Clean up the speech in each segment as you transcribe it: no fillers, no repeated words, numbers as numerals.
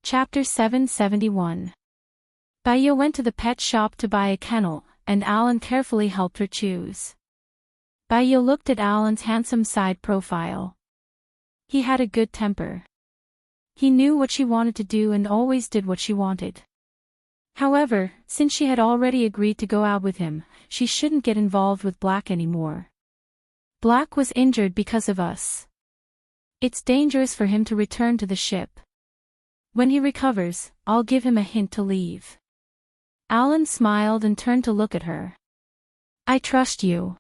Chapter 771. Baya went to the pet shop to buy a kennel, and Alan carefully helped her choose. Baya looked at Alan's handsome side profile. He had a good temper. He knew what she wanted to do and always did what she wanted. However, since she had already agreed to go out with him, she shouldn't get involved with Black anymore. Black was injured because of us. It's dangerous for him to return to the ship. When he recovers, I'll give him a hint to leave. Alan smiled and turned to look at her. I trust you.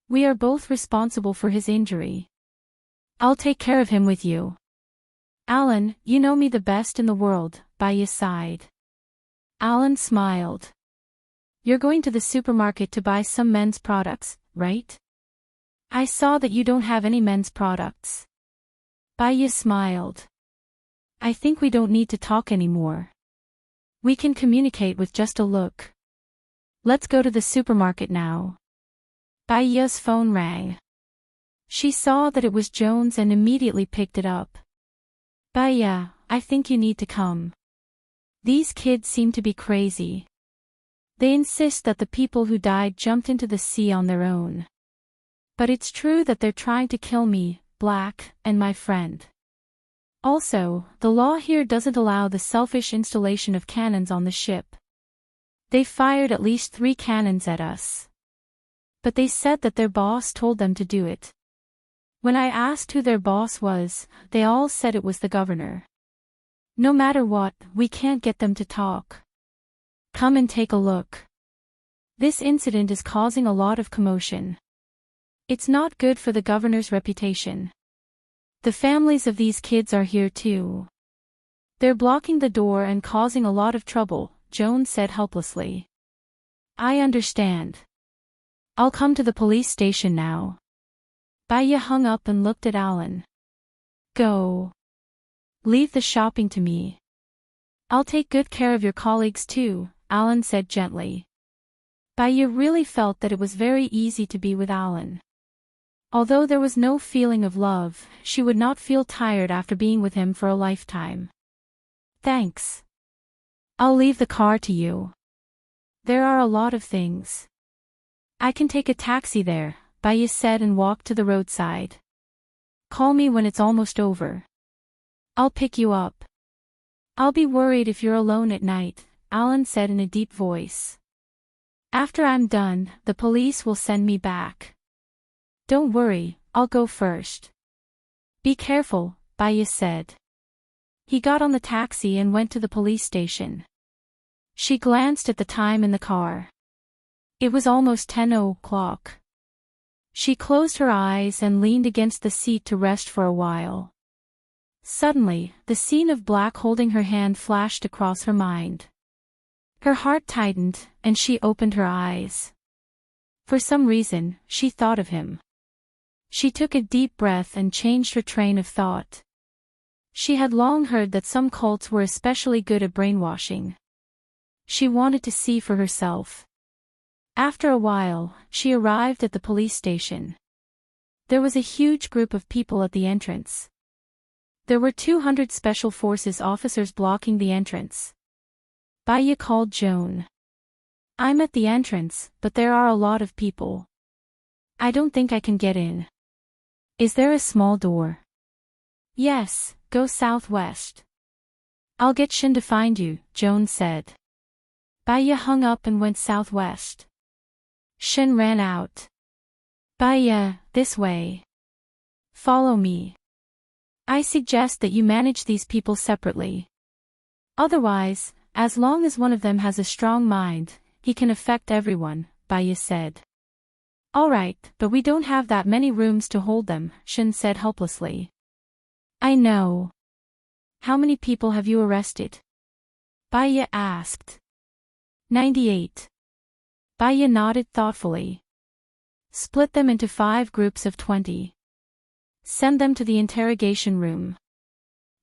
We are both responsible for his injury. I'll take care of him with you. Alan, you know me the best in the world, Baya sighed. Alan smiled. You're going to the supermarket to buy some men's products, right? I saw that you don't have any men's products. Baya smiled. I think we don't need to talk anymore. We can communicate with just a look. Let's go to the supermarket now. Baya's phone rang. She saw that it was Jones and immediately picked it up. Baya, I think you need to come. These kids seem to be crazy. They insist that the people who died jumped into the sea on their own. But it's true that they're trying to kill me, Black, and my friend. Also, the law here doesn't allow the selfish installation of cannons on the ship. They fired at least 3 cannons at us. But they said that their boss told them to do it. When I asked who their boss was, they all said it was the governor. No matter what, we can't get them to talk. Come and take a look. This incident is causing a lot of commotion. It's not good for the governor's reputation. The families of these kids are here too. They're blocking the door and causing a lot of trouble, Jones said helplessly. I understand. I'll come to the police station now. Baya hung up and looked at Alan. Go. Leave the shopping to me. I'll take good care of your colleagues too, Alan said gently. Baya really felt that it was very easy to be with Alan. Although there was no feeling of love, she would not feel tired after being with him for a lifetime. Thanks. I'll leave the car to you. There are a lot of things. I can take a taxi there, Baya said and walked to the roadside. Call me when it's almost over. I'll pick you up. I'll be worried if you're alone at night, Alan said in a deep voice. After I'm done, the police will send me back. Don't worry, I'll go first. Be careful, Baya said. He got on the taxi and went to the police station. She glanced at the time in the car. It was almost 10 o'clock. She closed her eyes and leaned against the seat to rest for a while. Suddenly, the scene of Black holding her hand flashed across her mind. Her heart tightened, and she opened her eyes. For some reason, she thought of him. She took a deep breath and changed her train of thought. She had long heard that some cults were especially good at brainwashing. She wanted to see for herself. After a while, she arrived at the police station. There was a huge group of people at the entrance. There were 200 Special Forces officers blocking the entrance. Baya called Joan. I'm at the entrance, but there are a lot of people. I don't think I can get in. Is there a small door? Yes, go southwest. I'll get Shin to find you, Joan said. Baya hung up and went southwest. Shin ran out. Baya, this way. Follow me. I suggest that you manage these people separately. Otherwise, as long as one of them has a strong mind, he can affect everyone, Baya said. All right, but we don't have that many rooms to hold them, Shin said helplessly. I know. How many people have you arrested? Baya asked. 98. Baya nodded thoughtfully. Split them into 5 groups of 20. Send them to the interrogation room.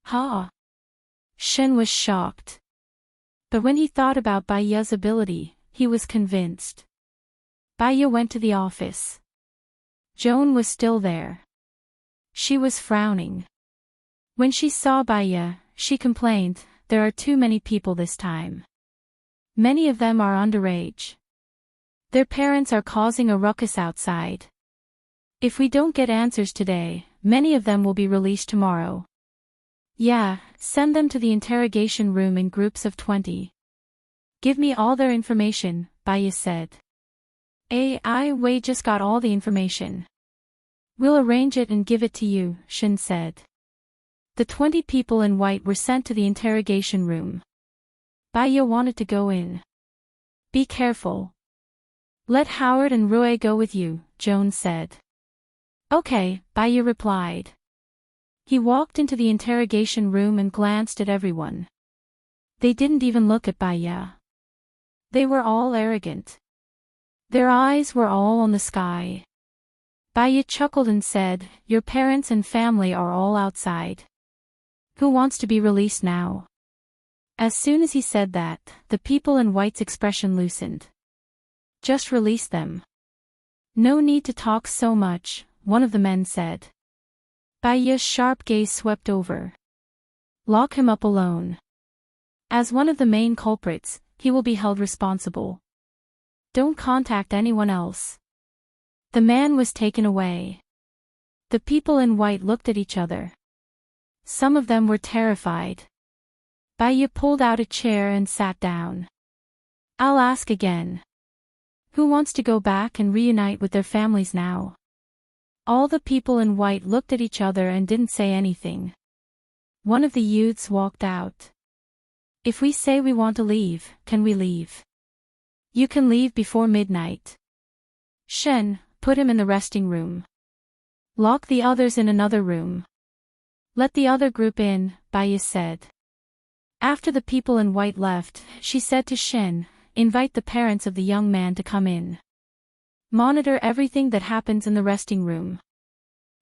Huh? Shin was shocked. But when he thought about Baya's ability, he was convinced. Baya went to the office. Joan was still there. She was frowning. When she saw Baya, she complained, there are too many people this time. Many of them are underage. Their parents are causing a ruckus outside. If we don't get answers today, many of them will be released tomorrow. Yeah, send them to the interrogation room in groups of 20. Give me all their information, Baya said. We just got all the information. We'll arrange it and give it to you, Shin said. The 20 people in white were sent to the interrogation room. Baya wanted to go in. Be careful. Let Howard and Rui go with you, Joan said. Okay, Baya replied. He walked into the interrogation room and glanced at everyone. They didn't even look at Baya. They were all arrogant. Their eyes were all on the sky. Baya chuckled and said, Your parents and family are all outside. Who wants to be released now? As soon as he said that, the people in white's expression loosened. Just release them. No need to talk so much, one of the men said. Baya's sharp gaze swept over. Lock him up alone. As one of the main culprits, he will be held responsible. Don't contact anyone else. The man was taken away. The people in white looked at each other. Some of them were terrified. Baya pulled out a chair and sat down. I'll ask again. Who wants to go back and reunite with their families now? All the people in white looked at each other and didn't say anything. One of the youths walked out. If we say we want to leave, can we leave? You can leave before midnight. Shen, put him in the resting room. Lock the others in another room. Let the other group in, Baya said. After the people in white left, she said to Shen, invite the parents of the young man to come in. Monitor everything that happens in the resting room.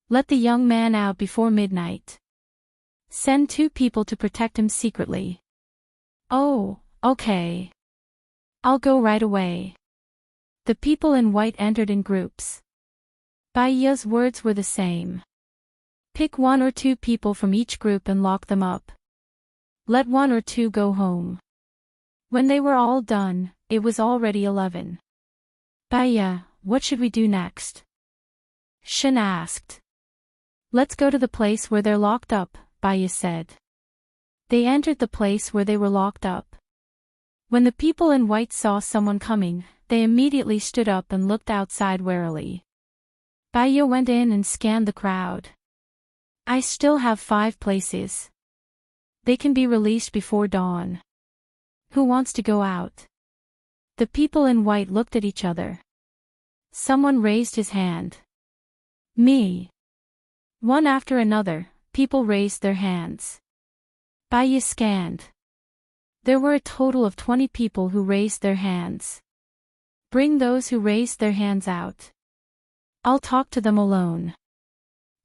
Let the young man out before midnight. Send 2 people to protect him secretly. Oh, okay. I'll go right away. The people in white entered in groups. Baya's words were the same. Pick 1 or 2 people from each group and lock them up. Let 1 or 2 go home. When they were all done, it was already 11. Baya, what should we do next? Shen asked. Let's go to the place where they're locked up, Baya said. They entered the place where they were locked up. When the people in white saw someone coming, they immediately stood up and looked outside warily. Baya went in and scanned the crowd. I still have 5 places. They can be released before dawn. Who wants to go out? The people in white looked at each other. Someone raised his hand. Me. One after another, people raised their hands. Baya scanned. There were a total of 20 people who raised their hands. Bring those who raised their hands out. I'll talk to them alone.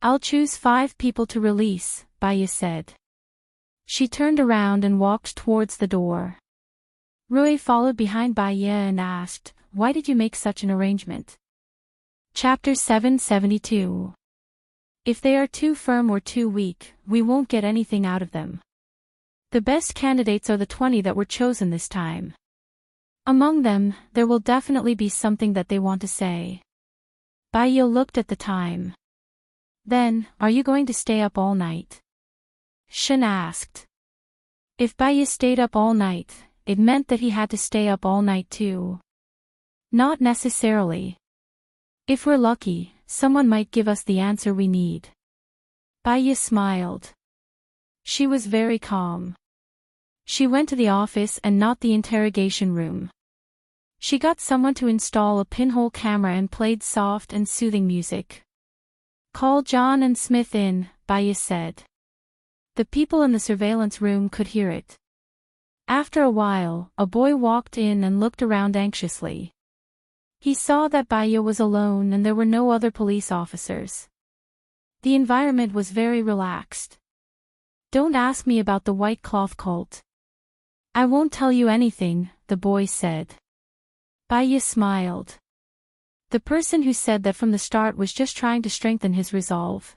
I'll choose 5 people to release, Baya said. She turned around and walked towards the door. Rui followed behind Baya and asked, Why did you make such an arrangement? Chapter 772. If they are too firm or too weak, we won't get anything out of them. The best candidates are the 20 that were chosen this time. Among them, there will definitely be something that they want to say. Baya looked at the time. Then, are you going to stay up all night? Shen asked. If Baya stayed up all night, it meant that he had to stay up all night too. Not necessarily. If we're lucky, someone might give us the answer we need. Baya smiled. She was very calm. She went to the office and not the interrogation room. She got someone to install a pinhole camera and played soft and soothing music. Call John and Smith in, Baya said. The people in the surveillance room could hear it. After a while, a boy walked in and looked around anxiously. He saw that Baya was alone and there were no other police officers. The environment was very relaxed. Don't ask me about the white cloth cult. I won't tell you anything, the boy said. Baya smiled. The person who said that from the start was just trying to strengthen his resolve.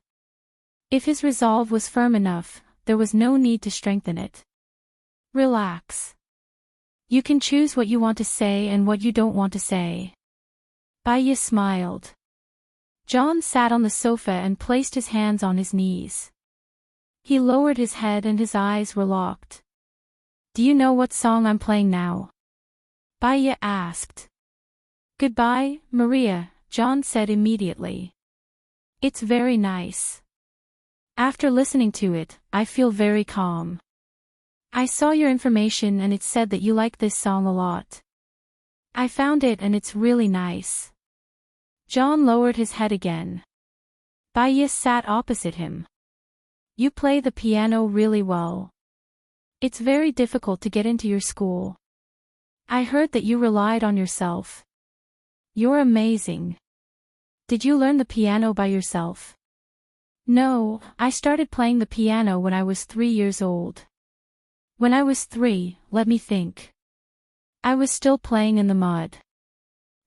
If his resolve was firm enough, there was no need to strengthen it. Relax. You can choose what you want to say and what you don't want to say. Baya smiled. John sat on the sofa and placed his hands on his knees. He lowered his head and his eyes were locked. Do you know what song I'm playing now? Baya asked. Goodbye, Maria, John said immediately. It's very nice. After listening to it, I feel very calm. I saw your information and it said that you like this song a lot. I found it and it's really nice. John lowered his head again. Baya sat opposite him. You play the piano really well. It's very difficult to get into your school. I heard that you relied on yourself. You're amazing. Did you learn the piano by yourself? No, I started playing the piano when I was 3 years old. When I was 3, let me think. I was still playing in the mud.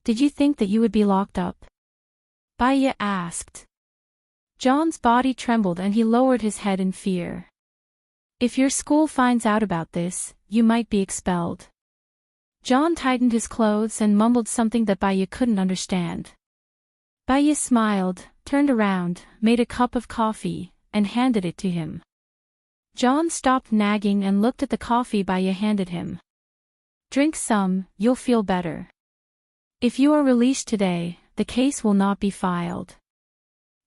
Did you think that you would be locked up? Baya asked. John's body trembled and he lowered his head in fear. If your school finds out about this, you might be expelled. John tightened his clothes and mumbled something that Baya couldn't understand. Baya smiled, turned around, made a cup of coffee, and handed it to him. John stopped nagging and looked at the coffee Baya handed him. Drink some, you'll feel better. If you are released today, the case will not be filed.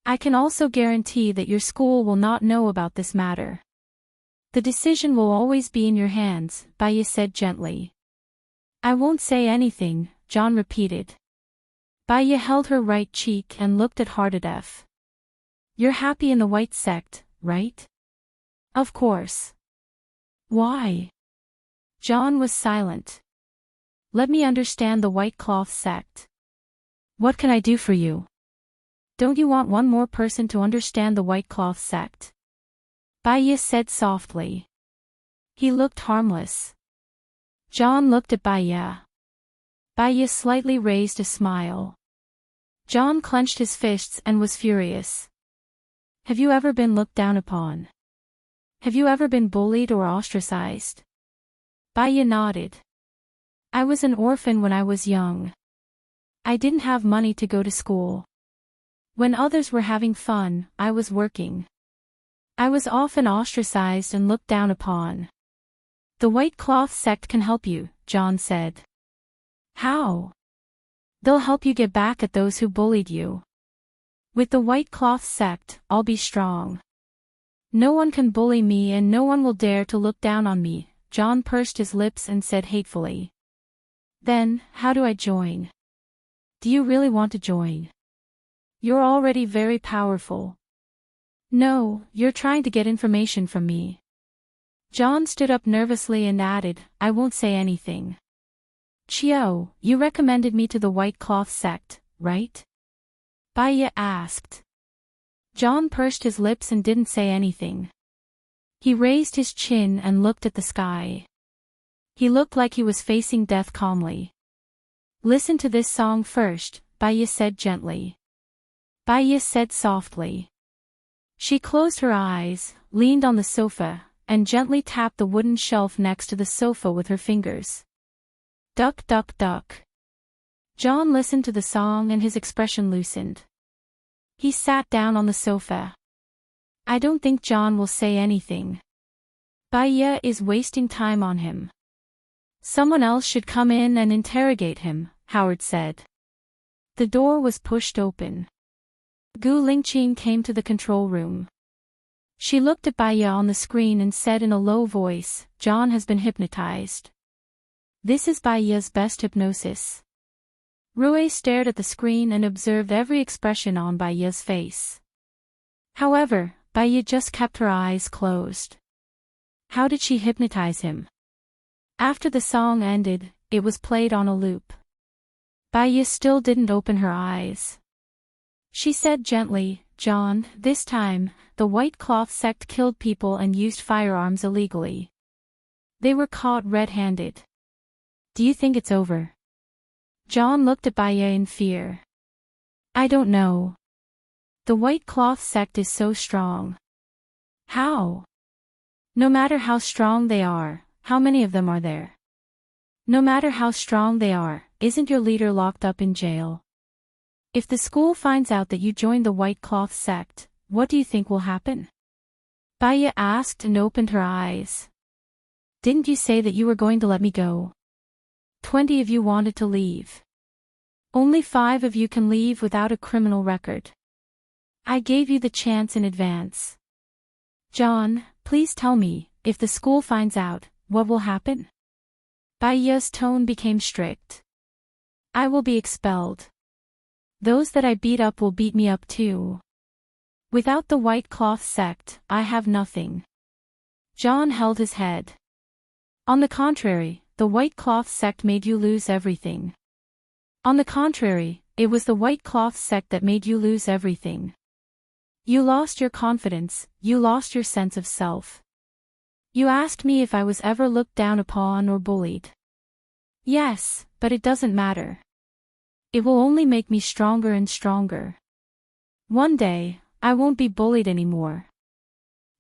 I can also guarantee that your school will not know about this matter. The decision will always be in your hands, Baya said gently. I won't say anything, John repeated. Baya held her right cheek and looked at Hardadef. You're happy in the white sect, right? Of course. Why? John was silent. Let me understand the white cloth sect. What can I do for you? Don't you want one more person to understand the white cloth sect? Baya said softly. He looked harmless. John looked at Baya. Baya slightly raised a smile. John clenched his fists and was furious. Have you ever been looked down upon? Have you ever been bullied or ostracized? Baya nodded. I was an orphan when I was young. I didn't have money to go to school. When others were having fun, I was working. I was often ostracized and looked down upon. The white cloth sect can help you, John said. How? They'll help you get back at those who bullied you. With the white cloth sect, I'll be strong. No one can bully me and no one will dare to look down on me, John pursed his lips and said hatefully. Then, how do I join? Do you really want to join? You're already very powerful. No, you're trying to get information from me. John stood up nervously and added, I won't say anything. Chio, you recommended me to the white cloth sect, right? Baya asked. John pursed his lips and didn't say anything. He raised his chin and looked at the sky. He looked like he was facing death calmly. Listen to this song first, Baya said gently. Baya said softly. She closed her eyes, leaned on the sofa, and gently tapped the wooden shelf next to the sofa with her fingers. Duck, duck, duck. John listened to the song and his expression loosened. He sat down on the sofa. I don't think John will say anything. Baya is wasting time on him. Someone else should come in and interrogate him, Howard said. The door was pushed open. Gu Lingqing came to the control room. She looked at Baya on the screen and said in a low voice, John has been hypnotized. This is Baya's best hypnosis. Rui stared at the screen and observed every expression on Baya's face. However, Baya just kept her eyes closed. How did she hypnotize him? After the song ended, it was played on a loop. Baya still didn't open her eyes. She said gently, John, this time, the white cloth sect killed people and used firearms illegally. They were caught red-handed. Do you think it's over? John looked at Baya in fear. I don't know. The white cloth sect is so strong. How? No matter how strong they are, How many of them are there? No matter how strong they are, isn't your leader locked up in jail? If the school finds out that you joined the white cloth sect, what do you think will happen? Baya asked and opened her eyes. Didn't you say that you were going to let me go? 20 of you wanted to leave. Only 5 of you can leave without a criminal record. I gave you the chance in advance. John, please tell me, if the school finds out, what will happen? Baya's tone became strict. I will be expelled. Those that I beat up will beat me up too. Without the white cloth sect, I have nothing. John held his head. On the contrary, the white cloth sect made you lose everything. On the contrary, it was the white cloth sect that made you lose everything. You lost your confidence, you lost your sense of self. You asked me if I was ever looked down upon or bullied. Yes, but it doesn't matter. It will only make me stronger and stronger. One day, I won't be bullied anymore.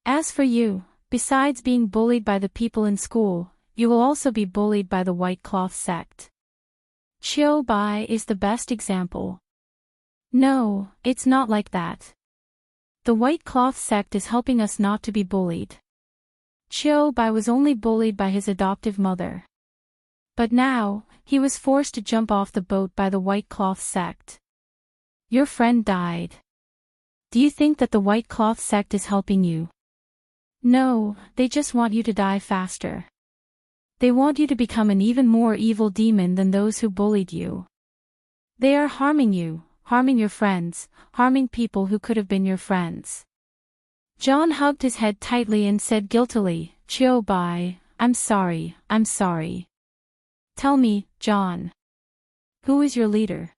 As for you, besides being bullied by the people in school, you will also be bullied by the white cloth sect. Chiu Bai is the best example. No, it's not like that. The white cloth sect is helping us not to be bullied. Chiu Bai was only bullied by his adoptive mother. But now, he was forced to jump off the boat by the white cloth sect. Your friend died. Do you think that the white cloth sect is helping you? No, they just want you to die faster. They want you to become an even more evil demon than those who bullied you. They are harming you, harming your friends, harming people who could have been your friends. John hugged his head tightly and said guiltily, Chiu Bai, I'm sorry. Tell me, John. Who is your leader?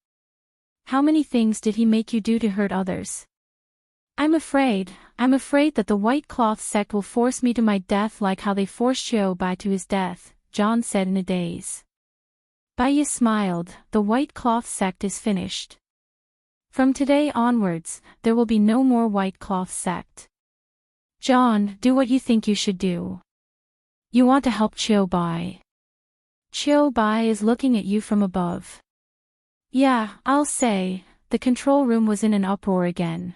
How many things did he make you do to hurt others? I'm afraid that the white cloth sect will force me to my death like how they forced Chiu Bai to his death, John said in a daze. Baya smiled, the white cloth sect is finished. From today onwards, there will be no more white cloth sect. John, do what you think you should do. You want to help Chiu Bai. Chiu Bai is looking at you from above. Yeah, I'll say, the control room was in an uproar again.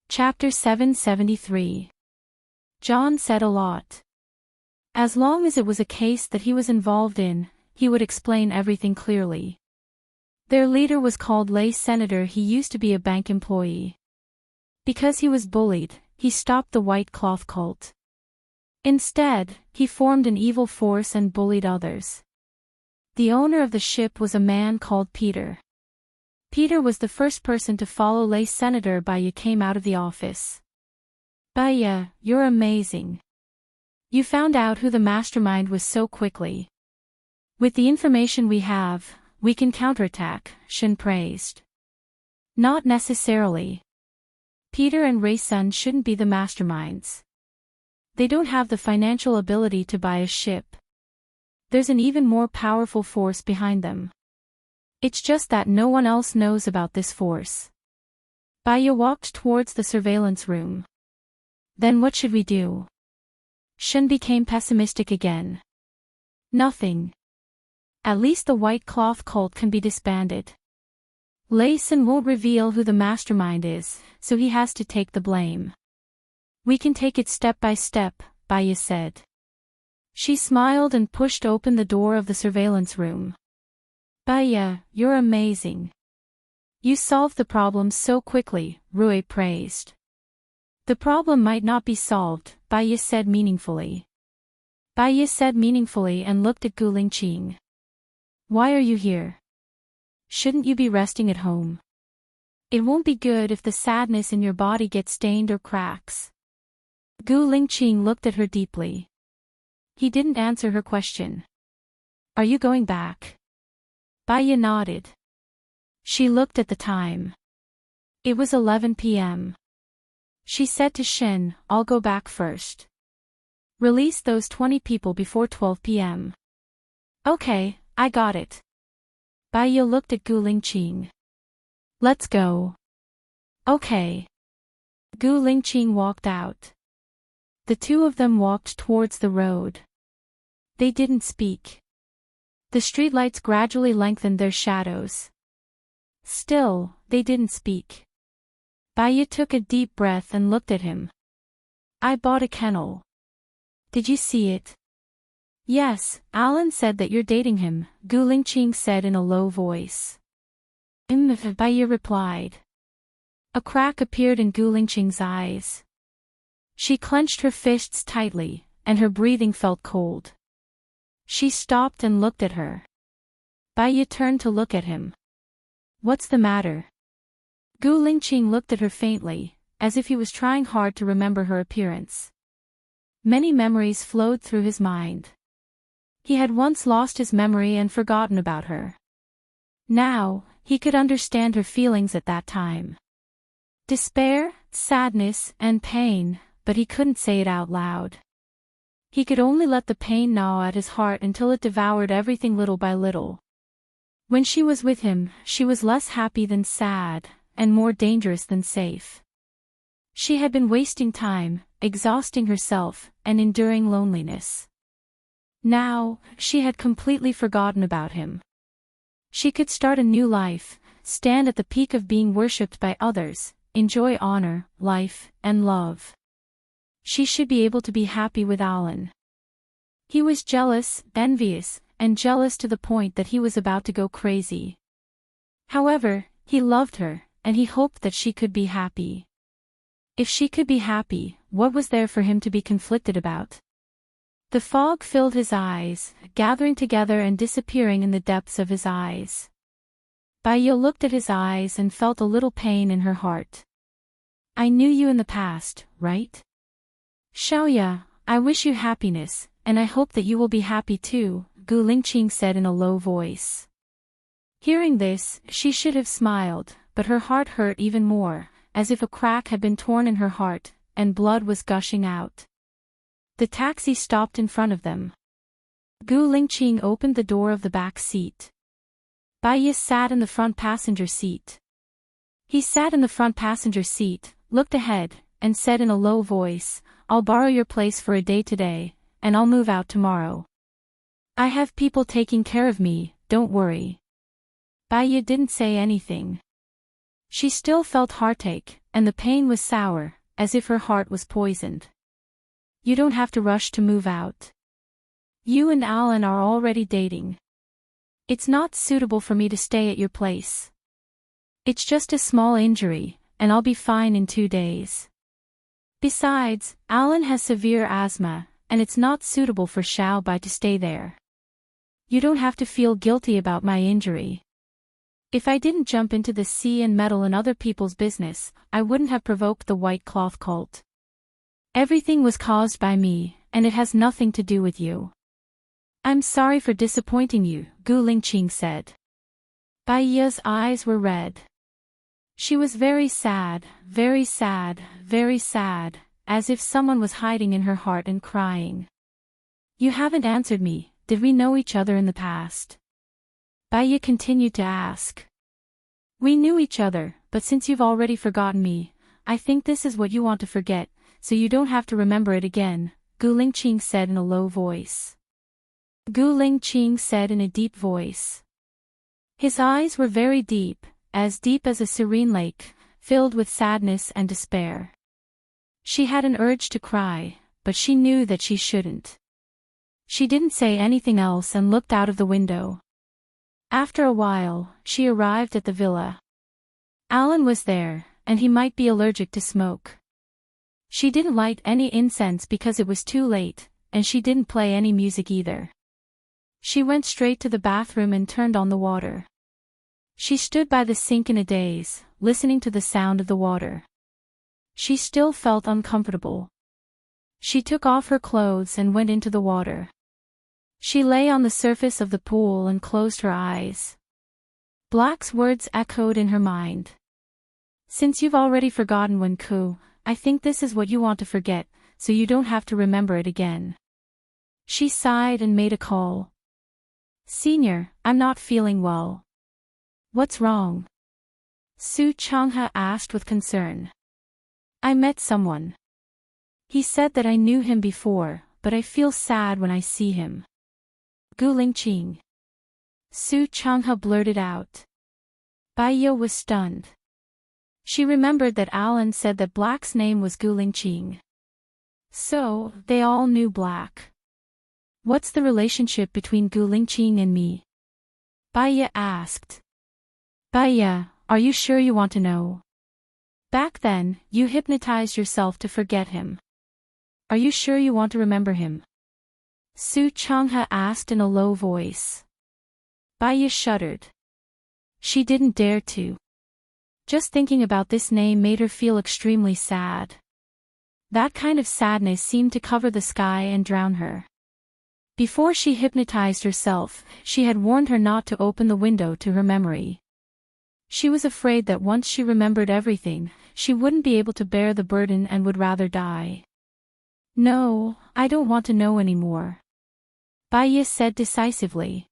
Chapter 773. John said a lot. As long as it was a case that he was involved in, he would explain everything clearly. Their leader was called Lay Senator. He used to be a bank employee. Because he was bullied, he stopped the white cloth cult. Instead, he formed an evil force and bullied others. The owner of the ship was a man called Peter. Peter was the first person to follow Lay Senator. Baya came out of the office. Baya, you're amazing. You found out who the mastermind was so quickly. With the information we have, we can counterattack, Shin praised. Not necessarily. Peter and Ray-sun shouldn't be the masterminds. They don't have the financial ability to buy a ship. There's an even more powerful force behind them. It's just that no one else knows about this force. Baya walked towards the surveillance room. Then what should we do? Shin became pessimistic again. Nothing. At least the white cloth cult can be disbanded. Lay-sun won't reveal who the mastermind is, so he has to take the blame. We can take it step by step, Baya said. She smiled and pushed open the door of the surveillance room. Baya, you're amazing. You solved the problem so quickly, Rui praised. The problem might not be solved, Baya said meaningfully. Baya said meaningfully and looked at Gu Lingqing. Why are you here? Shouldn't you be resting at home? It won't be good if the sadness in your body gets stained or cracks. Gu Lingqing looked at her deeply. He didn't answer her question. Are you going back? Baya nodded. She looked at the time. It was 11 p.m. She said to Shin, I'll go back first. Release those 20 people before 12 p.m. Okay, I got it. Baya looked at Gu Lingqing. Let's go. Okay. Gu Lingqing walked out. The two of them walked towards the road. They didn't speak. The streetlights gradually lengthened their shadows. Still, they didn't speak. Baya took a deep breath and looked at him. I bought a kennel. Did you see it? Yes, Alan said that you're dating him, Gu Lingqing said in a low voice. Baya replied. A crack appeared in Gu Lingqing's eyes. She clenched her fists tightly, and her breathing felt cold. She stopped and looked at her. Baya turned to look at him. What's the matter? Gu Lingqing looked at her faintly, as if he was trying hard to remember her appearance. Many memories flowed through his mind. He had once lost his memory and forgotten about her. Now, he could understand her feelings at that time. Despair, sadness, and pain, but he couldn't say it out loud. He could only let the pain gnaw at his heart until it devoured everything little by little. When she was with him, she was less happy than sad, and more dangerous than safe. She had been wasting time, exhausting herself, and enduring loneliness. Now, she had completely forgotten about him. She could start a new life, stand at the peak of being worshipped by others, enjoy honor, life, and love. She should be able to be happy with Alan. He was jealous, envious, and jealous to the point that he was about to go crazy. However, he loved her, and he hoped that she could be happy. If she could be happy, what was there for him to be conflicted about? The fog filled his eyes, gathering together and disappearing in the depths of his eyes. Baya looked at his eyes and felt a little pain in her heart. I knew you in the past, right? Xiaoya, I wish you happiness, and I hope that you will be happy too, Gu Lingqing said in a low voice. Hearing this, she should have smiled, but her heart hurt even more, as if a crack had been torn in her heart, and blood was gushing out. The taxi stopped in front of them. Gu Lingqing opened the door of the back seat. Baya sat in the front passenger seat. He sat in the front passenger seat, looked ahead, and said in a low voice, I'll borrow your place for a day today, and I'll move out tomorrow. I have people taking care of me, don't worry. Baya didn't say anything. She still felt heartache, and the pain was sour, as if her heart was poisoned. You don't have to rush to move out. You and Alan are already dating. It's not suitable for me to stay at your place. It's just a small injury, and I'll be fine in 2 days. Besides, Alan has severe asthma, and it's not suitable for Xiaobai to stay there. You don't have to feel guilty about my injury. If I didn't jump into the sea and meddle in other people's business, I wouldn't have provoked the white cloth cult. Everything was caused by me, and it has nothing to do with you. I'm sorry for disappointing you, Gu Lingqing said. Baya's eyes were red. She was very sad, very sad, very sad, as if someone was hiding in her heart and crying. You haven't answered me, did we know each other in the past? Baya continued to ask. We knew each other, but since you've already forgotten me, I think this is what you want to forget, so you don't have to remember it again, Gu Lingqing said in a low voice. Gu Lingqing said in a deep voice. His eyes were very deep as a serene lake, filled with sadness and despair. She had an urge to cry, but she knew that she shouldn't. She didn't say anything else and looked out of the window. After a while, she arrived at the villa. Alan was there, and he might be allergic to smoke. She didn't light any incense because it was too late, and she didn't play any music either. She went straight to the bathroom and turned on the water. She stood by the sink in a daze, listening to the sound of the water. She still felt uncomfortable. She took off her clothes and went into the water. She lay on the surface of the pool and closed her eyes. Black's words echoed in her mind. Since you've already forgotten Wenku, I think this is what you want to forget, so you don't have to remember it again. She sighed and made a call. Senior, I'm not feeling well. What's wrong? Su Changhe asked with concern. I met someone. He said that I knew him before, but I feel sad when I see him. Gu Lingqing. Su Changhe blurted out. Bai Ye was stunned. She remembered that Alan said that Black's name was Gu Lingqing. So, they all knew Black. What's the relationship between Gu Lingqing and me? Bai Ye asked. Bai Ye, are you sure you want to know? Back then, you hypnotized yourself to forget him. Are you sure you want to remember him? Su Changhe asked in a low voice. Bai Ye shuddered. She didn't dare to. Just thinking about this name made her feel extremely sad. That kind of sadness seemed to cover the sky and drown her. Before she hypnotized herself, she had warned her not to open the window to her memory. She was afraid that once she remembered everything, she wouldn't be able to bear the burden and would rather die. No, I don't want to know anymore. Bai Ye said decisively.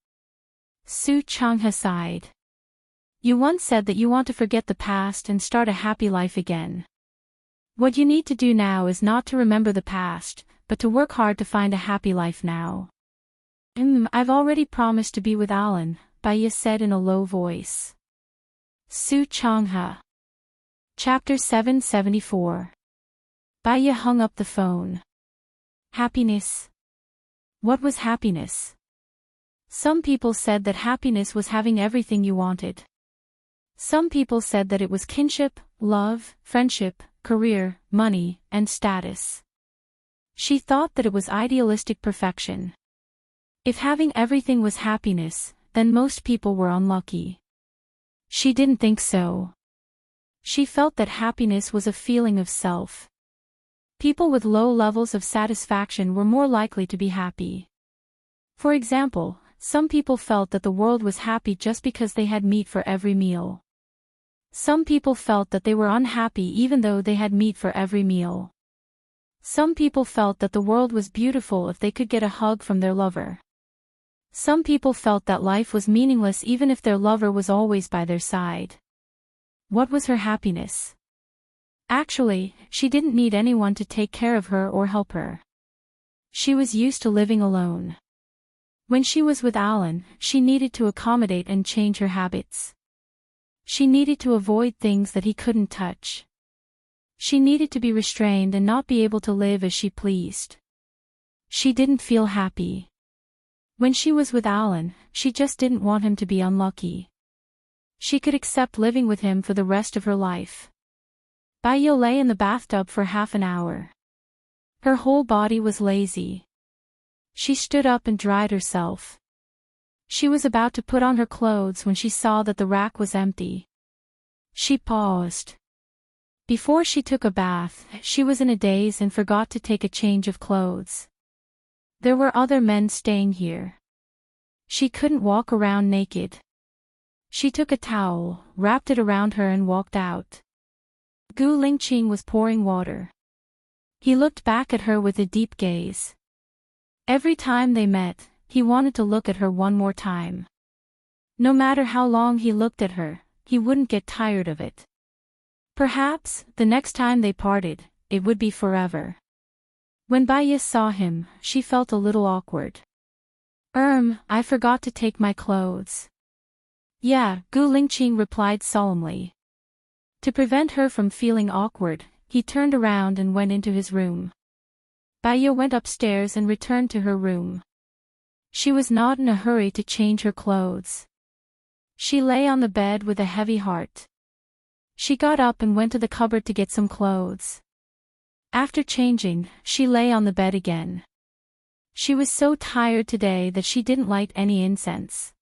Su Changhe sighed. You once said that you want to forget the past and start a happy life again. What you need to do now is not to remember the past, but to work hard to find a happy life now. I've already promised to be with Alan, Bai Ye said in a low voice. Su Changhe. Chapter 774. Bai Ye hung up the phone. Happiness? What was happiness? Some people said that happiness was having everything you wanted. Some people said that it was kinship, love, friendship, career, money, and status. She thought that it was idealistic perfection. If having everything was happiness, then most people were unlucky. She didn't think so. She felt that happiness was a feeling of self. People with low levels of satisfaction were more likely to be happy. For example, some people felt that the world was happy just because they had meat for every meal. Some people felt that they were unhappy even though they had meat for every meal. Some people felt that the world was beautiful if they could get a hug from their lover. Some people felt that life was meaningless even if their lover was always by their side. What was her happiness? Actually, she didn't need anyone to take care of her or help her. She was used to living alone. When she was with Alan, she needed to accommodate and change her habits. She needed to avoid things that he couldn't touch. She needed to be restrained and not be able to live as she pleased. She didn't feel happy. When she was with Alan, she just didn't want him to be unlucky. She could accept living with him for the rest of her life. Bai Ye lay in the bathtub for half an hour. Her whole body was lazy. She stood up and dried herself. She was about to put on her clothes when she saw that the rack was empty. She paused. Before she took a bath, she was in a daze and forgot to take a change of clothes. There were other men staying here. She couldn't walk around naked. She took a towel, wrapped it around her and walked out. Gu Lingqing was pouring water. He looked back at her with a deep gaze. Every time they met, he wanted to look at her one more time. No matter how long he looked at her, he wouldn't get tired of it. Perhaps, the next time they parted, it would be forever. When Bai Ye saw him, she felt a little awkward. I forgot to take my clothes. Yeah, Gu Lingqing replied solemnly. To prevent her from feeling awkward, he turned around and went into his room. Bai Ye went upstairs and returned to her room. She was not in a hurry to change her clothes. She lay on the bed with a heavy heart. She got up and went to the cupboard to get some clothes. After changing, she lay on the bed again. She was so tired today that she didn't light any incense.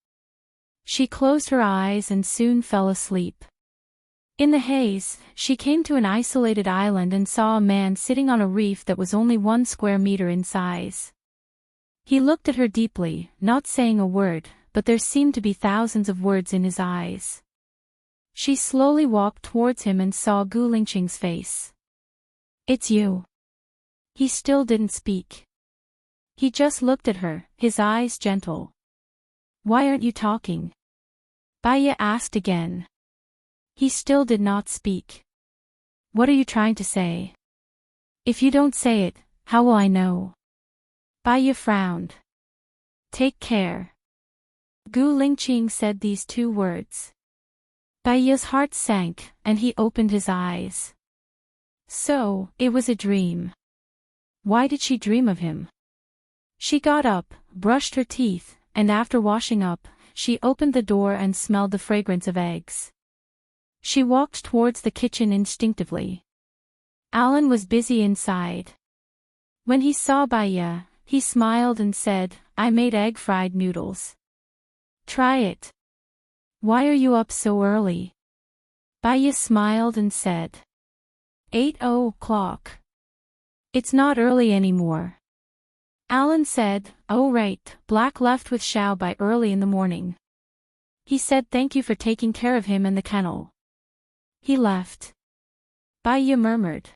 She closed her eyes and soon fell asleep. In the haze, she came to an isolated island and saw a man sitting on a reef that was only 1 square meter in size. He looked at her deeply, not saying a word, but there seemed to be thousands of words in his eyes. She slowly walked towards him and saw Gu Lingqing's face. It's you. He still didn't speak. He just looked at her, his eyes gentle. Why aren't you talking? Bai Ye asked again. He still did not speak. What are you trying to say? If you don't say it, how will I know? Bai Ye frowned. Take care. Gu Lingqing said these 2 words. Baiya's heart sank, and he opened his eyes. So, it was a dream. Why did she dream of him? She got up, brushed her teeth, and after washing up, she opened the door and smelled the fragrance of eggs. She walked towards the kitchen instinctively. Alan was busy inside. When he saw Baiya, he smiled and said, I made egg-fried noodles. Try it. Why are you up so early? Baiya smiled and said. 8:00. It's not early anymore. Alan said, oh right, Black left with Xiao by early in the morning. He said thank you for taking care of him and the kennel. He left. Baiya murmured.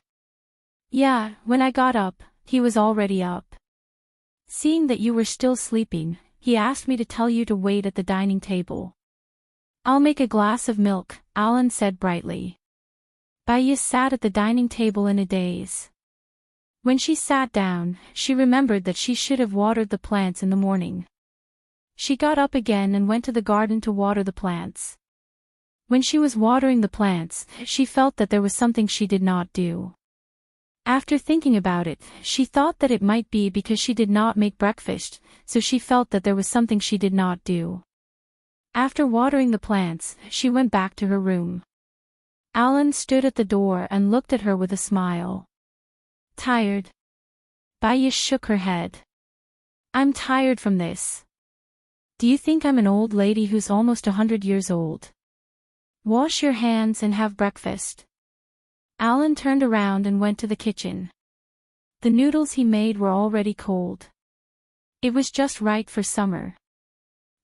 Yeah, when I got up, he was already up. Seeing that you were still sleeping, he asked me to tell you to wait at the dining table. I'll make a glass of milk, Alan said brightly. Baiya sat at the dining table in a daze. When she sat down, she remembered that she should have watered the plants in the morning. She got up again and went to the garden to water the plants. When she was watering the plants, she felt that there was something she did not do. After thinking about it, she thought that it might be because she did not make breakfast, so she felt that there was something she did not do. After watering the plants, she went back to her room. Alan stood at the door and looked at her with a smile. Tired? Baiya shook her head. I'm tired from this. Do you think I'm an old lady who's almost 100 years old? Wash your hands and have breakfast. Alan turned around and went to the kitchen. The noodles he made were already cold. It was just right for summer.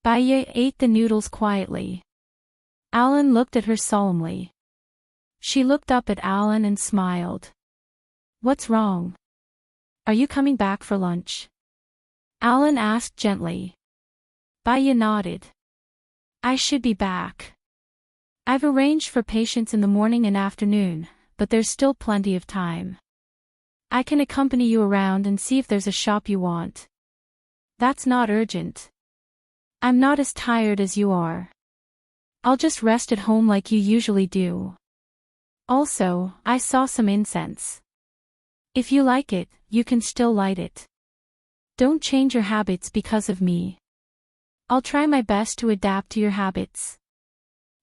Baiya ate the noodles quietly. Alan looked at her solemnly. She looked up at Alan and smiled. What's wrong? Are you coming back for lunch? Alan asked gently. Baiya nodded. I should be back. I've arranged for patients in the morning and afternoon, but there's still plenty of time. I can accompany you around and see if there's a shop you want. That's not urgent. I'm not as tired as you are. I'll just rest at home like you usually do. Also, I saw some incense. If you like it, you can still light it. Don't change your habits because of me. I'll try my best to adapt to your habits.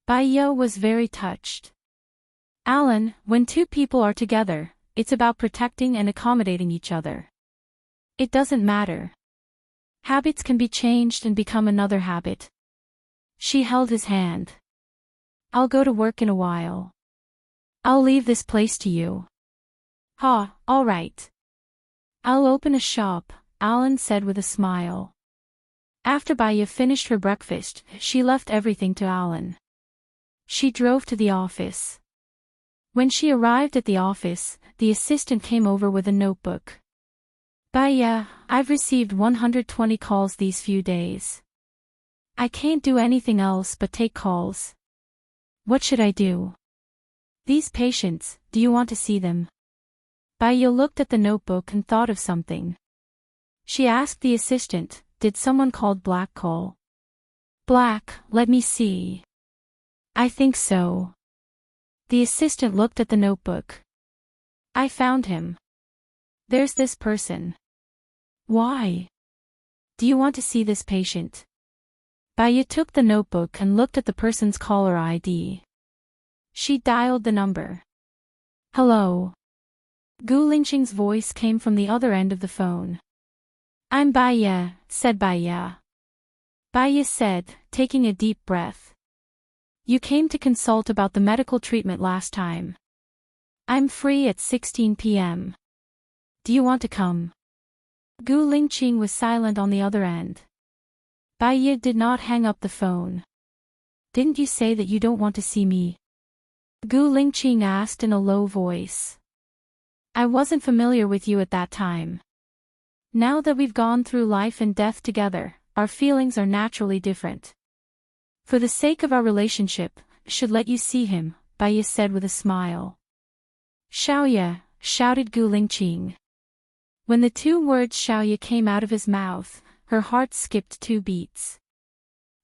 Baiya was very touched. Alan, when 2 people are together, it's about protecting and accommodating each other. It doesn't matter. Habits can be changed and become another habit. She held his hand. I'll go to work in a while. I'll leave this place to you. Ha, all right. I'll open a shop, Alan said with a smile. After Baiya finished her breakfast, she left everything to Alan. She drove to the office. When she arrived at the office, the assistant came over with a notebook. Baiya, I've received 120 calls these few days. I can't do anything else but take calls. What should I do? These patients, do you want to see them? Baiya looked at the notebook and thought of something. She asked the assistant, did someone called Black call? Black, let me see. I think so. The assistant looked at the notebook. I found him. There's this person. Why? Do you want to see this patient? Baiya took the notebook and looked at the person's caller ID. She dialed the number. Hello. Gu Lingqing's voice came from the other end of the phone. I'm Baiya, said Baiya. Baiya said, taking a deep breath. You came to consult about the medical treatment last time. I'm free at 16 p.m. Do you want to come? Gu Lingqing was silent on the other end. Baiya did not hang up the phone. Didn't you say that you don't want to see me? Gu Lingqing asked in a low voice. I wasn't familiar with you at that time. Now that we've gone through life and death together, our feelings are naturally different. For the sake of our relationship, should let you see him, Baiya said with a smile. Xiaoya, shouted Gu Lingqing. When the 2 words Xiaoya came out of his mouth, her heart skipped 2 beats.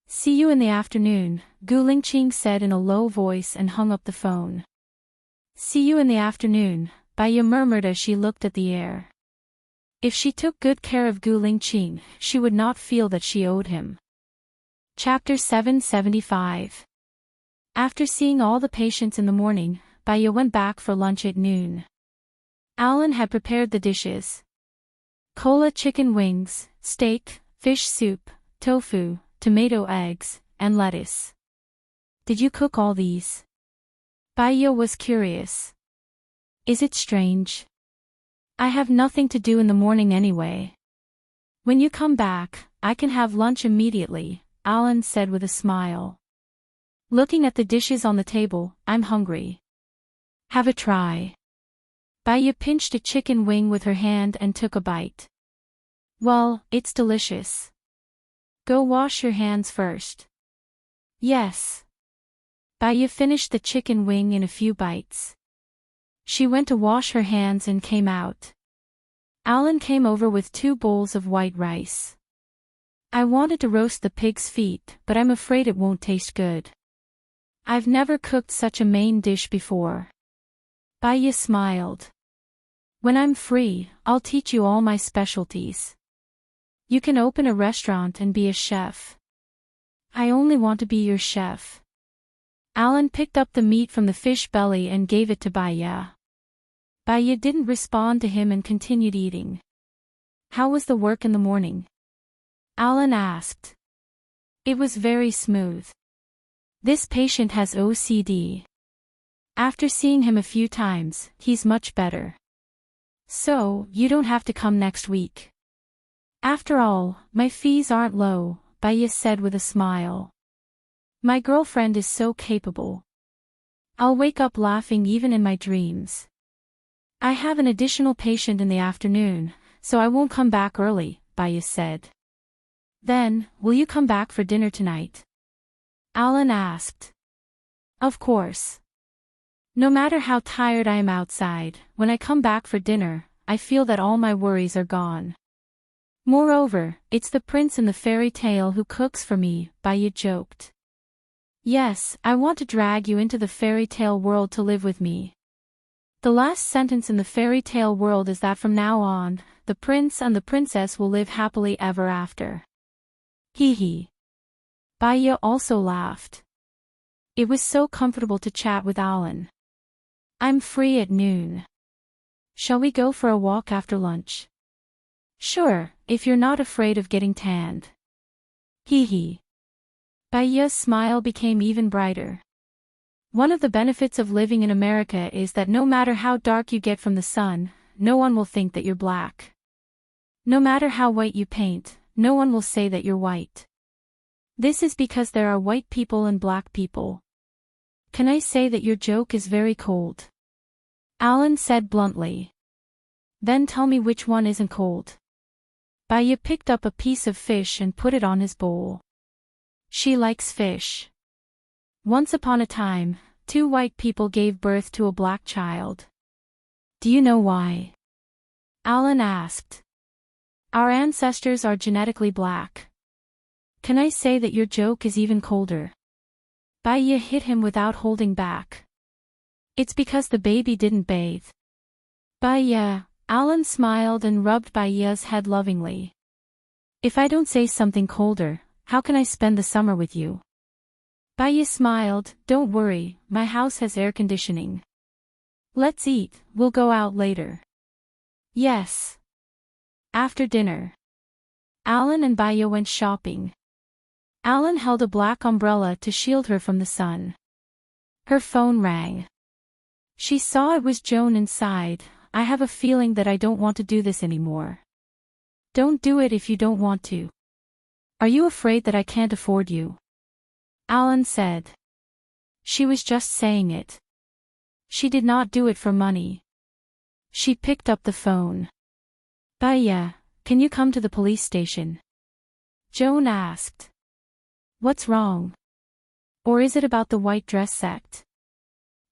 See you in the afternoon, Gu Lingqing said in a low voice and hung up the phone. See you in the afternoon, Baiya murmured as she looked at the air. If she took good care of Gu Lingqing, she would not feel that she owed him. Chapter 775. After seeing all the patients in the morning, Baiya went back for lunch at noon. Alan had prepared the dishes. Cola chicken wings, steak, fish soup, tofu, tomato eggs, and lettuce. Did you cook all these? Baiya was curious. Is it strange? I have nothing to do in the morning anyway. When you come back, I can have lunch immediately, Alan said with a smile. Looking at the dishes on the table, I'm hungry. Have a try. Baiya pinched a chicken wing with her hand and took a bite. Well, it's delicious. Go wash your hands first. Yes. Baiya finished the chicken wing in a few bites. She went to wash her hands and came out. Alan came over with 2 bowls of white rice. I wanted to roast the pig's feet, but I'm afraid it won't taste good. I've never cooked such a main dish before. Baiya smiled. When I'm free, I'll teach you all my specialties. You can open a restaurant and be a chef. I only want to be your chef. Alan picked up the meat from the fish belly and gave it to Baiya. Baiya didn't respond to him and continued eating. How was the work in the morning? Alan asked. It was very smooth. This patient has OCD. After seeing him a few times, he's much better. So, you don't have to come next week. After all, my fees aren't low, Baiya said with a smile. My girlfriend is so capable. I'll wake up laughing even in my dreams. I have an additional patient in the afternoon, so I won't come back early, Baiya said. Then, will you come back for dinner tonight? Alan asked. Of course. No matter how tired I am outside, when I come back for dinner, I feel that all my worries are gone. Moreover, it's the prince in the fairy tale who cooks for me, Baiya joked. Yes, I want to drag you into the fairy tale world to live with me. The last sentence in the fairy tale world is that from now on, the prince and the princess will live happily ever after. Hee hee. Baiya also laughed. It was so comfortable to chat with Alan. I'm free at noon. Shall we go for a walk after lunch? Sure, if you're not afraid of getting tanned. Hee hee. Baiya's smile became even brighter. One of the benefits of living in America is that no matter how dark you get from the sun, no one will think that you're black. No matter how white you paint, no one will say that you're white. This is because there are white people and black people. Can I say that your joke is very cold? Alan said bluntly. Then tell me which one isn't cold. Baiya picked up a piece of fish and put it on his bowl. She likes fish. Once upon a time, 2 white people gave birth to a black child. Do you know why? Alan asked. Our ancestors are genetically black. Can I say that your joke is even colder? Baiya hit him without holding back. It's because the baby didn't bathe. Baiya, Alan smiled and rubbed Baiya's head lovingly. If I don't say something colder, how can I spend the summer with you? Baiya smiled, don't worry, my house has air conditioning. Let's eat, we'll go out later. Yes. After dinner. Alan and Baiya went shopping. Alan held a black umbrella to shield her from the sun. Her phone rang. She saw it was Joan inside. I have a feeling that I don't want to do this anymore. Don't do it if you don't want to. Are you afraid that I can't afford you? Alan said. She was just saying it. She did not do it for money. She picked up the phone. Baiya, can you come to the police station? Joan asked. What's wrong? Or is it about the white dress sect?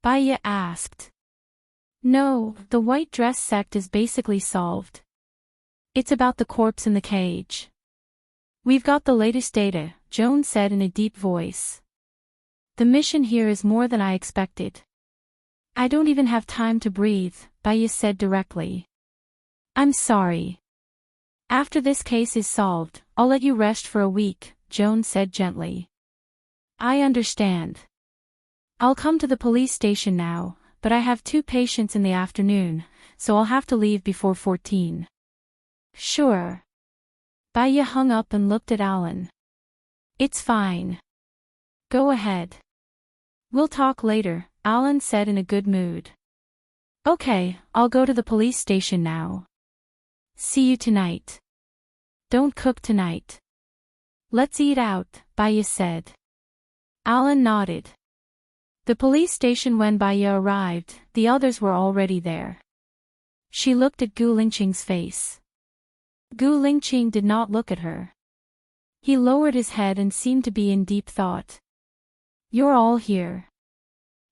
Baiya asked. No, the white dress sect is basically solved. It's about the corpse in the cage. We've got the latest data, Joan said in a deep voice. The mission here is more than I expected. I don't even have time to breathe, Baya said directly. I'm sorry. After this case is solved, I'll let you rest for a week, Joan said gently. I understand. I'll come to the police station now, but I have 2 patients in the afternoon, so I'll have to leave before 14. Sure. Baya hung up and looked at Alan. It's fine. Go ahead. We'll talk later, Alan said in a good mood. Okay, I'll go to the police station now. See you tonight. Don't cook tonight. Let's eat out, Baya said. Alan nodded. The police station when Baya arrived, the others were already there. She looked at Gu Lingqing's face. Gu Lingqing did not look at her. He lowered his head and seemed to be in deep thought. You're all here.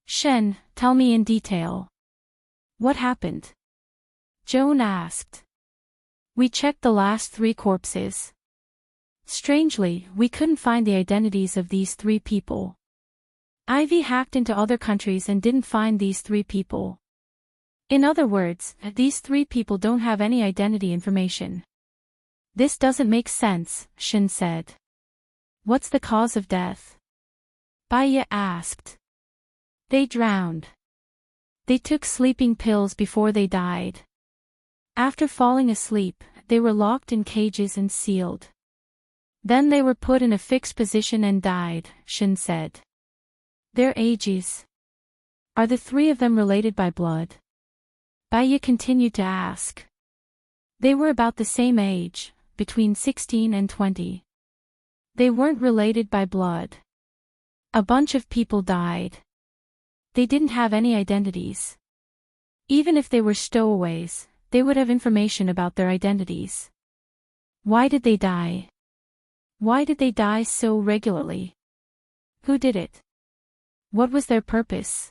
Shen, tell me in detail. What happened? Joan asked. We checked the last 3 corpses. Strangely, we couldn't find the identities of these 3 people. Ivy hacked into other countries and didn't find these 3 people. In other words, these 3 people don't have any identity information. This doesn't make sense, Shen said. What's the cause of death? Baya asked. They drowned. They took sleeping pills before they died. After falling asleep, they were locked in cages and sealed. Then they were put in a fixed position and died, Shen said. Their ages. Are the 3 of them related by blood? Baya continued to ask. They were about the same age, between 16 and 20. They weren't related by blood. A bunch of people died. They didn't have any identities. Even if they were stowaways, they would have information about their identities. Why did they die? Why did they die so regularly? Who did it? What was their purpose?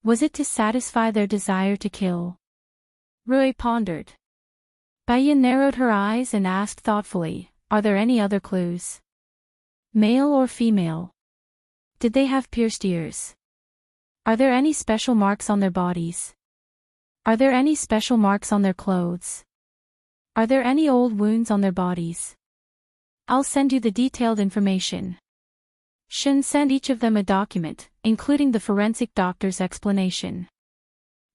Was it to satisfy their desire to kill? Rui pondered. Baya narrowed her eyes and asked thoughtfully, are there any other clues? Male or female? Did they have pierced ears? Are there any special marks on their bodies? Are there any special marks on their clothes? Are there any old wounds on their bodies? I'll send you the detailed information. Shen sent each of them a document, including the forensic doctor's explanation.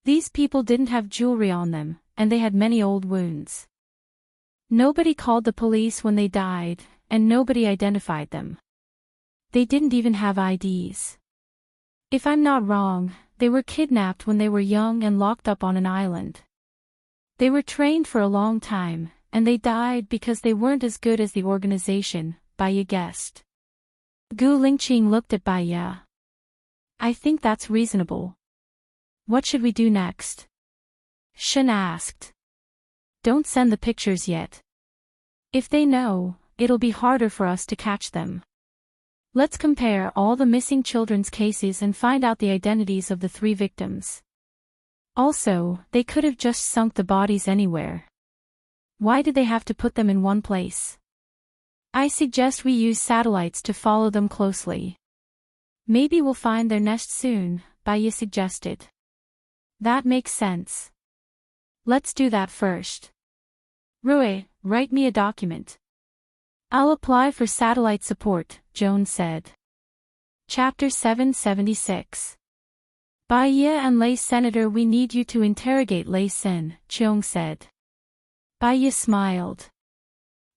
These people didn't have jewelry on them, and they had many old wounds. Nobody called the police when they died, and nobody identified them. They didn't even have IDs. If I'm not wrong, they were kidnapped when they were young and locked up on an island. They were trained for a long time, and they died because they weren't as good as the organization, Baya guessed. Gu Lingqing looked at Baya. I think that's reasonable. What should we do next? Shen asked. Don't send the pictures yet. If they know, it'll be harder for us to catch them. Let's compare all the missing children's cases and find out the identities of the 3 victims. Also, they could have just sunk the bodies anywhere. Why did they have to put them in one place? I suggest we use satellites to follow them closely. Maybe we'll find their nest soon, Baya suggested. That makes sense. Let's do that first. Rui, write me a document. I'll apply for satellite support, Joan said. Chapter 776. Baya and Lei Senator, we need you to interrogate Lei Sin, Cheong said. Baya smiled.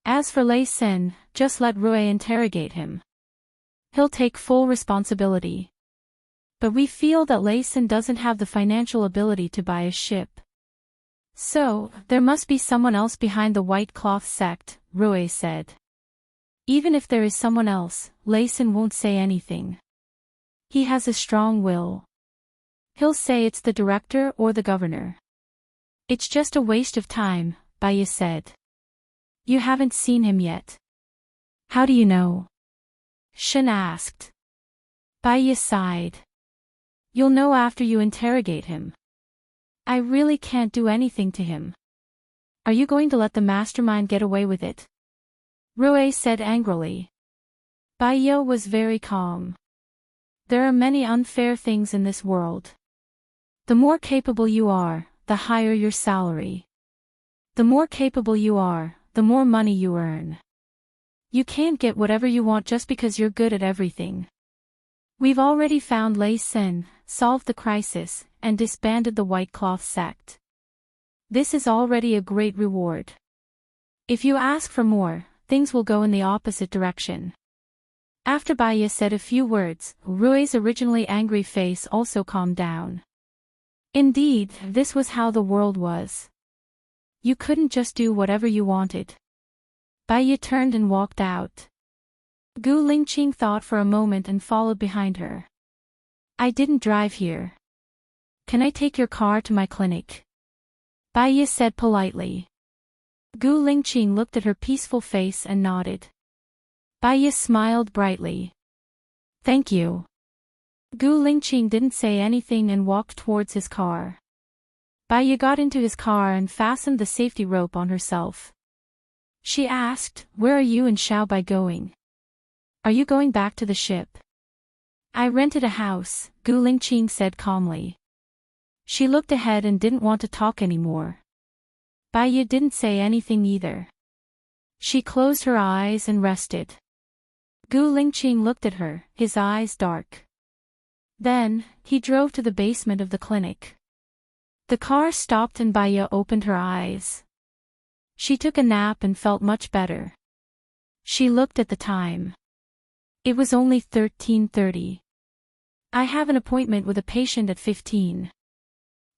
As for Lei Sin, just let Rui interrogate him. He'll take full responsibility. But we feel that Lei Sin doesn't have the financial ability to buy a ship. So, there must be someone else behind the white cloth sect, Rui said. Even if there is someone else, Lei Sin won't say anything. He has a strong will. He'll say it's the director or the governor. It's just a waste of time, Baya said. You haven't seen him yet. How do you know? Shen asked. Baya sighed. You'll know after you interrogate him. I really can't do anything to him. Are you going to let the mastermind get away with it? Rui said angrily. Baiya was very calm. There are many unfair things in this world. The more capable you are, the higher your salary. The more capable you are, the more money you earn. You can't get whatever you want just because you're good at everything. We've already found Lei Sin, solved the crisis, and disbanded the White Cloth sect. This is already a great reward. If you ask for more, things will go in the opposite direction. After Baiya said a few words, Rui's originally angry face also calmed down. Indeed, this was how the world was. You couldn't just do whatever you wanted. Baiya turned and walked out. Gu Lingqing thought for a moment and followed behind her. I didn't drive here. Can I take your car to my clinic? Baiya said politely. Gu Lingqing looked at her peaceful face and nodded. Baiya smiled brightly. Thank you. Gu Lingqing didn't say anything and walked towards his car. Baiya got into his car and fastened the safety rope on herself. She asked, Where are you and Xiaobai going? Are you going back to the ship? I rented a house, Gu Lingqing said calmly. She looked ahead and didn't want to talk anymore. Baiya didn't say anything either. She closed her eyes and rested. Gu Lingqing looked at her, his eyes dark. Then, he drove to the basement of the clinic. The car stopped and Baiya opened her eyes. She took a nap and felt much better. She looked at the time. It was only 13:30. I have an appointment with a patient at 15.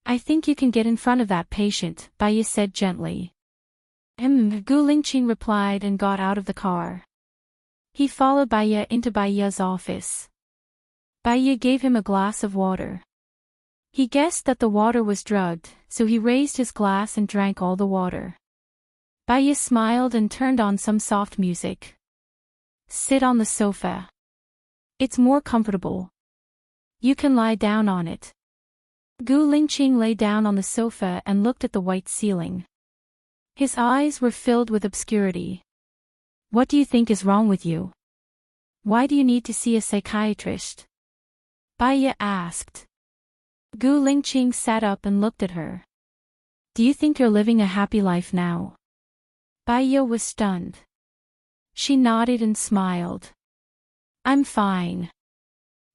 I think you can get in front of that patient, Baiya said gently. Gu Lingqing replied and got out of the car. He followed Baiya into Baiya's office. Baiya gave him a glass of water. He guessed that the water was drugged, so he raised his glass and drank all the water. Baiya smiled and turned on some soft music. Sit on the sofa. It's more comfortable. You can lie down on it. Gu Lingqing lay down on the sofa and looked at the white ceiling. His eyes were filled with obscurity. What do you think is wrong with you? Why do you need to see a psychiatrist? Baiya asked. Gu Lingqing sat up and looked at her. Do you think you're living a happy life now? Baiya was stunned. She nodded and smiled. I'm fine.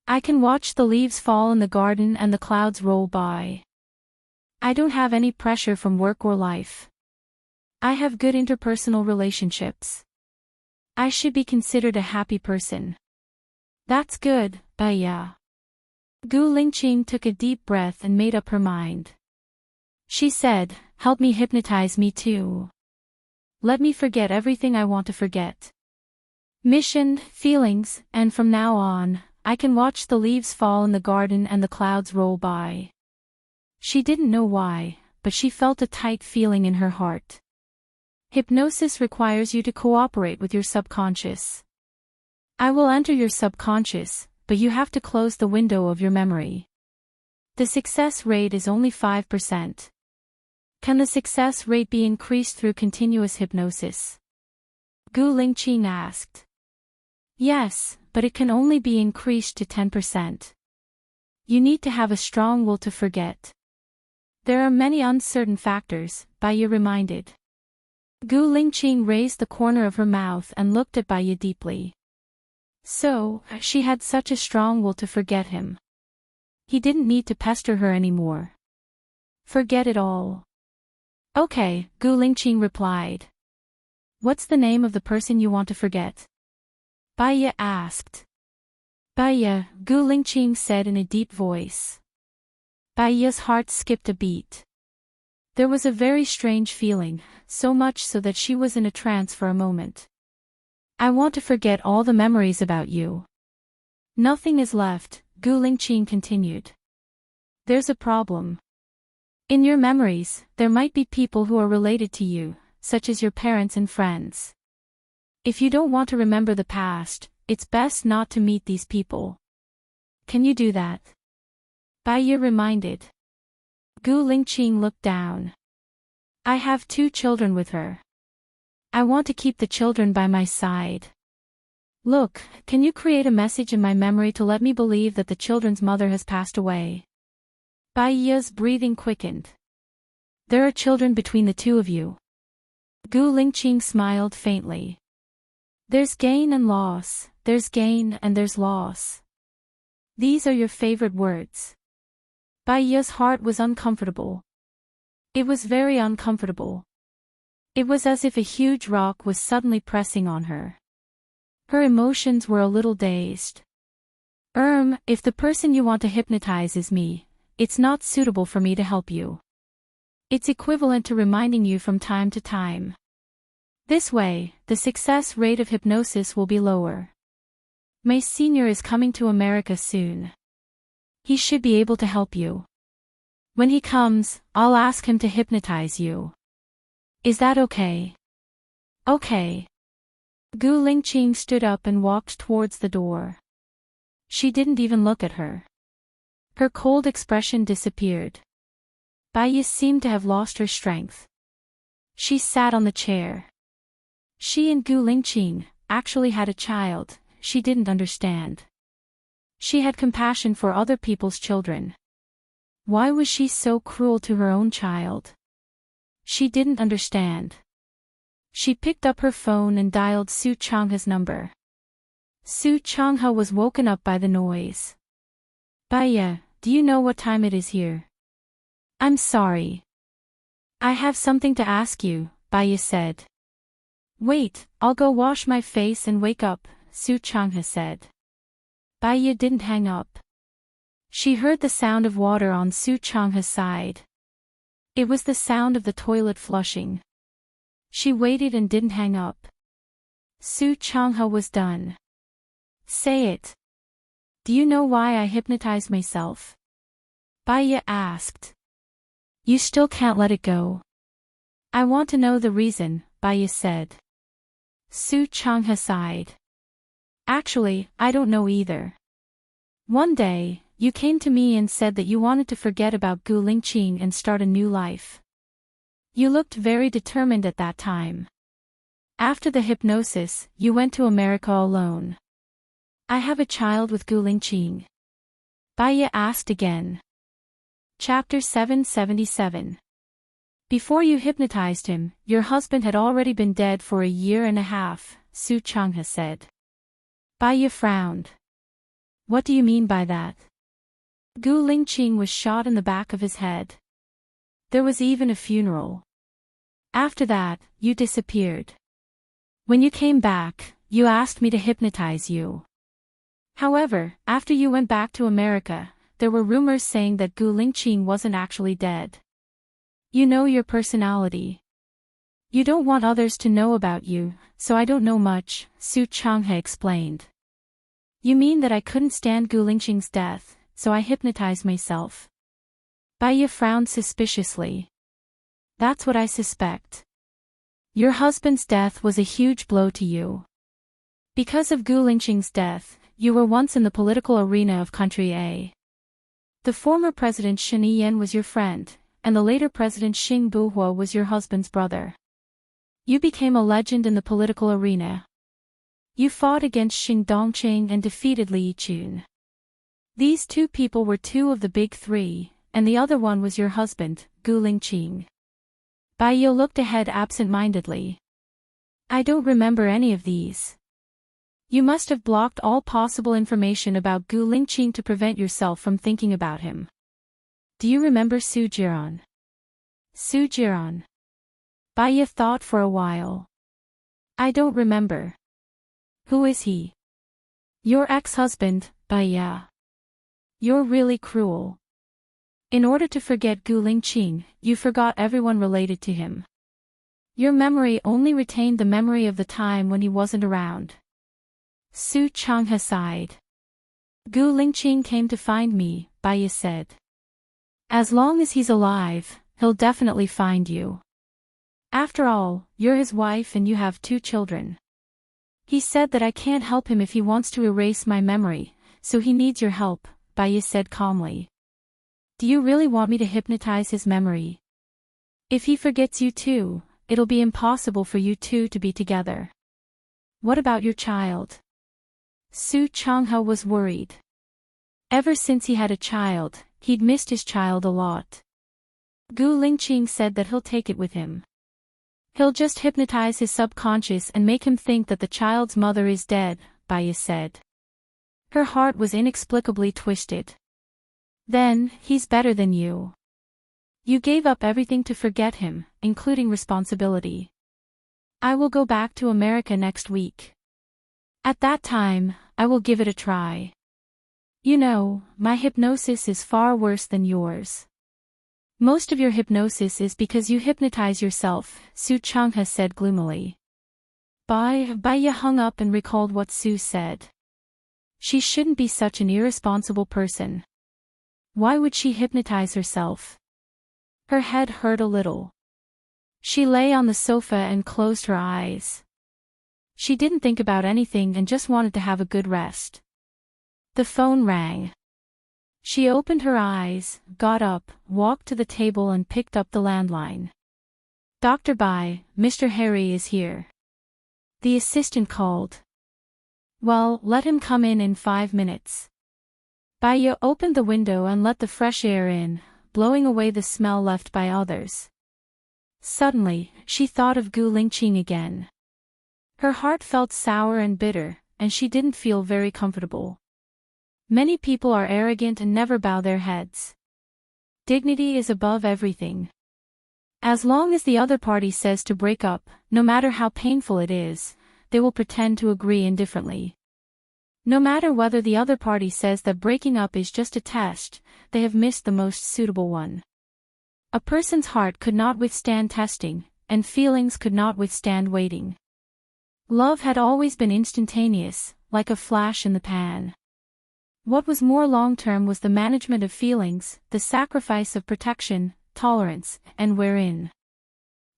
I can watch the leaves fall in the garden and the clouds roll by. I don't have any pressure from work or life. I have good interpersonal relationships. I should be considered a happy person. That's good, Baiya. Gu Lingqing took a deep breath and made up her mind. She said, Help me hypnotize me too. Let me forget everything I want to forget. Mission, feelings, and from now on, I can watch the leaves fall in the garden and the clouds roll by. She didn't know why, but she felt a tight feeling in her heart. Hypnosis requires you to cooperate with your subconscious. I will enter your subconscious, but you have to close the window of your memory. The success rate is only 5%. Can the success rate be increased through continuous hypnosis? Gu Lingqing asked. Yes, but it can only be increased to 10%. You need to have a strong will to forget. There are many uncertain factors, Baiya reminded. Gu Lingqing raised the corner of her mouth and looked at Baiya deeply. So, she had such a strong will to forget him. He didn't need to pester her anymore. Forget it all. Okay, Gu Lingqing replied. What's the name of the person you want to forget? Baiya asked. Baiya, Gu Lingqing said in a deep voice. Baiya's heart skipped a beat. There was a very strange feeling, so much so that she was in a trance for a moment. I want to forget all the memories about you. Nothing is left, Gu Lingqing continued. There's a problem. In your memories, there might be people who are related to you, such as your parents and friends. If you don't want to remember the past, it's best not to meet these people. Can you do that? Baiya reminded. Gu Lingqing looked down. I have 2 children with her. I want to keep the children by my side. Look, can you create a message in my memory to let me believe that the children's mother has passed away? Bai Ye's breathing quickened. There are children between the two of you. Gu Lingqing smiled faintly. There's gain and loss, there's gain and there's loss. These are your favorite words. Bai Ye's heart was uncomfortable. It was very uncomfortable. It was as if a huge rock was suddenly pressing on her. Her emotions were a little dazed. If the person you want to hypnotize is me, it's not suitable for me to help you. It's equivalent to reminding you from time to time. This way, the success rate of hypnosis will be lower. My senior is coming to America soon. He should be able to help you. When he comes, I'll ask him to hypnotize you. Is that okay? Okay. Gu Lingqing stood up and walked towards the door. She didn't even look at her. Her cold expression disappeared. Bai Yi seemed to have lost her strength. She sat on the chair. She and Gu Lingqing actually had a child. She didn't understand. She had compassion for other people's children. Why was she so cruel to her own child? She didn't understand. She picked up her phone and dialed Su Changhe's number. Su Changhe was woken up by the noise. Bai Yi, do you know what time it is here? I'm sorry. I have something to ask you, Bai Yi said. Wait, I'll go wash my face and wake up, Su Changhe said. Bai Yi didn't hang up. She heard the sound of water on Su Changhe's side. It was the sound of the toilet flushing. She waited and didn't hang up. Su Changhe was done. Say it. Do you know why I hypnotized myself? Bai Yi asked. You still can't let it go. I want to know the reason, Bai Yi said. Su Changhe sighed. Actually, I don't know either. One day, you came to me and said that you wanted to forget about Gu Lingqing and start a new life. You looked very determined at that time. After the hypnosis, you went to America alone. I have a child with Gu Lingqing. Bai Yi asked again. Chapter 777. Before you hypnotized him, your husband had already been dead for 1.5 years, Su Changhe said. Bai Yi frowned. What do you mean by that? Gu Lingqing was shot in the back of his head. There was even a funeral. After that, you disappeared. When you came back, you asked me to hypnotize you. However, after you went back to America, there were rumors saying that Gu Lingqing wasn't actually dead. You know your personality. You don't want others to know about you, so I don't know much, Su Changhe explained. You mean that I couldn't stand Gu Lingqing's death, so I hypnotized myself? Bai Yi frowned suspiciously. That's what I suspect. Your husband's death was a huge blow to you. Because of Gu Lingqing's death, you were once in the political arena of country A. The former president Shen Yiyan was your friend, and the later president Xing Buhua was your husband's brother. You became a legend in the political arena. You fought against Xing Dongqing and defeated Li Yichun. These two people were two of the big three, and the other one was your husband, Gu Lingqing. Bai Yi looked ahead absent-mindedly. I don't remember any of these. You must have blocked all possible information about Gu Lingqing to prevent yourself from thinking about him. Do you remember Su Jiran? Su Jiran. Bai Yi thought for a while. I don't remember. Who is he? Your ex-husband, Bai Yi. You're really cruel. In order to forget Gu Lingqing, you forgot everyone related to him. Your memory only retained the memory of the time when he wasn't around. Su Changhe sighed. Gu Lingqing came to find me, Bai Yi said. As long as he's alive, he'll definitely find you. After all, you're his wife and you have 2 children. He said that I can't help him if he wants to erase my memory, so he needs your help, Bai Yi said calmly. Do you really want me to hypnotize his memory? If he forgets you too, it'll be impossible for you two to be together. What about your child? Su Changhe was worried. Ever since he had a child, he'd missed his child a lot. Gu Lingqing said that he'll take it with him. He'll just hypnotize his subconscious and make him think that the child's mother is dead, Baya said. Her heart was inexplicably twisted. Then, he's better than you. You gave up everything to forget him, including responsibility. I will go back to America next week. At that time, I will give it a try. You know, my hypnosis is far worse than yours. Most of your hypnosis is because you hypnotize yourself, Su Changhe said gloomily. Baya hung up and recalled what Su said. She shouldn't be such an irresponsible person. Why would she hypnotize herself? Her head hurt a little. She lay on the sofa and closed her eyes. She didn't think about anything and just wanted to have a good rest. The phone rang. She opened her eyes, got up, walked to the table and picked up the landline. Dr. Bai, Mr. Harry is here. The assistant called. Well, let him come in 5 minutes. Baya opened the window and let the fresh air in, blowing away the smell left by others. Suddenly, she thought of Gu Lingqing again. Her heart felt sour and bitter, and she didn't feel very comfortable. Many people are arrogant and never bow their heads. Dignity is above everything. As long as the other party says to break up, no matter how painful it is, they will pretend to agree indifferently. No matter whether the other party says that breaking up is just a test, they have missed the most suitable one. A person's heart could not withstand testing, and feelings could not withstand waiting. Love had always been instantaneous, like a flash in the pan. What was more long-term was the management of feelings, the sacrifice of protection, tolerance, and wherein.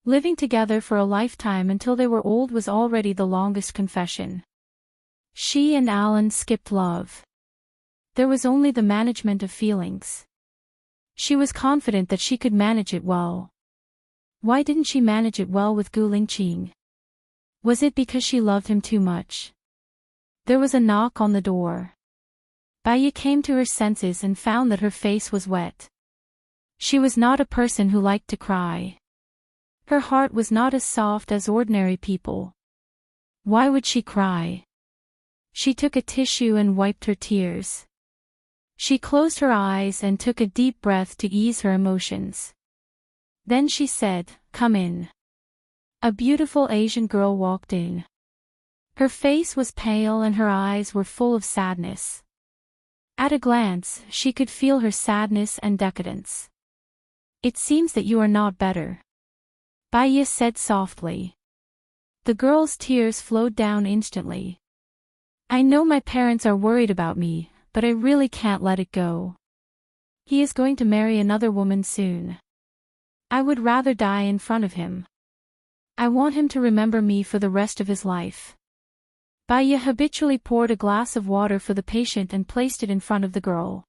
Living together for a lifetime until they were old was already the longest confession. She and Alan skipped love. There was only the management of feelings. She was confident that she could manage it well. Why didn't she manage it well with Gu Lingqing? Was it because she loved him too much? There was a knock on the door. Baya came to her senses and found that her face was wet. She was not a person who liked to cry. Her heart was not as soft as ordinary people. Why would she cry? She took a tissue and wiped her tears. She closed her eyes and took a deep breath to ease her emotions. Then she said, "Come in." A beautiful Asian girl walked in. Her face was pale and her eyes were full of sadness. At a glance, she could feel her sadness and decadence. "It seems that you are not better," Baya said softly. The girl's tears flowed down instantly. "I know my parents are worried about me, but I really can't let it go. He is going to marry another woman soon. I would rather die in front of him. I want him to remember me for the rest of his life." Baya habitually poured a glass of water for the patient and placed it in front of the girl.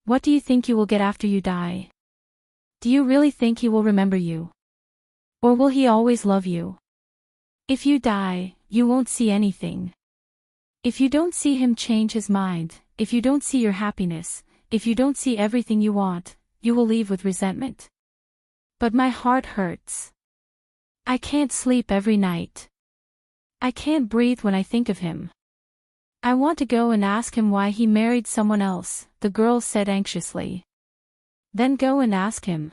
"What do you think you will get after you die? Do you really think he will remember you? Or will he always love you? If you die, you won't see anything. If you don't see him change his mind, if you don't see your happiness, if you don't see everything you want, you will leave with resentment. But my heart hurts. I can't sleep every night. I can't breathe when I think of him. I want to go and ask him why he married someone else," the girl said anxiously. "Then go and ask him.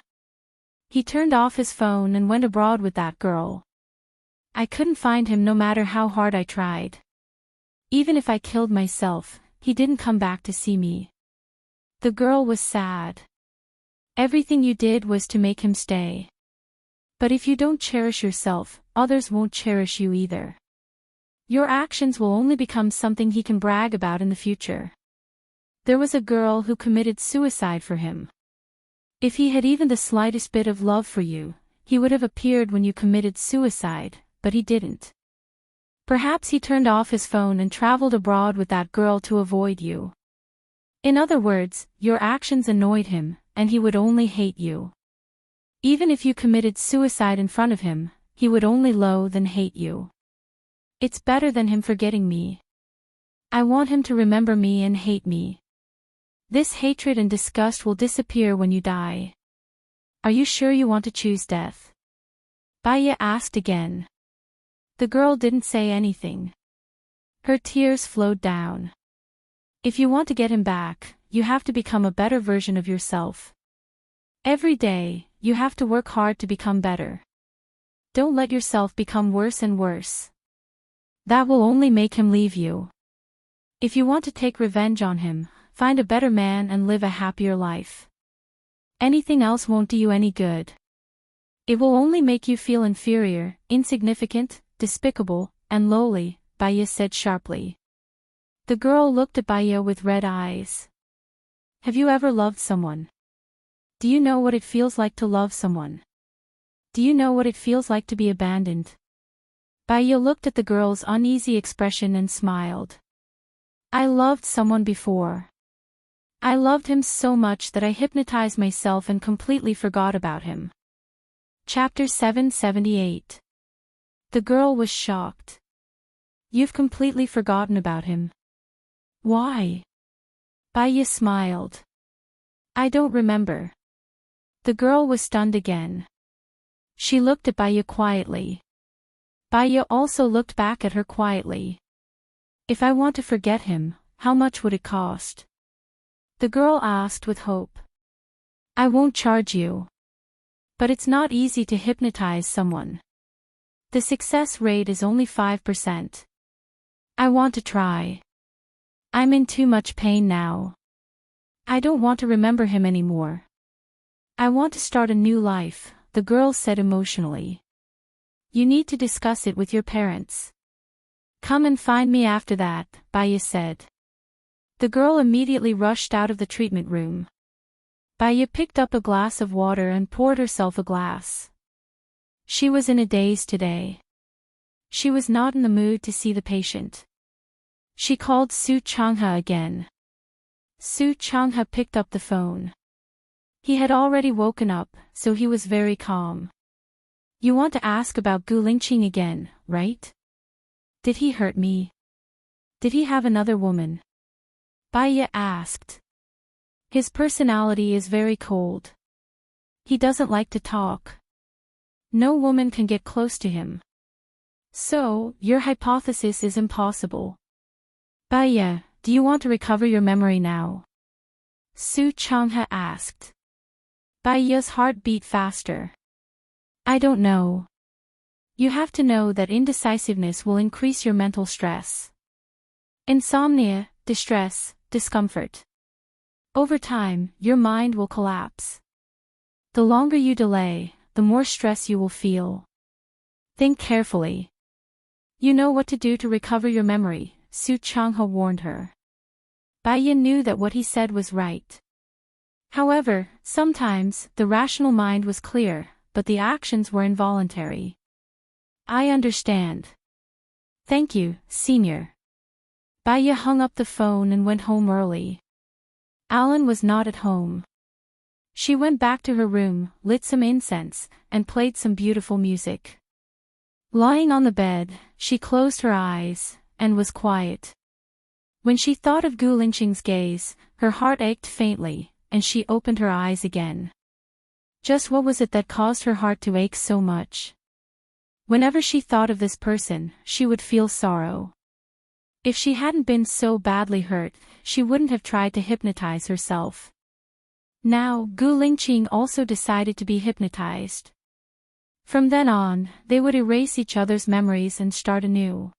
He turned off his phone and went abroad with that girl. I couldn't find him no matter how hard I tried. Even if I killed myself, he didn't come back to see me." The girl was sad. "Everything you did was to make him stay. But if you don't cherish yourself, others won't cherish you either. Your actions will only become something he can brag about in the future. There was a girl who committed suicide for him. If he had even the slightest bit of love for you, he would have appeared when you committed suicide, but he didn't. Perhaps he turned off his phone and traveled abroad with that girl to avoid you. In other words, your actions annoyed him, and he would only hate you. Even if you committed suicide in front of him, he would only loathe and hate you. It's better than him forgetting me. I want him to remember me and hate me. This hatred and disgust will disappear when you die. Are you sure you want to choose death? Baya asked again. The girl didn't say anything. Her tears flowed down. If you want to get him back, you have to become a better version of yourself. Every day, you have to work hard to become better. Don't let yourself become worse and worse. That will only make him leave you. If you want to take revenge on him, find a better man and live a happier life. Anything else won't do you any good. It will only make you feel inferior, insignificant, despicable, and lowly, Baya said sharply. The girl looked at Baya with red eyes. Have you ever loved someone? Do you know what it feels like to love someone? Do you know what it feels like to be abandoned? Baya looked at the girl's uneasy expression and smiled. I loved someone before. I loved him so much that I hypnotized myself and completely forgot about him. Chapter 778. The girl was shocked. You've completely forgotten about him. Why? Baya smiled. I don't remember. The girl was stunned again. She looked at Baya quietly. Baya also looked back at her quietly. If I want to forget him, how much would it cost? The girl asked with hope. I won't charge you. But it's not easy to hypnotize someone. The success rate is only 5%. I want to try. I'm in too much pain now. I don't want to remember him anymore. I want to start a new life, the girl said emotionally. You need to discuss it with your parents. Come and find me after that, Baya said. The girl immediately rushed out of the treatment room. Baya picked up a glass of water and poured herself a glass. She was in a daze today. She was not in the mood to see the patient. She called Su Changha again. Su Changha picked up the phone. He had already woken up, so he was very calm. You want to ask about Gu Lingqing again, right? Did he hurt me? Did he have another woman? Baya asked. His personality is very cold. He doesn't like to talk. No woman can get close to him. So, your hypothesis is impossible. Baya, do you want to recover your memory now? Su Changha asked. Baya's heart beat faster. I don't know. You have to know that indecisiveness will increase your mental stress. Insomnia, distress, discomfort. Over time, your mind will collapse. The longer you delay, the more stress you will feel. Think carefully. You know what to do to recover your memory, Su Changha warned her. Baya knew that what he said was right. However, sometimes, the rational mind was clear, but the actions were involuntary. I understand. Thank you, Senior. Baya hung up the phone and went home early. Alan was not at home. She went back to her room, lit some incense, and played some beautiful music. Lying on the bed, she closed her eyes, and was quiet. When she thought of Gu Lingqing's gaze, her heart ached faintly, and she opened her eyes again. Just what was it that caused her heart to ache so much? Whenever she thought of this person, she would feel sorrow. If she hadn't been so badly hurt, she wouldn't have tried to hypnotize herself. Now, Gu Lingqing also decided to be hypnotized. From then on, they would erase each other's memories and start anew.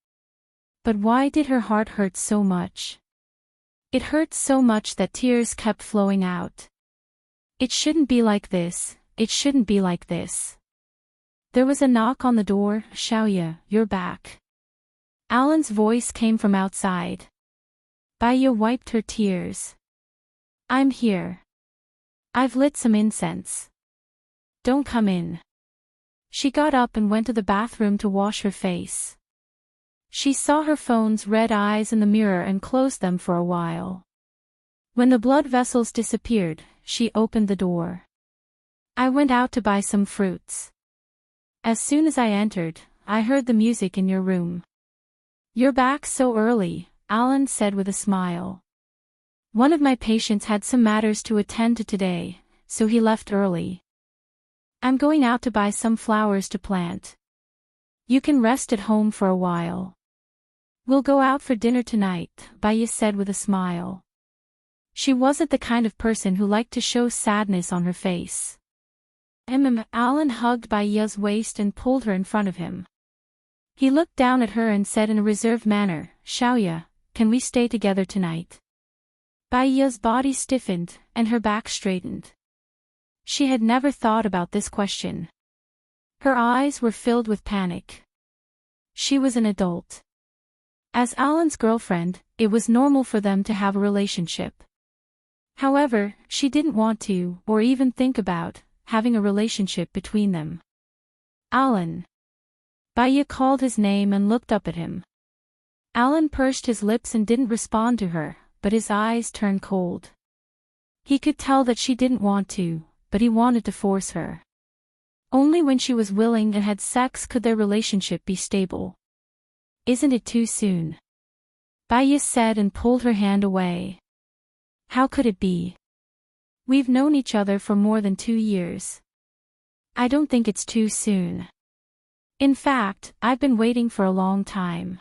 But why did her heart hurt so much? It hurt so much that tears kept flowing out. It shouldn't be like this, it shouldn't be like this. There was a knock on the door. Xiaoya, you're back. Alan's voice came from outside. Baya wiped her tears. I'm here. I've lit some incense. Don't come in. She got up and went to the bathroom to wash her face. She saw her phone's red eyes in the mirror and closed them for a while. When the blood vessels disappeared, she opened the door. I went out to buy some fruits. As soon as I entered, I heard the music in your room. You're back so early, Alan said with a smile. One of my patients had some matters to attend to today, so he left early. I'm going out to buy some flowers to plant. You can rest at home for a while. We'll go out for dinner tonight, Baya said with a smile. She wasn't the kind of person who liked to show sadness on her face. Alan hugged Baya's waist and pulled her in front of him. He looked down at her and said in a reserved manner, Xiaoya, can we stay together tonight? Baya's body stiffened, and her back straightened. She had never thought about this question. Her eyes were filled with panic. She was an adult. As Alan's girlfriend, it was normal for them to have a relationship. However, she didn't want to, or even think about, having a relationship between them. Alan. Baya called his name and looked up at him. Alan pursed his lips and didn't respond to her, but his eyes turned cold. He could tell that she didn't want to, but he wanted to force her. Only when she was willing and had sex could their relationship be stable. Isn't it too soon? Baya said and pulled her hand away. How could it be? We've known each other for more than 2 years. I don't think it's too soon. In fact, I've been waiting for a long time.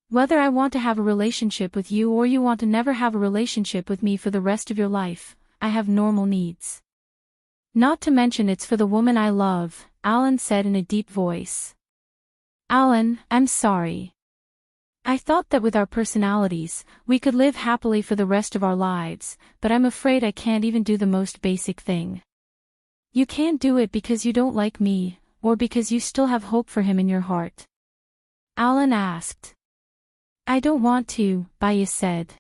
Whether I want to have a relationship with you or you want to never have a relationship with me for the rest of your life, I have normal needs. Not to mention it's for the woman I love, Alan said in a deep voice. Alan, I'm sorry. I thought that with our personalities, we could live happily for the rest of our lives, but I'm afraid I can't even do the most basic thing. You can't do it because you don't like me, or because you still have hope for him in your heart. Alan asked. I don't want to, Baya said.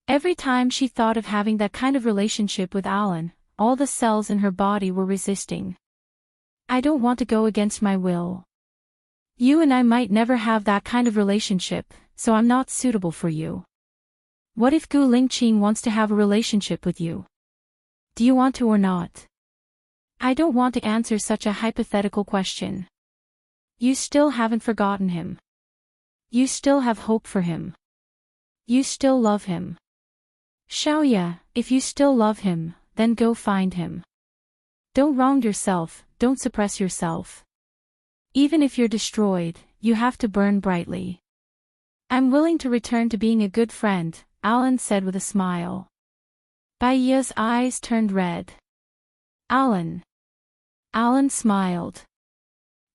Every time she thought of having that kind of relationship with Alan, all the cells in her body were resisting. I don't want to go against my will. You and I might never have that kind of relationship, so I'm not suitable for you. What if Gu Lingqing wants to have a relationship with you? Do you want to or not? I don't want to answer such a hypothetical question. You still haven't forgotten him. You still have hope for him. You still love him. Xiaoya, if you still love him, then go find him. Don't wrong yourself, don't suppress yourself. Even if you're destroyed, you have to burn brightly. I'm willing to return to being a good friend, Alan said with a smile. Baya's eyes turned red. Alan. Alan smiled.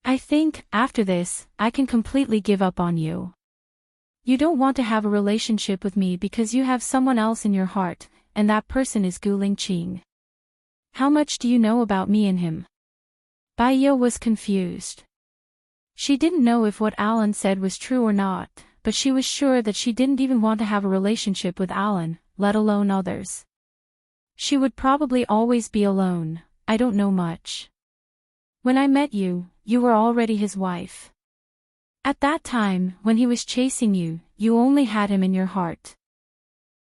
I think, after this, I can completely give up on you. You don't want to have a relationship with me because you have someone else in your heart, and that person is Gu Lingqing. How much do you know about me and him? Baya was confused. She didn't know if what Alan said was true or not, but she was sure that she didn't even want to have a relationship with Alan, let alone others. She would probably always be alone. I don't know much. When I met you, you were already his wife. At that time, when he was chasing you, you only had him in your heart.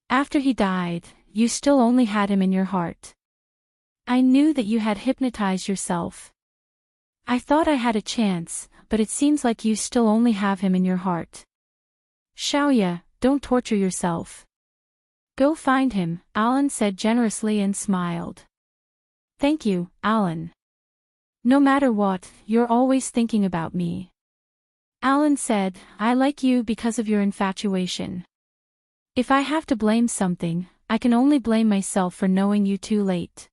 After he died, you still only had him in your heart. I knew that you had hypnotized yourself. I thought I had a chance, but it seems like you still only have him in your heart. Xiaoya, don't torture yourself. Go find him, Alan said generously and smiled. Thank you, Alan. No matter what, you're always thinking about me. Alan said, I like you because of your infatuation. If I have to blame something, I can only blame myself for knowing you too late.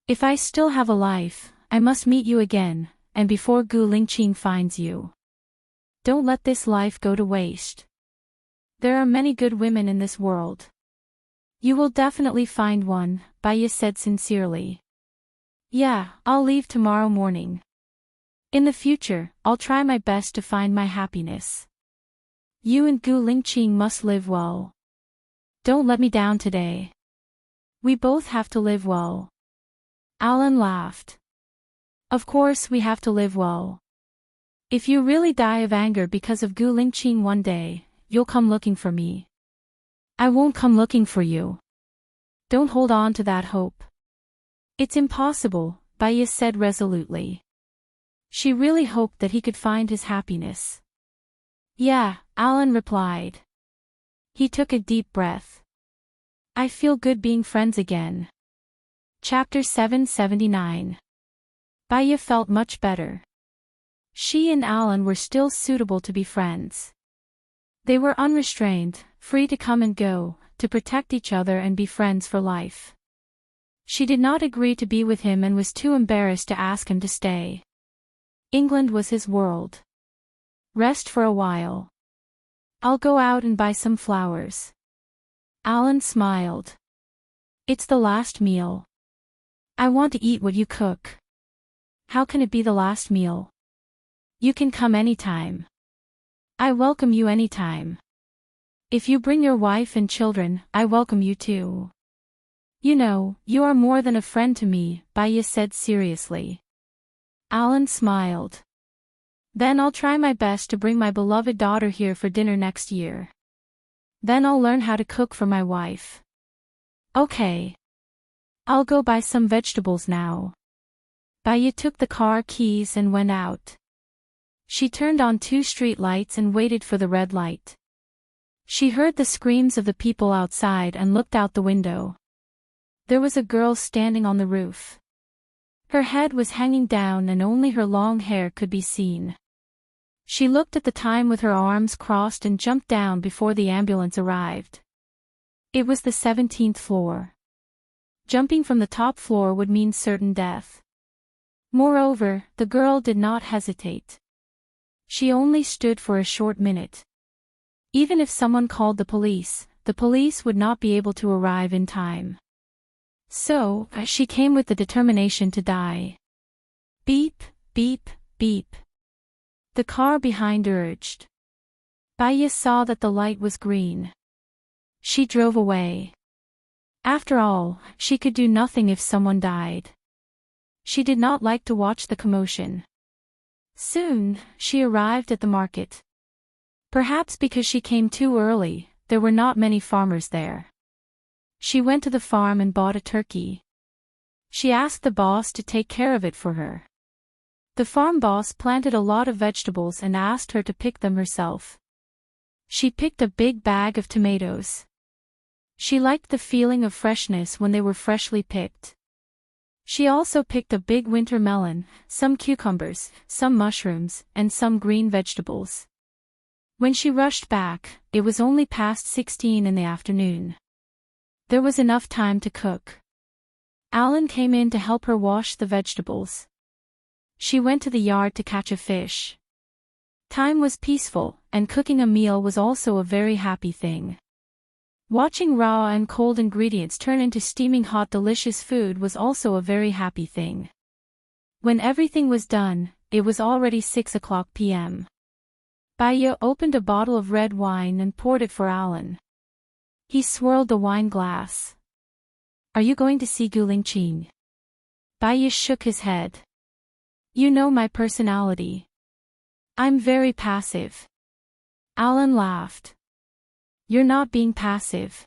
If I still have a life, I must meet you again, and before Gu Lingqing finds you. Don't let this life go to waste. There are many good women in this world. You will definitely find one, Baya said sincerely. Yeah, I'll leave tomorrow morning. In the future, I'll try my best to find my happiness. You and Gu Lingqing must live well. Don't let me down today. We both have to live well. Alan laughed. Of course we have to live well. If you really die of anger because of Gu Lingqing one day, you'll come looking for me. I won't come looking for you. Don't hold on to that hope. It's impossible, Baya said resolutely. She really hoped that he could find his happiness. Yeah, Alan replied. He took a deep breath. I feel good being friends again. Chapter 779. Baya felt much better. She and Alan were still suitable to be friends. They were unrestrained, free to come and go, to protect each other and be friends for life. She did not agree to be with him and was too embarrassed to ask him to stay. England was his world. Rest for a while. I'll go out and buy some flowers. Alan smiled. It's the last meal. I want to eat what you cook. How can it be the last meal? You can come anytime. I welcome you anytime. If you bring your wife and children, I welcome you too. You know, you are more than a friend to me, Baya said seriously. Alan smiled. Then I'll try my best to bring my beloved daughter here for dinner next year. Then I'll learn how to cook for my wife. Okay. I'll go buy some vegetables now. Baya took the car keys and went out. She turned on 2 street lights and waited for the red light. She heard the screams of the people outside and looked out the window. There was a girl standing on the roof. Her head was hanging down and only her long hair could be seen. She looked at the time with her arms crossed and jumped down before the ambulance arrived. It was the 17th floor. Jumping from the top floor would mean certain death. Moreover, the girl did not hesitate. She only stood for a short minute. Even if someone called the police would not be able to arrive in time. So, she came with the determination to die. Beep, beep, beep. The car behind urged. Baya saw that the light was green. She drove away. After all, she could do nothing if someone died. She did not like to watch the commotion. Soon, she arrived at the market. Perhaps because she came too early, there were not many farmers there. She went to the farm and bought a turkey. She asked the boss to take care of it for her. The farm boss planted a lot of vegetables and asked her to pick them herself. She picked a big bag of tomatoes. She liked the feeling of freshness when they were freshly picked. She also picked a big winter melon, some cucumbers, some mushrooms, and some green vegetables. When she rushed back, it was only past 16 in the afternoon. There was enough time to cook. Alan came in to help her wash the vegetables. She went to the yard to catch a fish. Time was peaceful, and cooking a meal was also a very happy thing. Watching raw and cold ingredients turn into steaming hot delicious food was also a very happy thing. When everything was done, it was already 6 p.m. Baya opened a bottle of red wine and poured it for Alan. He swirled the wine glass. Are you going to see Gulingqing? Baya shook his head. You know my personality. I'm very passive. Alan laughed. You're not being passive.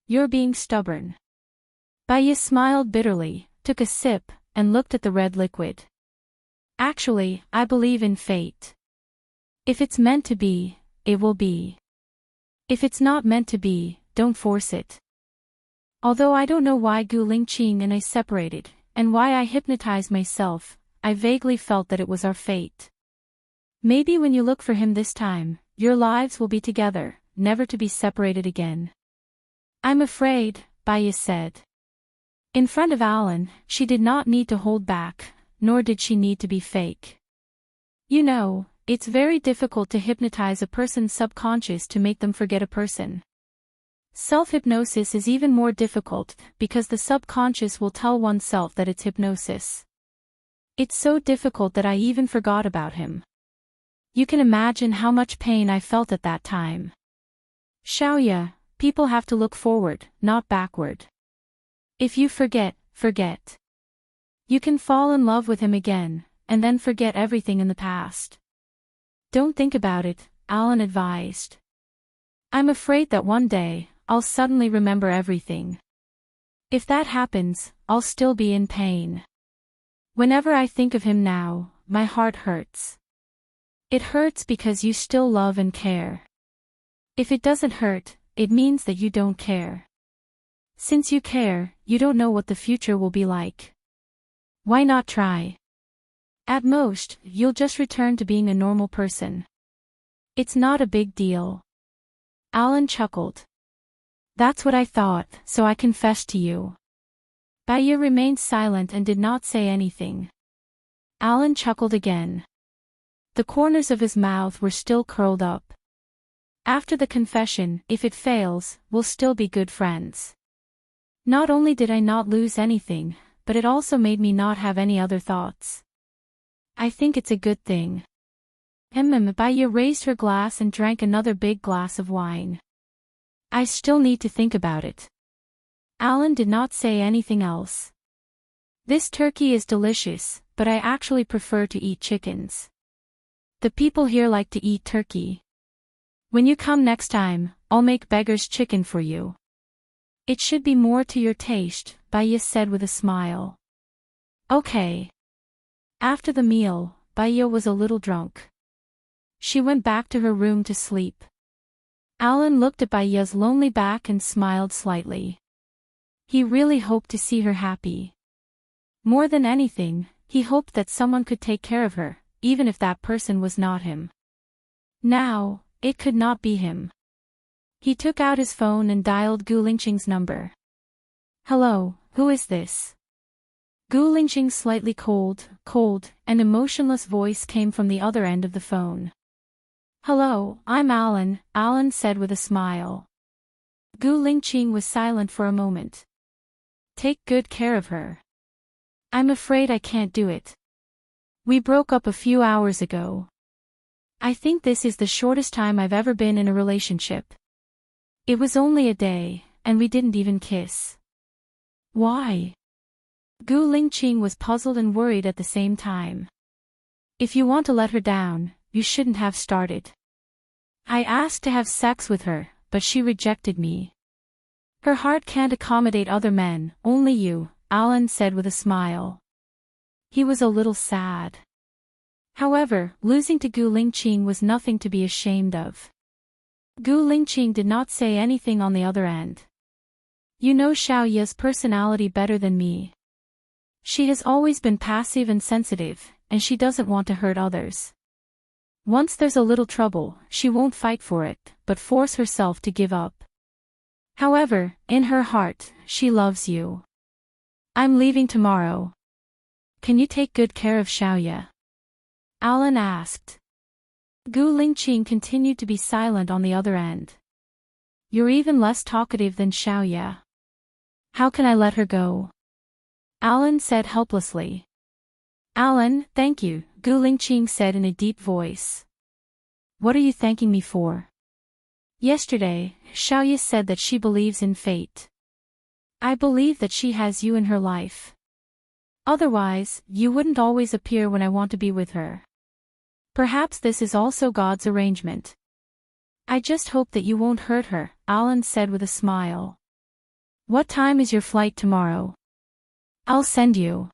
You're being stubborn. Baya smiled bitterly, took a sip, and looked at the red liquid. Actually, I believe in fate. If it's meant to be, it will be. If it's not meant to be, don't force it. Although I don't know why Gulingqing and I separated, and why I hypnotized myself, I vaguely felt that it was our fate. Maybe when you look for him this time, your lives will be together, never to be separated again. I'm afraid, Baya said. In front of Alan, she did not need to hold back, nor did she need to be fake. You know, it's very difficult to hypnotize a person's subconscious to make them forget a person. Self-hypnosis is even more difficult, because the subconscious will tell oneself that it's hypnosis. It's so difficult that I even forgot about him. You can imagine how much pain I felt at that time. Xiaoya, people have to look forward, not backward. If you forget, forget. You can fall in love with him again, and then forget everything in the past. Don't think about it, Alan advised. I'm afraid that one day, I'll suddenly remember everything. If that happens, I'll still be in pain. Whenever I think of him now, my heart hurts. It hurts because you still love and care. If it doesn't hurt, it means that you don't care. Since you care, you don't know what the future will be like. Why not try? At most, you'll just return to being a normal person. It's not a big deal. Alan chuckled. That's what I thought, so I confessed to you. Baya remained silent and did not say anything. Alan chuckled again. The corners of his mouth were still curled up. After the confession, if it fails, we'll still be good friends. Not only did I not lose anything, but it also made me not have any other thoughts. I think it's a good thing. Baya raised her glass and drank another big glass of wine. I still need to think about it. Alan did not say anything else. This turkey is delicious, but I actually prefer to eat chickens. The people here like to eat turkey. When you come next time, I'll make beggar's chicken for you. It should be more to your taste, Baya said with a smile. Okay. After the meal, Baya was a little drunk. She went back to her room to sleep. Alan looked at Baya's lonely back and smiled slightly. He really hoped to see her happy. More than anything, he hoped that someone could take care of her, even if that person was not him. Now, it could not be him. He took out his phone and dialed Gu Lingqing's number. Hello, who is this? Gu Lingqing's slightly cold, and emotionless voice came from the other end of the phone. Hello, I'm Alan, Alan said with a smile. Gu Lingqing was silent for a moment. Take good care of her. I'm afraid I can't do it. We broke up a few hours ago. I think this is the shortest time I've ever been in a relationship. It was only a day, and we didn't even kiss. Why? Gu Lingqing was puzzled and worried at the same time. If you want to let her down, you shouldn't have started. I asked to have sex with her, but she rejected me. Her heart can't accommodate other men, only you, Alan said with a smile. He was a little sad. However, losing to Gu Lingqing was nothing to be ashamed of. Gu Lingqing did not say anything on the other end. You know Xiaoya's personality better than me. She has always been passive and sensitive, and she doesn't want to hurt others. Once there's a little trouble, she won't fight for it, but force herself to give up. However, in her heart, she loves you. I'm leaving tomorrow. Can you take good care of Xiaoya? Alan asked. Gu Lingqing continued to be silent on the other end. You're even less talkative than Xiaoya. How can I let her go? Alan said helplessly. Alan, thank you, Gu Lingqing said in a deep voice. What are you thanking me for? Yesterday, Xiaoya said that she believes in fate. I believe that she has you in her life. Otherwise, you wouldn't always appear when I want to be with her. Perhaps this is also God's arrangement. I just hope that you won't hurt her, Alan said with a smile. What time is your flight tomorrow? I'll send you.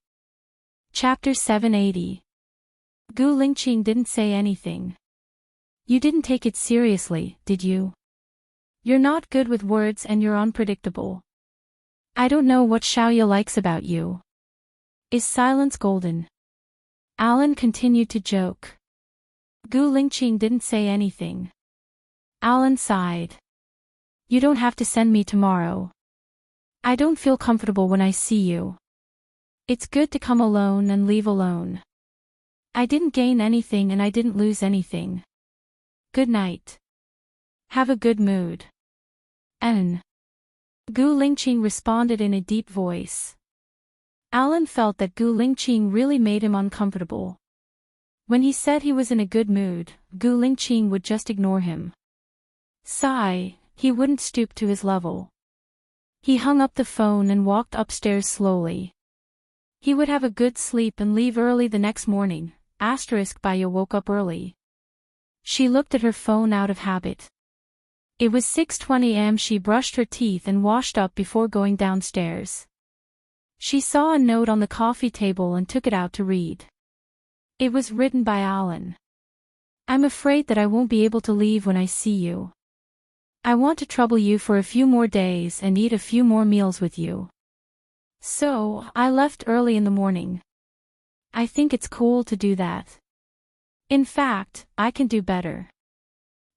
Chapter 780. Gu Lingqing didn't say anything. You didn't take it seriously, did you? You're not good with words and you're unpredictable. I don't know what Xiaoya likes about you. Is silence golden? Alan continued to joke. Gu Lingqing didn't say anything. Alan sighed. You don't have to send me tomorrow. I don't feel comfortable when I see you. It's good to come alone and leave alone. I didn't gain anything and I didn't lose anything. Good night. Have a good mood. N. Gu Lingqing responded in a deep voice. Alan felt that Gu Lingqing really made him uncomfortable. When he said he was in a good mood, Gu Lingqing would just ignore him. Sigh, he wouldn't stoop to his level. He hung up the phone and walked upstairs slowly. He would have a good sleep and leave early the next morning. Baya woke up early. She looked at her phone out of habit. It was 6:20 am. She brushed her teeth and washed up before going downstairs. She saw a note on the coffee table and took it out to read. It was written by Alan. I'm afraid that I won't be able to leave when I see you. I want to trouble you for a few more days and eat a few more meals with you. So, I left early in the morning. I think it's cool to do that. In fact, I can do better.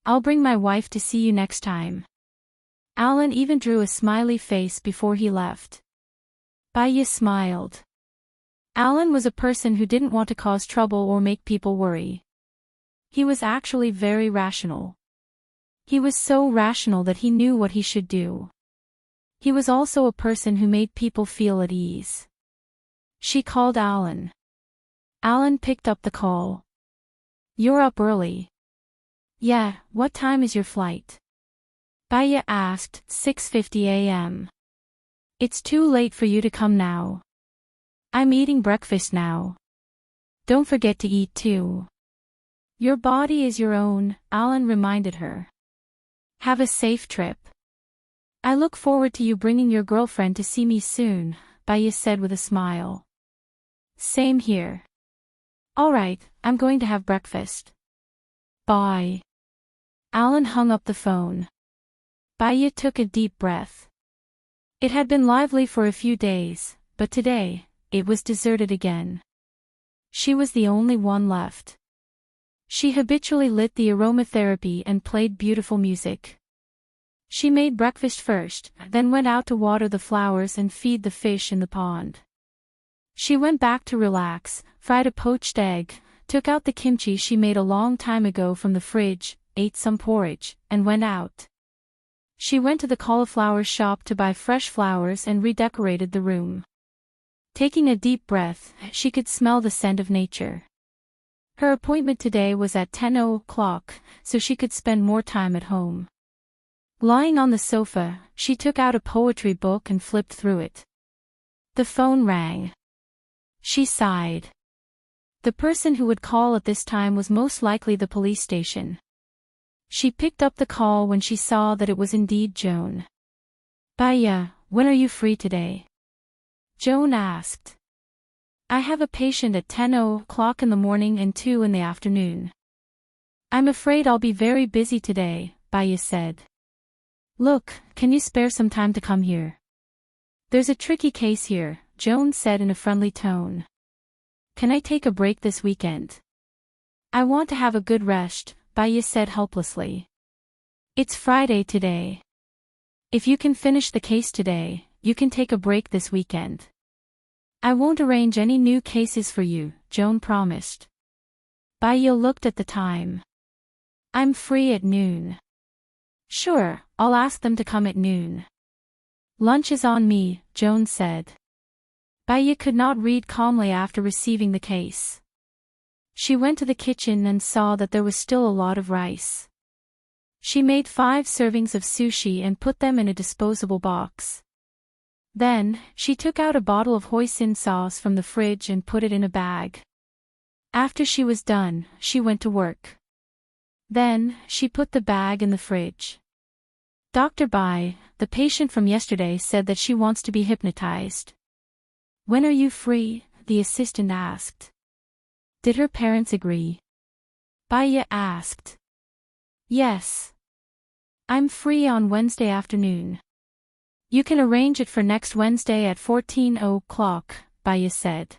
I'll bring my wife to see you next time. Alan even drew a smiley face before he left. Baya smiled. Alan was a person who didn't want to cause trouble or make people worry. He was actually very rational. He was so rational that he knew what he should do. He was also a person who made people feel at ease. She called Alan. Alan picked up the call. You're up early. Yeah, what time is your flight? Baya asked. 6:50 a.m. It's too late for you to come now. I'm eating breakfast now. Don't forget to eat too. Your body is your own, Alan reminded her. Have a safe trip. I look forward to you bringing your girlfriend to see me soon, Baya said with a smile. Same here. Alright, I'm going to have breakfast. Bye. Alan hung up the phone. Baya took a deep breath. It had been lively for a few days, but today, it was deserted again. She was the only one left. She habitually lit the aromatherapy and played beautiful music. She made breakfast first, then went out to water the flowers and feed the fish in the pond. She went back to relax, fried a poached egg, took out the kimchi she made a long time ago from the fridge, ate some porridge, and went out. She went to the cauliflower shop to buy fresh flowers and redecorated the room. Taking a deep breath, she could smell the scent of nature. Her appointment today was at 10 o'clock, so she could spend more time at home. Lying on the sofa, she took out a poetry book and flipped through it. The phone rang. She sighed. The person who would call at this time was most likely the police station. She picked up the call when she saw that it was indeed Joan. Baya, when are you free today? Joan asked. I have a patient at 10 o'clock in the morning and 2 in the afternoon. I'm afraid I'll be very busy today, Baya said. Look, can you spare some time to come here? There's a tricky case here, Joan said in a friendly tone. Can I take a break this weekend? I want to have a good rest, Baya said helplessly. It's Friday today. If you can finish the case today, you can take a break this weekend. I won't arrange any new cases for you, Joan promised. Baya looked at the time. I'm free at noon. Sure, I'll ask them to come at noon. Lunch is on me, Joan said. Baya could not read calmly after receiving the case. She went to the kitchen and saw that there was still a lot of rice. She made 5 servings of sushi and put them in a disposable box. Then, she took out a bottle of hoisin sauce from the fridge and put it in a bag. After she was done, she went to work. Then, she put the bag in the fridge. Dr. Bai, the patient from yesterday, said that she wants to be hypnotized. When are you free? The assistant asked. Did her parents agree? Baya asked. Yes. I'm free on Wednesday afternoon. You can arrange it for next Wednesday at 14 o'clock, Baya said.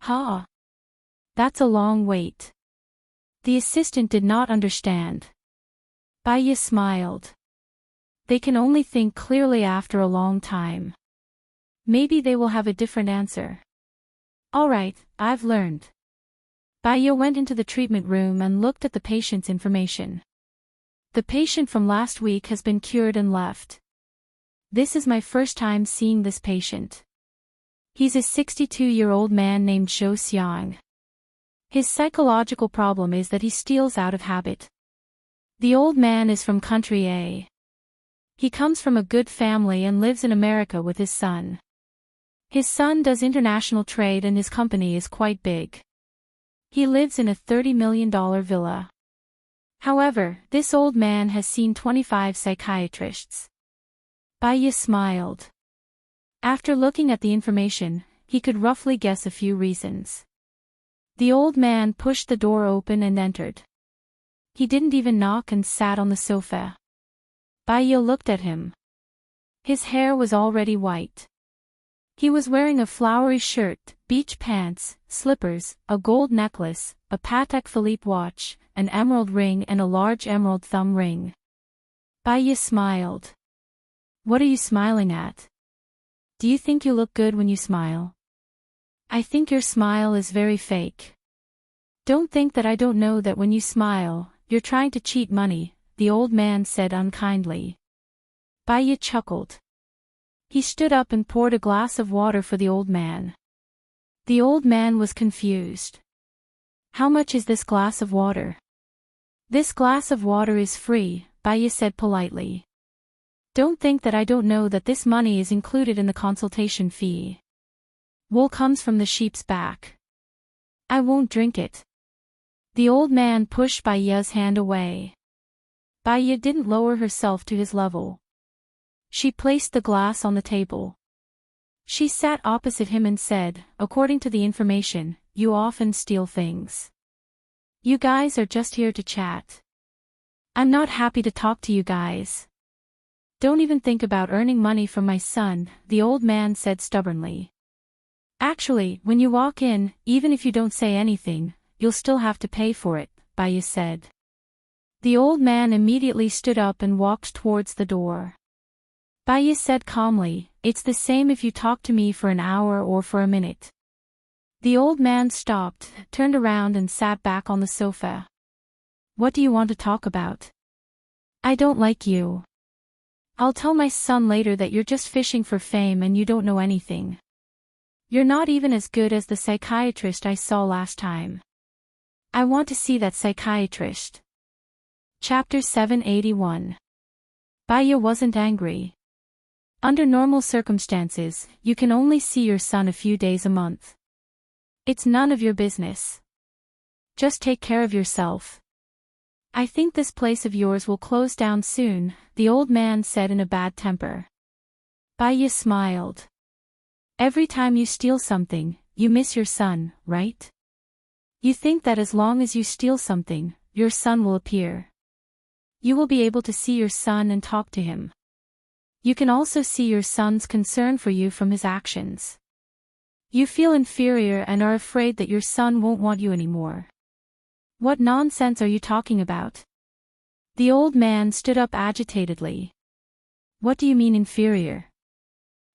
Huh? That's a long wait. The assistant did not understand. Baya smiled. They can only think clearly after a long time. Maybe they will have a different answer. Alright, I've learned. Baya went into the treatment room and looked at the patient's information. The patient from last week has been cured and left. This is my first time seeing this patient. He's a 62-year-old man named Zhou Xiang. His psychological problem is that he steals out of habit. The old man is from country A. He comes from a good family and lives in America with his son. His son does international trade and his company is quite big. He lives in a $30 million villa. However, this old man has seen 25 psychiatrists. Baya smiled. After looking at the information, he could roughly guess a few reasons. The old man pushed the door open and entered. He didn't even knock and sat on the sofa. Baiya looked at him. His hair was already white. He was wearing a flowery shirt, beach pants, slippers, a gold necklace, a Patek Philippe watch, an emerald ring and a large emerald thumb ring. Baiya smiled. What are you smiling at? Do you think you look good when you smile? I think your smile is very fake. Don't think that I don't know that when you smile, you're trying to cheat money, the old man said unkindly. Baiya chuckled. He stood up and poured a glass of water for the old man. The old man was confused. How much is this glass of water? This glass of water is free, Baiya said politely. Don't think that I don't know that this money is included in the consultation fee. Wool comes from the sheep's back. I won't drink it. The old man pushed Baiya's hand away. Baiya didn't lower herself to his level. She placed the glass on the table. She sat opposite him and said, according to the information, you often steal things. You guys are just here to chat. I'm not happy to talk to you guys. Don't even think about earning money from my son, the old man said stubbornly. Actually, when you walk in, even if you don't say anything, you'll still have to pay for it, Baiya said. The old man immediately stood up and walked towards the door. Baiya said calmly, it's the same if you talk to me for an hour or for a minute. The old man stopped, turned around and sat back on the sofa. What do you want to talk about? I don't like you. I'll tell my son later that you're just fishing for fame and you don't know anything. You're not even as good as the psychiatrist I saw last time. I want to see that psychiatrist. Chapter 781. Baiya wasn't angry. Under normal circumstances, you can only see your son a few days a month. It's none of your business. Just take care of yourself. I think this place of yours will close down soon, the old man said in a bad temper. Baiya smiled. Every time you steal something, you miss your son, right? You think that as long as you steal something, your son will appear. You will be able to see your son and talk to him. You can also see your son's concern for you from his actions. You feel inferior and are afraid that your son won't want you anymore. What nonsense are you talking about? The old man stood up agitatedly. What do you mean inferior?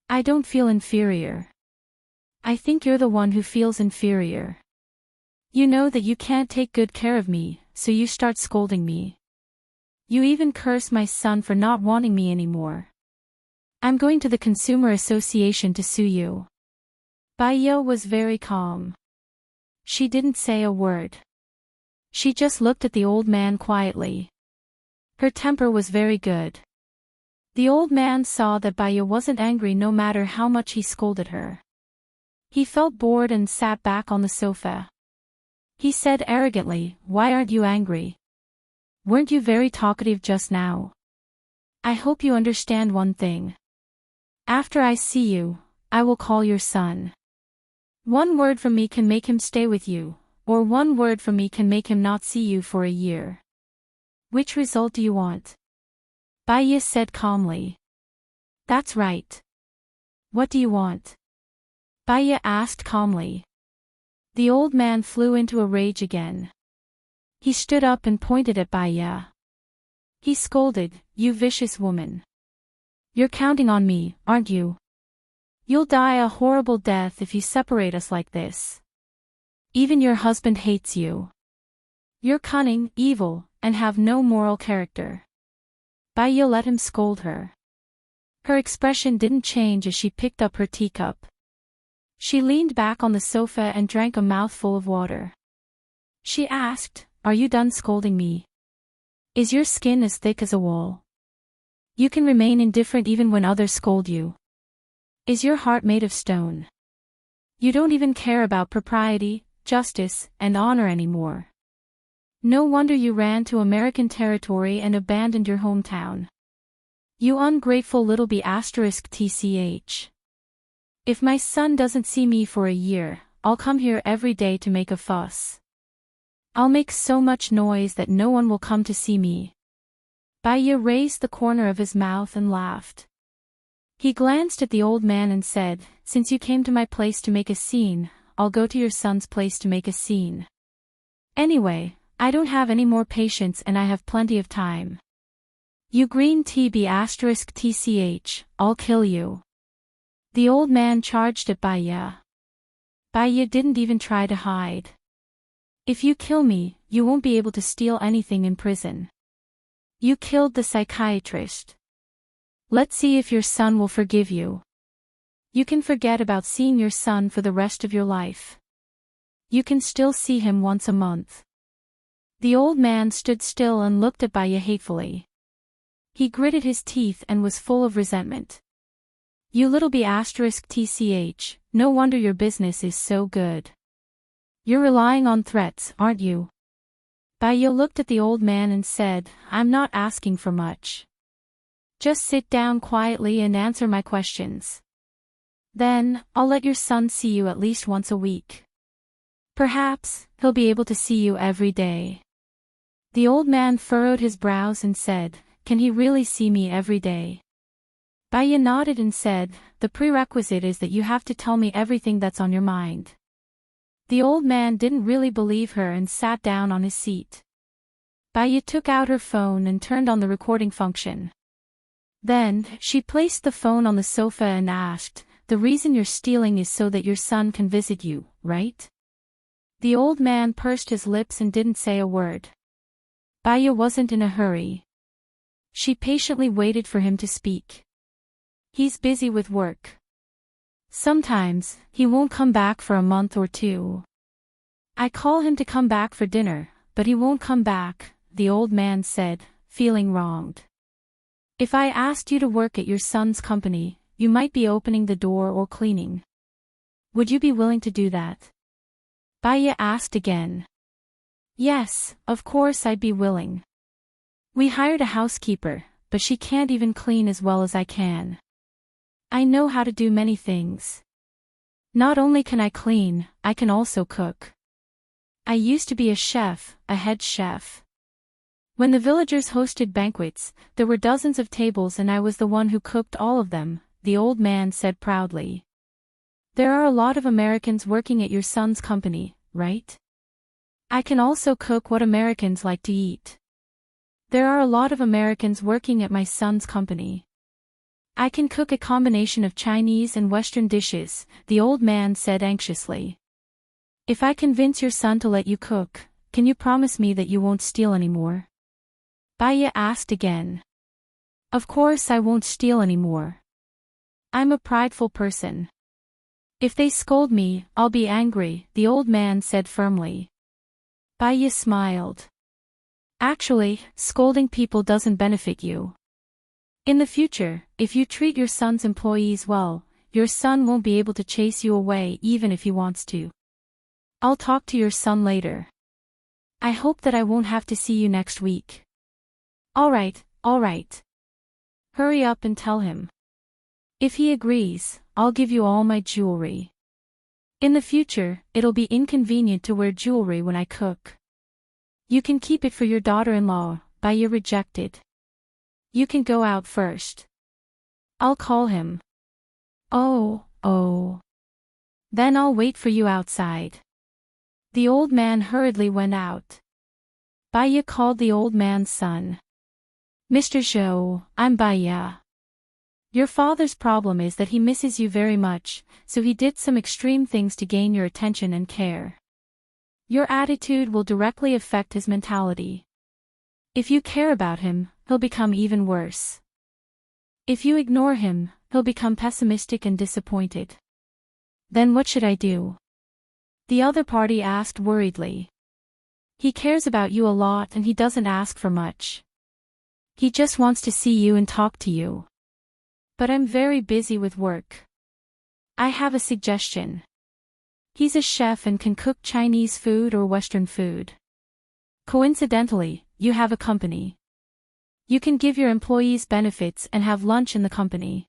I don't feel inferior. I think you're the one who feels inferior. You know that you can't take good care of me, so you start scolding me. You even curse my son for not wanting me anymore. I'm going to the Consumer Association to sue you. Baiya was very calm. She didn't say a word. She just looked at the old man quietly. Her temper was very good. The old man saw that Baiya wasn't angry no matter how much he scolded her. He felt bored and sat back on the sofa. He said arrogantly, "Why aren't you angry? Weren't you very talkative just now? I hope you understand one thing. After I see you, I will call your son. One word from me can make him stay with you, or one word from me can make him not see you for a year. Which result do you want?" Baiya said calmly. That's right. What do you want? Baiya asked calmly. The old man flew into a rage again. He stood up and pointed at Baiya. He scolded, "You vicious woman. You're counting on me, aren't you? You'll die a horrible death if you separate us like this. Even your husband hates you. You're cunning, evil, and have no moral character." Baiya let him scold her. Her expression didn't change as she picked up her teacup. She leaned back on the sofa and drank a mouthful of water. She asked, "Are you done scolding me? Is your skin as thick as a wall? You can remain indifferent even when others scold you. Is your heart made of stone? You don't even care about propriety, justice, and honor anymore. No wonder you ran to American territory and abandoned your hometown. You ungrateful little b****tch. If my son doesn't see me for a year, I'll come here every day to make a fuss. I'll make so much noise that no one will come to see me. Baya raised the corner of his mouth and laughed. He glanced at the old man and said, "Since you came to my place to make a scene, I'll go to your son's place to make a scene. Anyway, I don't have any more patience and I have plenty of time. You green TB*TCH, I'll kill you." The old man charged at Baya. Baya didn't even try to hide. "If you kill me, you won't be able to steal anything in prison. You killed the psychiatrist. Let's see if your son will forgive you. You can forget about seeing your son for the rest of your life. You can still see him once a month." The old man stood still and looked at Baya hatefully. He gritted his teeth and was full of resentment. "You little B*TCH, no wonder your business is so good. You're relying on threats, aren't you?" Baya looked at the old man and said, "I'm not asking for much. Just sit down quietly and answer my questions. Then, I'll let your son see you at least once a week. Perhaps, he'll be able to see you every day." The old man furrowed his brows and said, "Can he really see me every day?" Baya nodded and said, "The prerequisite is that you have to tell me everything that's on your mind." The old man didn't really believe her and sat down on his seat. Baya took out her phone and turned on the recording function. Then, she placed the phone on the sofa and asked, "The reason you're stealing is so that your son can visit you, right?" The old man pursed his lips and didn't say a word. Baya wasn't in a hurry. She patiently waited for him to speak. "He's busy with work. Sometimes, he won't come back for a month or two. I call him to come back for dinner, but he won't come back," the old man said, feeling wronged. "If I asked you to work at your son's company, you might be opening the door or cleaning. Would you be willing to do that?" Baya asked again. "Yes, of course I'd be willing. We hired a housekeeper, but she can't even clean as well as I can. I know how to do many things. Not only can I clean, I can also cook. I used to be a chef, a head chef. When the villagers hosted banquets, there were dozens of tables and I was the one who cooked all of them," the old man said proudly. "There are a lot of Americans working at your son's company, right? I can also cook what Americans like to eat. There are a lot of Americans working at my son's company. I can cook a combination of Chinese and Western dishes," the old man said anxiously. "If I convince your son to let you cook, can you promise me that you won't steal anymore?" Baya asked again. "Of course I won't steal anymore. I'm a prideful person. If they scold me, I'll be angry," the old man said firmly. Baya smiled. "Actually, scolding people doesn't benefit you. In the future, if you treat your son's employees well, your son won't be able to chase you away even if he wants to. I'll talk to your son later. I hope that I won't have to see you next week." All right. Hurry up and tell him. If he agrees, I'll give you all my jewelry. In the future, it'll be inconvenient to wear jewelry when I cook. You can keep it for your daughter-in-law," Baya rejected. "You can go out first. I'll call him." Oh. Then I'll wait for you outside." The old man hurriedly went out. Baya called the old man's son. "Mr. Zhou, I'm Baya. Your father's problem is that he misses you very much, so he did some extreme things to gain your attention and care. Your attitude will directly affect his mentality. If you care about him, he'll become even worse. If you ignore him, he'll become pessimistic and disappointed. Then what should I do?" the other party asked worriedly. "He cares about you a lot and he doesn't ask for much. He just wants to see you and talk to you. But I'm very busy with work. I have a suggestion. He's a chef and can cook Chinese food or Western food. Coincidentally, you have a company. You can give your employees benefits and have lunch in the company.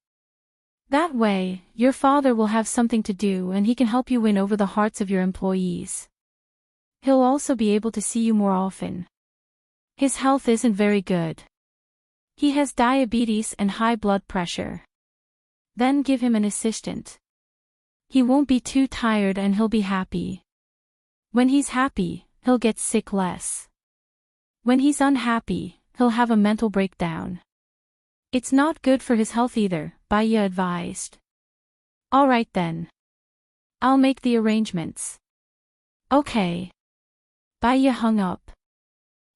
That way, your father will have something to do and he can help you win over the hearts of your employees. He'll also be able to see you more often. His health isn't very good. He has diabetes and high blood pressure. Then give him an assistant. He won't be too tired and he'll be happy. When he's happy, he'll get sick less. When he's unhappy, he'll have a mental breakdown. It's not good for his health either, Baya advised. All right then. I'll make the arrangements. Okay. Baya hung up.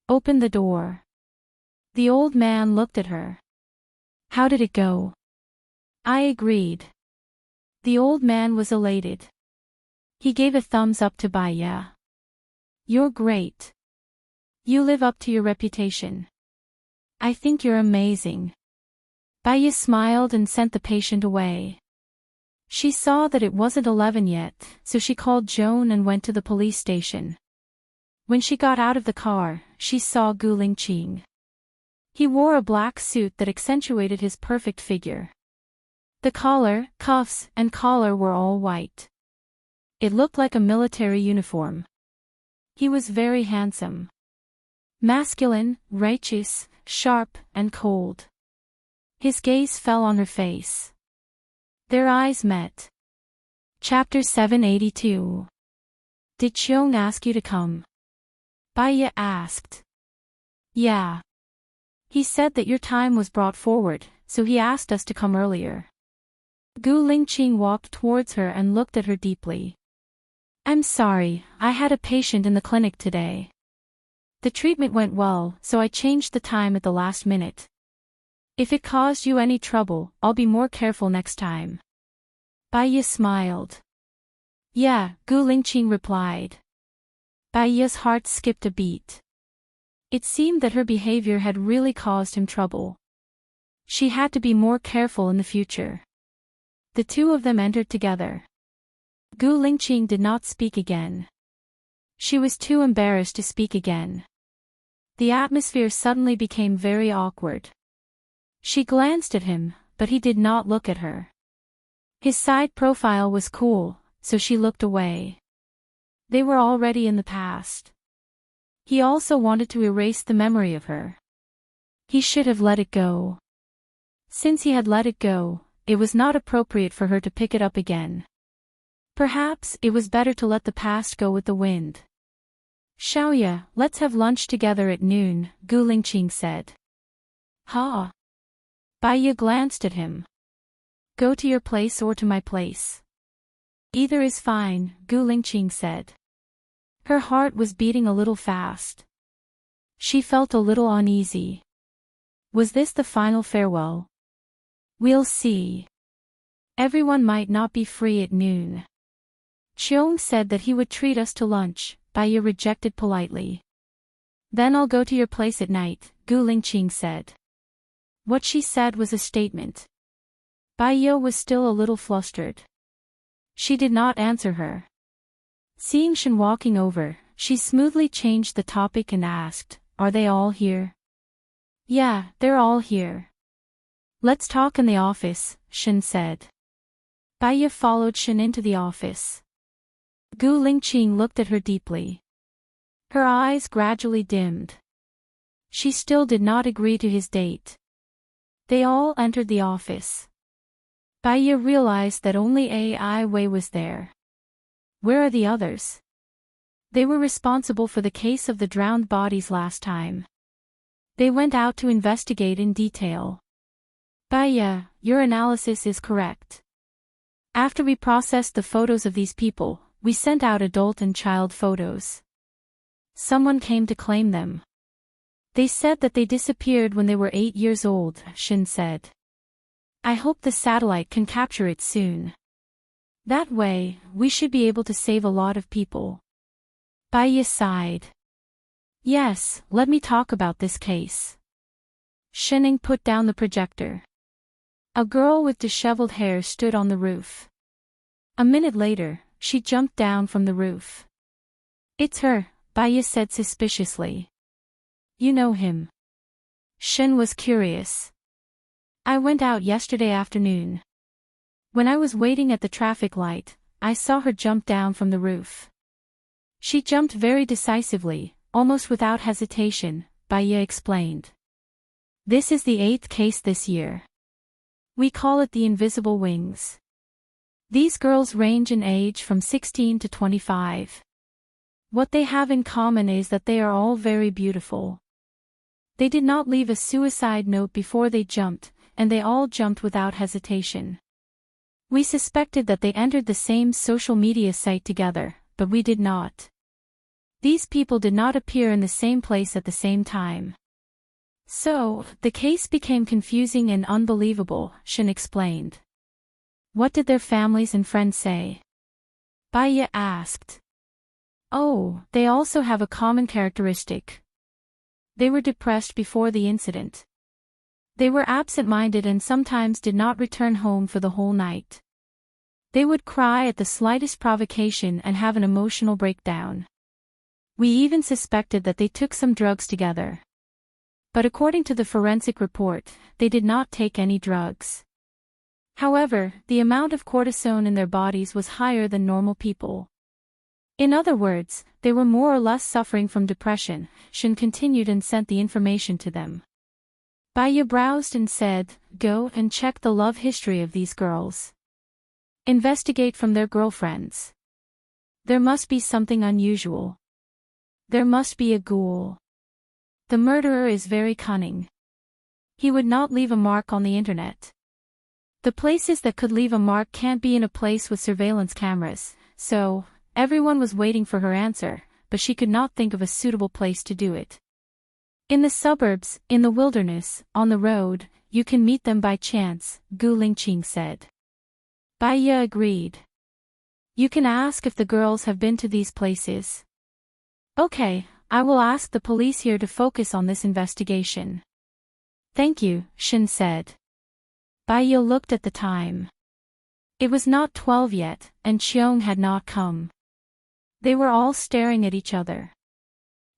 Open the door. The old man looked at her. How did it go? I agreed. The old man was elated. He gave a thumbs up to Baya. You're great. You live up to your reputation. I think you're amazing. Baya smiled and sent the patient away. She saw that it wasn't 11 yet, so she called Joan and went to the police station. When she got out of the car, she saw Gu Lingqing. He wore a black suit that accentuated his perfect figure. The collar, cuffs, and collar were all white. It looked like a military uniform. He was very handsome. Masculine, righteous, sharp, and cold. His gaze fell on her face. Their eyes met. Chapter 782. Did Cheong ask you to come? Baya asked. Yeah. He said that your time was brought forward, so he asked us to come earlier. Gu Lingqing walked towards her and looked at her deeply. I'm sorry, I had a patient in the clinic today. The treatment went well, so I changed the time at the last minute. If it caused you any trouble, I'll be more careful next time. Baya smiled. Yeah, Gu Lingqing replied. Baya's heart skipped a beat. It seemed that her behavior had really caused him trouble. She had to be more careful in the future. The two of them entered together. Gu Lingqing did not speak again. She was too embarrassed to speak again. The atmosphere suddenly became very awkward. She glanced at him, but he did not look at her. His side profile was cool, so she looked away. They were already in the past. He also wanted to erase the memory of her. He should have let it go. Since he had let it go, it was not appropriate for her to pick it up again. Perhaps it was better to let the past go with the wind. Xiaoya, let's have lunch together at noon, Gu Lingqing said. Ha! Baya glanced at him. Go to your place or to my place. Either is fine, Gu Lingqing said. Her heart was beating a little fast. She felt a little uneasy. Was this the final farewell? We'll see. Everyone might not be free at noon. Cheong said that he would treat us to lunch, Baya rejected politely. Then I'll go to your place at night, Gu Lingqing said. What she said was a statement. Baya was still a little flustered. She did not answer her. Seeing Shen walking over, she smoothly changed the topic and asked, Are they all here? Yeah, they're all here. Let's talk in the office, Shen said. Baya followed Shen into the office. Gu Lingqing looked at her deeply. Her eyes gradually dimmed. She still did not agree to his date. They all entered the office. Baya realized that only Ai Wei was there. Where are the others? They were responsible for the case of the drowned bodies last time. They went out to investigate in detail. Baya, your analysis is correct. After we processed the photos of these people, we sent out adult and child photos. Someone came to claim them. They said that they disappeared when they were 8 years old, Shin said. I hope the satellite can capture it soon. That way, we should be able to save a lot of people. Baya sighed. Yes, let me talk about this case. Shinning put down the projector. A girl with disheveled hair stood on the roof. A minute later, she jumped down from the roof. It's her, Baya said suspiciously. You know him? Shin was curious. I went out yesterday afternoon. When I was waiting at the traffic light, I saw her jump down from the roof. She jumped very decisively, almost without hesitation, Baya explained. This is the 8th case this year. We call it the invisible wings. These girls range in age from 16 to 25. What they have in common is that they are all very beautiful. They did not leave a suicide note before they jumped, and they all jumped without hesitation. We suspected that they entered the same social media site together, but we did not. These people did not appear in the same place at the same time. So, the case became confusing and unbelievable, Shin explained. What did their families and friends say? Baya asked. Oh, they also have a common characteristic. They were depressed before the incident. They were absent-minded and sometimes did not return home for the whole night. They would cry at the slightest provocation and have an emotional breakdown. We even suspected that they took some drugs together. But according to the forensic report, they did not take any drugs. However, the amount of cortisone in their bodies was higher than normal people. In other words, they were more or less suffering from depression. Shin continued and sent the information to them. Baya browsed and said, go and check the love history of these girls. Investigate from their girlfriends. There must be something unusual. There must be a ghoul. The murderer is very cunning. He would not leave a mark on the internet. The places that could leave a mark can't be in a place with surveillance cameras, so, everyone was waiting for her answer, but she could not think of a suitable place to do it. In the suburbs, in the wilderness, on the road, you can meet them by chance, Gu Lingqing said. Baya agreed. You can ask if the girls have been to these places. Okay, I will ask the police here to focus on this investigation. Thank you, Shin said. Baya looked at the time. It was not 12 yet, and Cheong had not come. They were all staring at each other.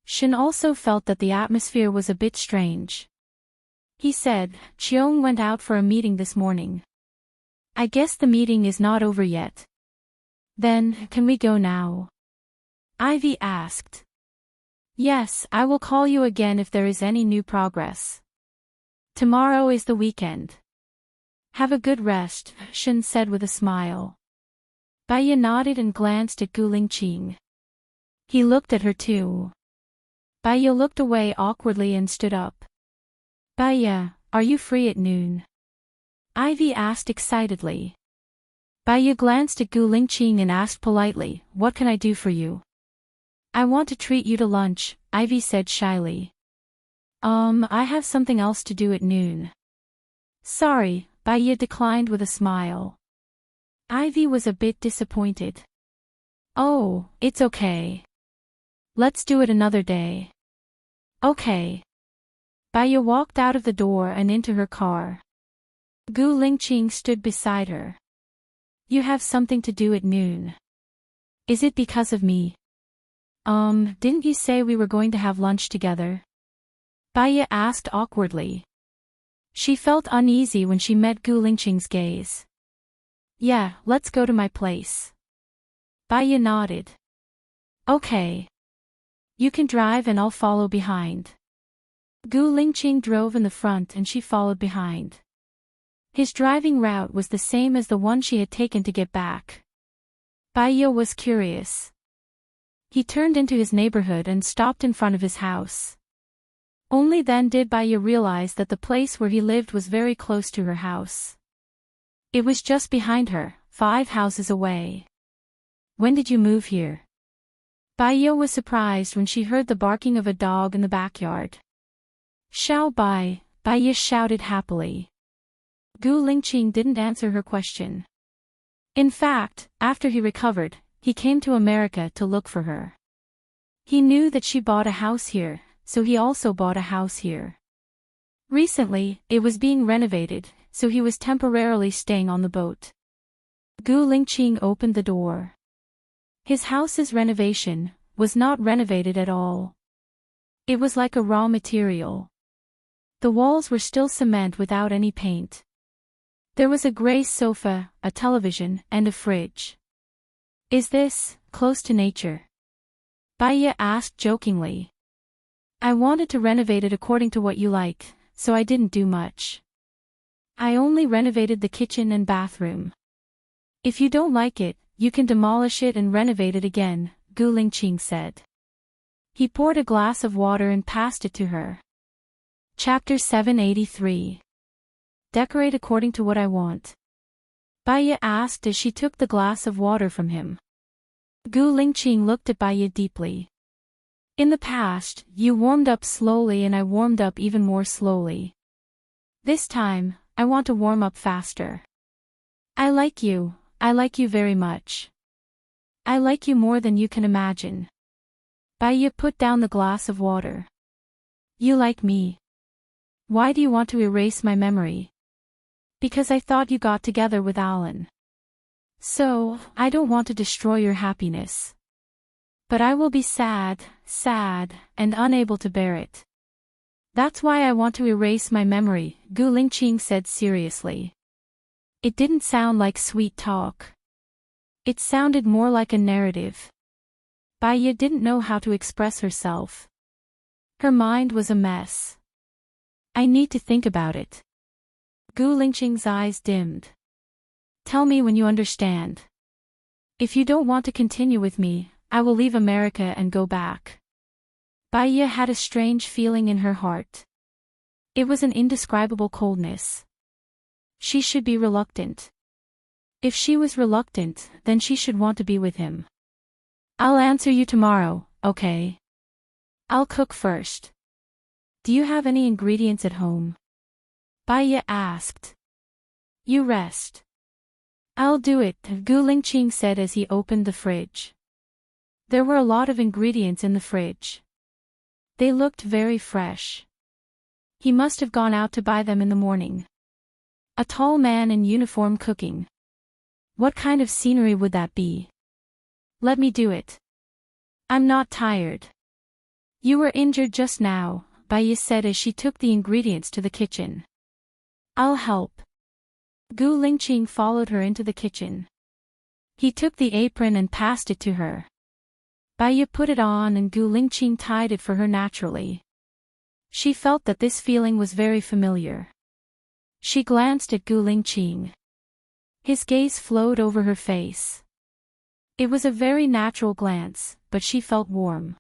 Shin also felt that the atmosphere was a bit strange. He said, Cheong went out for a meeting this morning. I guess the meeting is not over yet. Then, can we go now? Ivy asked. Yes, I will call you again if there is any new progress. Tomorrow is the weekend. Have a good rest, Shin said with a smile. Baya nodded and glanced at Gu Lingqing. He looked at her too. Baya looked away awkwardly and stood up. Baya, are you free at noon? Ivy asked excitedly. Baya glanced at Gu Lingqing and asked politely, what can I do for you? I want to treat you to lunch, Ivy said shyly. I have something else to do at noon. Sorry, Baya declined with a smile. Ivy was a bit disappointed. Oh, it's okay. Let's do it another day. Okay. Baya walked out of the door and into her car. Gu Lingqing stood beside her. You have something to do at noon. Is it because of me? Didn't you say we were going to have lunch together? Baya asked awkwardly. She felt uneasy when she met Gu Lingqing's gaze. Yeah, let's go to my place. Baya nodded. Okay. You can drive and I'll follow behind. Gu Lingqing drove in the front and she followed behind. His driving route was the same as the one she had taken to get back. Baya was curious. He turned into his neighborhood and stopped in front of his house. Only then did Baya realize that the place where he lived was very close to her house. It was just behind her, 5 houses away. When did you move here? Baya was surprised when she heard the barking of a dog in the backyard. Xiao Bai, Baya shouted happily. Gu Lingqing didn't answer her question. In fact, after he recovered, he came to America to look for her. He knew that she bought a house here, so he also bought a house here. Recently, it was being renovated, so he was temporarily staying on the boat. Gu Lingqing opened the door. His house's renovation was not renovated at all. It was like a raw material. The walls were still cement without any paint. There was a gray sofa, a television, and a fridge. Is this close to nature? Baya asked jokingly. I wanted to renovate it according to what you like, so I didn't do much. I only renovated the kitchen and bathroom. If you don't like it, you can demolish it and renovate it again, Gu Lingqing said. He poured a glass of water and passed it to her. Chapter 783. Decorate according to what I want. Baya asked as she took the glass of water from him. Gu Lingqing looked at Baya deeply. In the past, you warmed up slowly and I warmed up even more slowly. This time, I want to warm up faster. I like you very much. I like you more than you can imagine. Baya put down the glass of water. You like me. Why do you want to erase my memory? Because I thought you got together with Alan. So, I don't want to destroy your happiness. But I will be sad, and unable to bear it. That's why I want to erase my memory, Gu Lingqing said seriously. It didn't sound like sweet talk. It sounded more like a narrative. Baya didn't know how to express herself. Her mind was a mess. I need to think about it. Gu Lingqing's eyes dimmed. Tell me when you understand. If you don't want to continue with me, I will leave America and go back. Baya had a strange feeling in her heart. It was an indescribable coldness. She should be reluctant. If she was reluctant, then she should want to be with him. I'll answer you tomorrow, okay? I'll cook first. Do you have any ingredients at home? Baya asked. You rest. I'll do it, Gu Lingqing said as he opened the fridge. There were a lot of ingredients in the fridge. They looked very fresh. He must have gone out to buy them in the morning. A tall man in uniform cooking. What kind of scenery would that be? Let me do it. I'm not tired. You were injured just now, Baya said as she took the ingredients to the kitchen. I'll help. Gu Lingqing followed her into the kitchen. He took the apron and passed it to her. Baya put it on and Gu Lingqing tied it for her naturally. She felt that this feeling was very familiar. She glanced at Gu Lingqing. His gaze flowed over her face. It was a very natural glance, but she felt warm.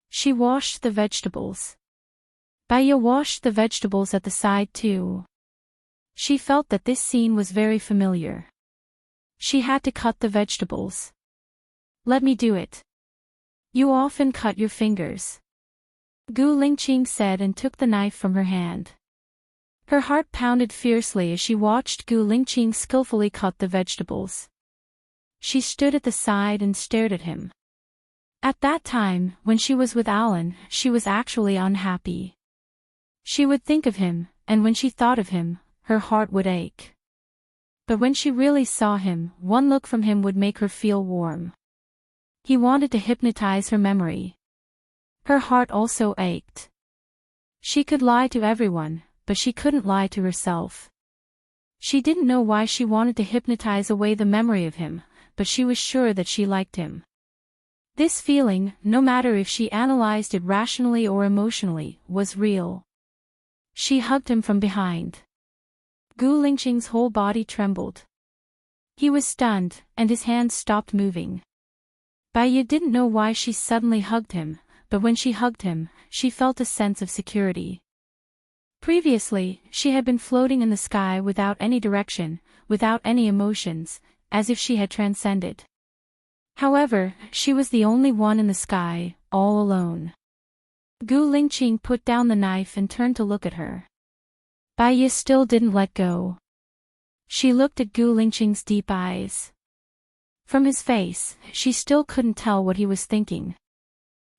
She washed the vegetables. Baya washed the vegetables at the side too. She felt that this scene was very familiar. She had to cut the vegetables. Let me do it. You often cut your fingers. Gu Lingqing said and took the knife from her hand. Her heart pounded fiercely as she watched Gu Lingqing skillfully cut the vegetables. She stood at the side and stared at him. At that time, when she was with Alan, she was actually unhappy. She would think of him, and when she thought of him, her heart would ache. But when she really saw him, one look from him would make her feel warm. He wanted to hypnotize her memory. Her heart also ached. She could lie to everyone, but she couldn't lie to herself. She didn't know why she wanted to hypnotize away the memory of him, but she was sure that she liked him. This feeling, no matter if she analyzed it rationally or emotionally, was real. She hugged him from behind. Gu Lingqing's whole body trembled. He was stunned, and his hands stopped moving. Baya didn't know why she suddenly hugged him, but when she hugged him, she felt a sense of security. Previously, she had been floating in the sky without any direction, without any emotions, as if she had transcended. However, she was the only one in the sky, all alone. Gu Lingqing put down the knife and turned to look at her. Baya still didn't let go. She looked at Gu Lingqing's deep eyes. From his face, she still couldn't tell what he was thinking.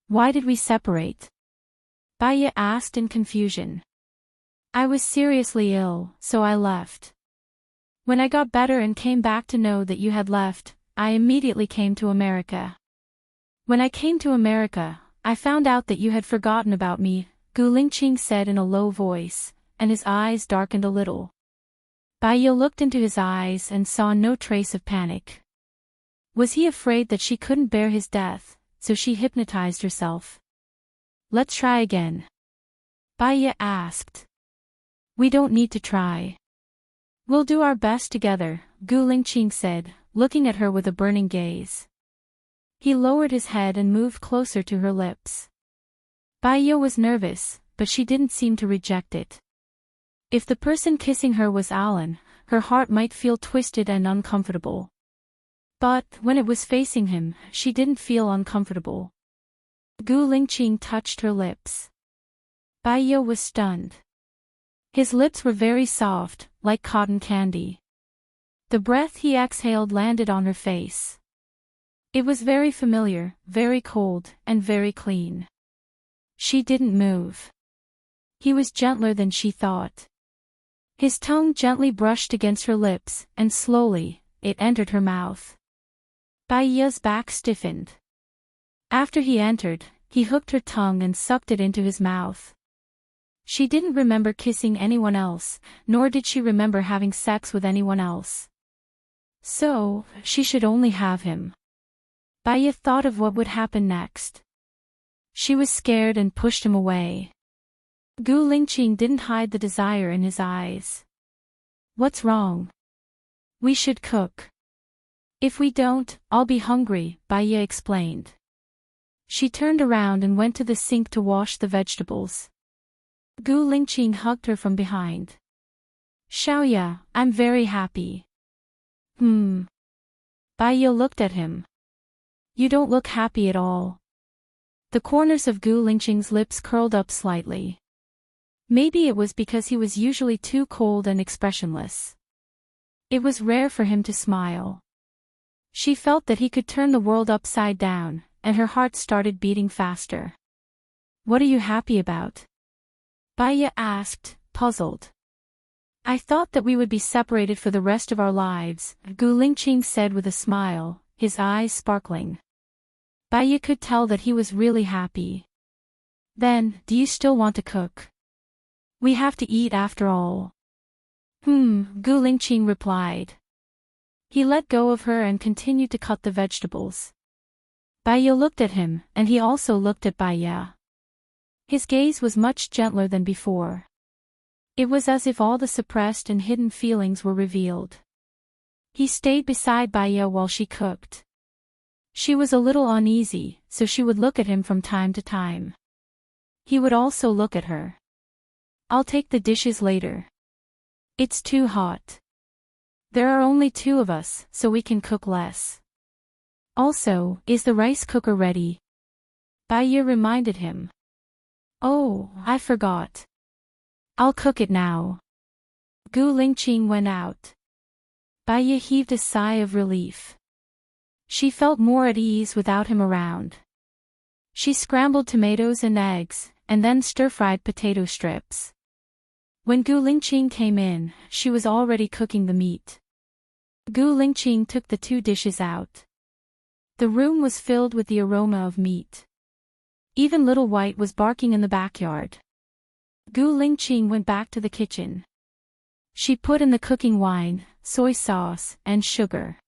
Why did we separate? Baya asked in confusion. I was seriously ill, so I left. When I got better and came back to know that you had left, I immediately came to America. When I came to America, I found out that you had forgotten about me, Gu Lingqing said in a low voice, and his eyes darkened a little. Baiyo looked into his eyes and saw no trace of panic. Was he afraid that she couldn't bear his death, so she hypnotized herself? Let's try again. Baiyo asked. We don't need to try. We'll do our best together, Gu Lingqing said, looking at her with a burning gaze. He lowered his head and moved closer to her lips. Baiyo was nervous, but she didn't seem to reject it. If the person kissing her was Alan, her heart might feel twisted and uncomfortable. But, when it was facing him, she didn't feel uncomfortable. Gu Lingqing touched her lips. Baiyo was stunned. His lips were very soft, like cotton candy. The breath he exhaled landed on her face. It was very familiar, very cold, and very clean. She didn't move. He was gentler than she thought. His tongue gently brushed against her lips, and slowly, it entered her mouth. Baiyo's back stiffened. After he entered, he hooked her tongue and sucked it into his mouth. She didn't remember kissing anyone else, nor did she remember having sex with anyone else. So, she should only have him. Baiyo thought of what would happen next. She was scared and pushed him away. Gu Lingqing didn't hide the desire in his eyes. What's wrong? We should cook. If we don't, I'll be hungry, Baiyo explained. She turned around and went to the sink to wash the vegetables. Gu Lingqing hugged her from behind. Xiaoya, I'm very happy. Baiyo looked at him. You don't look happy at all. The corners of Gu Lingqing's lips curled up slightly. Maybe it was because he was usually too cold and expressionless. It was rare for him to smile. She felt that he could turn the world upside down, and her heart started beating faster. What are you happy about? Baiyo asked, puzzled. I thought that we would be separated for the rest of our lives, Gu Lingqing said with a smile, his eyes sparkling. Baiyo could tell that he was really happy. Then, do you still want to cook? We have to eat after all. Gu Lingqing replied. He let go of her and continued to cut the vegetables. Baiyo looked at him, and he also looked at Baiyo. His gaze was much gentler than before. It was as if all the suppressed and hidden feelings were revealed. He stayed beside Baiyo while she cooked. She was a little uneasy, so she would look at him from time to time. He would also look at her. I'll take the dishes later. It's too hot. There are only 2 of us, so we can cook less. Also, is the rice cooker ready? Baiyo reminded him. Oh, I forgot. I'll cook it now. Gu Lingqing went out. Baiyo heaved a sigh of relief. She felt more at ease without him around. She scrambled tomatoes and eggs, and then stir-fried potato strips. When Gu Lingqing came in, she was already cooking the meat. Gu Lingqing took the 2 dishes out. The room was filled with the aroma of meat. Even Little White was barking in the backyard. Gu Lingqing went back to the kitchen. She put in the cooking wine, soy sauce, and sugar.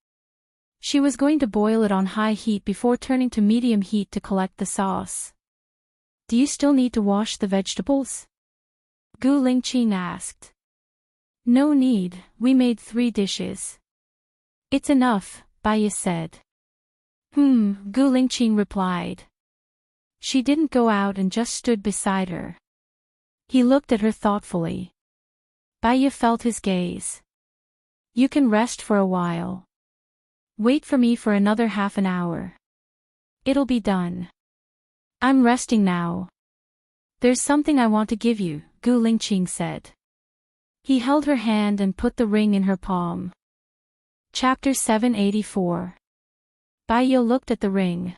She was going to boil it on high heat before turning to medium heat to collect the sauce. Do you still need to wash the vegetables? Gu Lingqing asked. No need, we made 3 dishes. It's enough, Baiyo said. Gu Lingqing replied. She didn't go out and just stood beside her. He looked at her thoughtfully. Baiyo felt his gaze. You can rest for a while. Wait for me for another half an hour. It'll be done. I'm resting now. There's something I want to give you, Gu Lingqing said. He held her hand and put the ring in her palm. Chapter 784. Baiyo looked at the ring.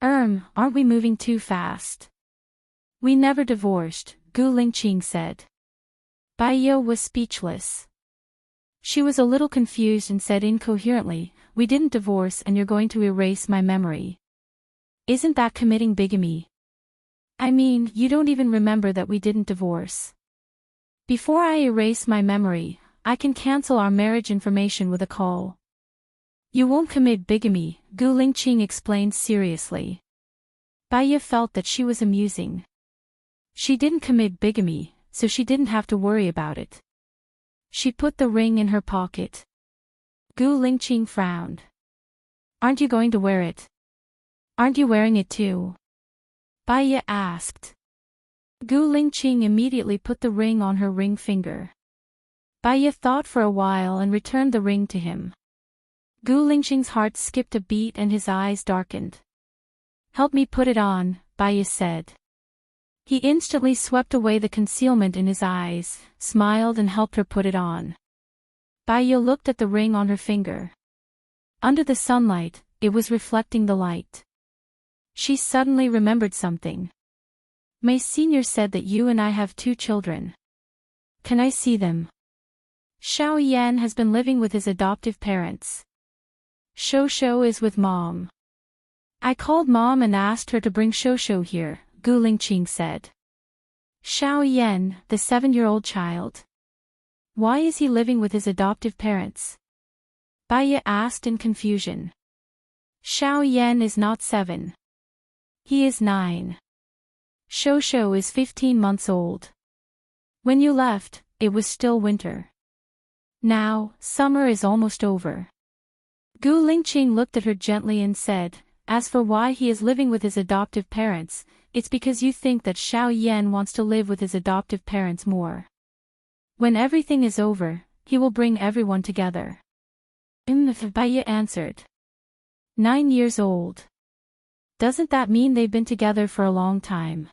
Aren't we moving too fast? We never divorced, Gu Lingqing said. Baiyo was speechless. She was a little confused and said incoherently, we didn't divorce and you're going to erase my memory. Isn't that committing bigamy? I mean, you don't even remember that we didn't divorce. Before I erase my memory, I can cancel our marriage information with a call. You won't commit bigamy, Gu Lingqing explained seriously. Baiye felt that she was amusing. She didn't commit bigamy, so she didn't have to worry about it. She put the ring in her pocket. Gu Lingqing frowned. Aren't you going to wear it? Aren't you wearing it too? Baiye asked. Gu Lingqing immediately put the ring on her ring finger. Baiye thought for a while and returned the ring to him. Gu Lingqing's heart skipped a beat and his eyes darkened. Help me put it on, Baiye said. He instantly swept away the concealment in his eyes, smiled and helped her put it on. Baiye looked at the ring on her finger. Under the sunlight, it was reflecting the light. She suddenly remembered something. Mei Sr. said that you and I have 2 children. Can I see them? Xiao Yan has been living with his adoptive parents. Shou is with Mom. I called Mom and asked her to bring Shou here, Gu Lingqing said. Xiao Yan, the 7-year-old child. Why is he living with his adoptive parents? Baiye asked in confusion. Xiao Yan is not 7. He is 9. Shou is 15 months old. When you left, it was still winter. Now, summer is almost over. Gu Lingqing looked at her gently and said, as for why he is living with his adoptive parents, it's because you think that Xiao Yan wants to live with his adoptive parents more. When everything is over, he will bring everyone together. Baiye answered. 9 years old. Doesn't that mean they've been together for a long time?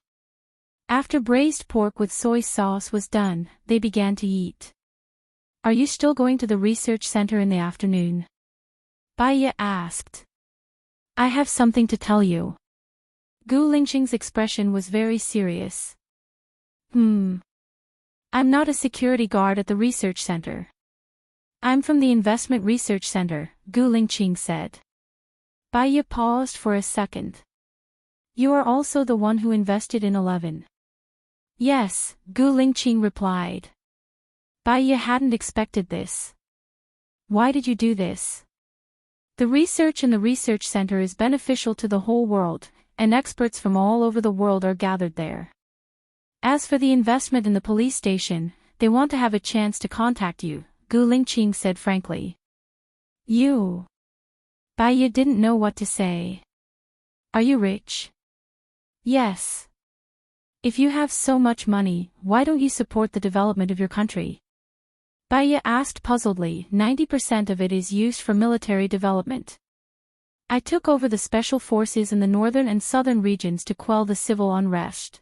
After braised pork with soy sauce was done, they began to eat. Are you still going to the research center in the afternoon? Baiye asked. I have something to tell you. Gu Lingqing's expression was very serious. I'm not a security guard at the research center. I'm from the investment research center, Gu Lingqing said. Baiye paused for a second. You are also the one who invested in 11. Yes, Gu Lingqing replied. Baiye hadn't expected this. Why did you do this? The research in the research center is beneficial to the whole world, and experts from all over the world are gathered there. As for the investment in the police station, they want to have a chance to contact you, Gu Lingqing said frankly. You. Baiye didn't know what to say. Are you rich? Yes. If you have so much money, why don't you support the development of your country? Baiye asked puzzledly. 90% of it is used for military development. I took over the special forces in the northern and southern regions to quell the civil unrest.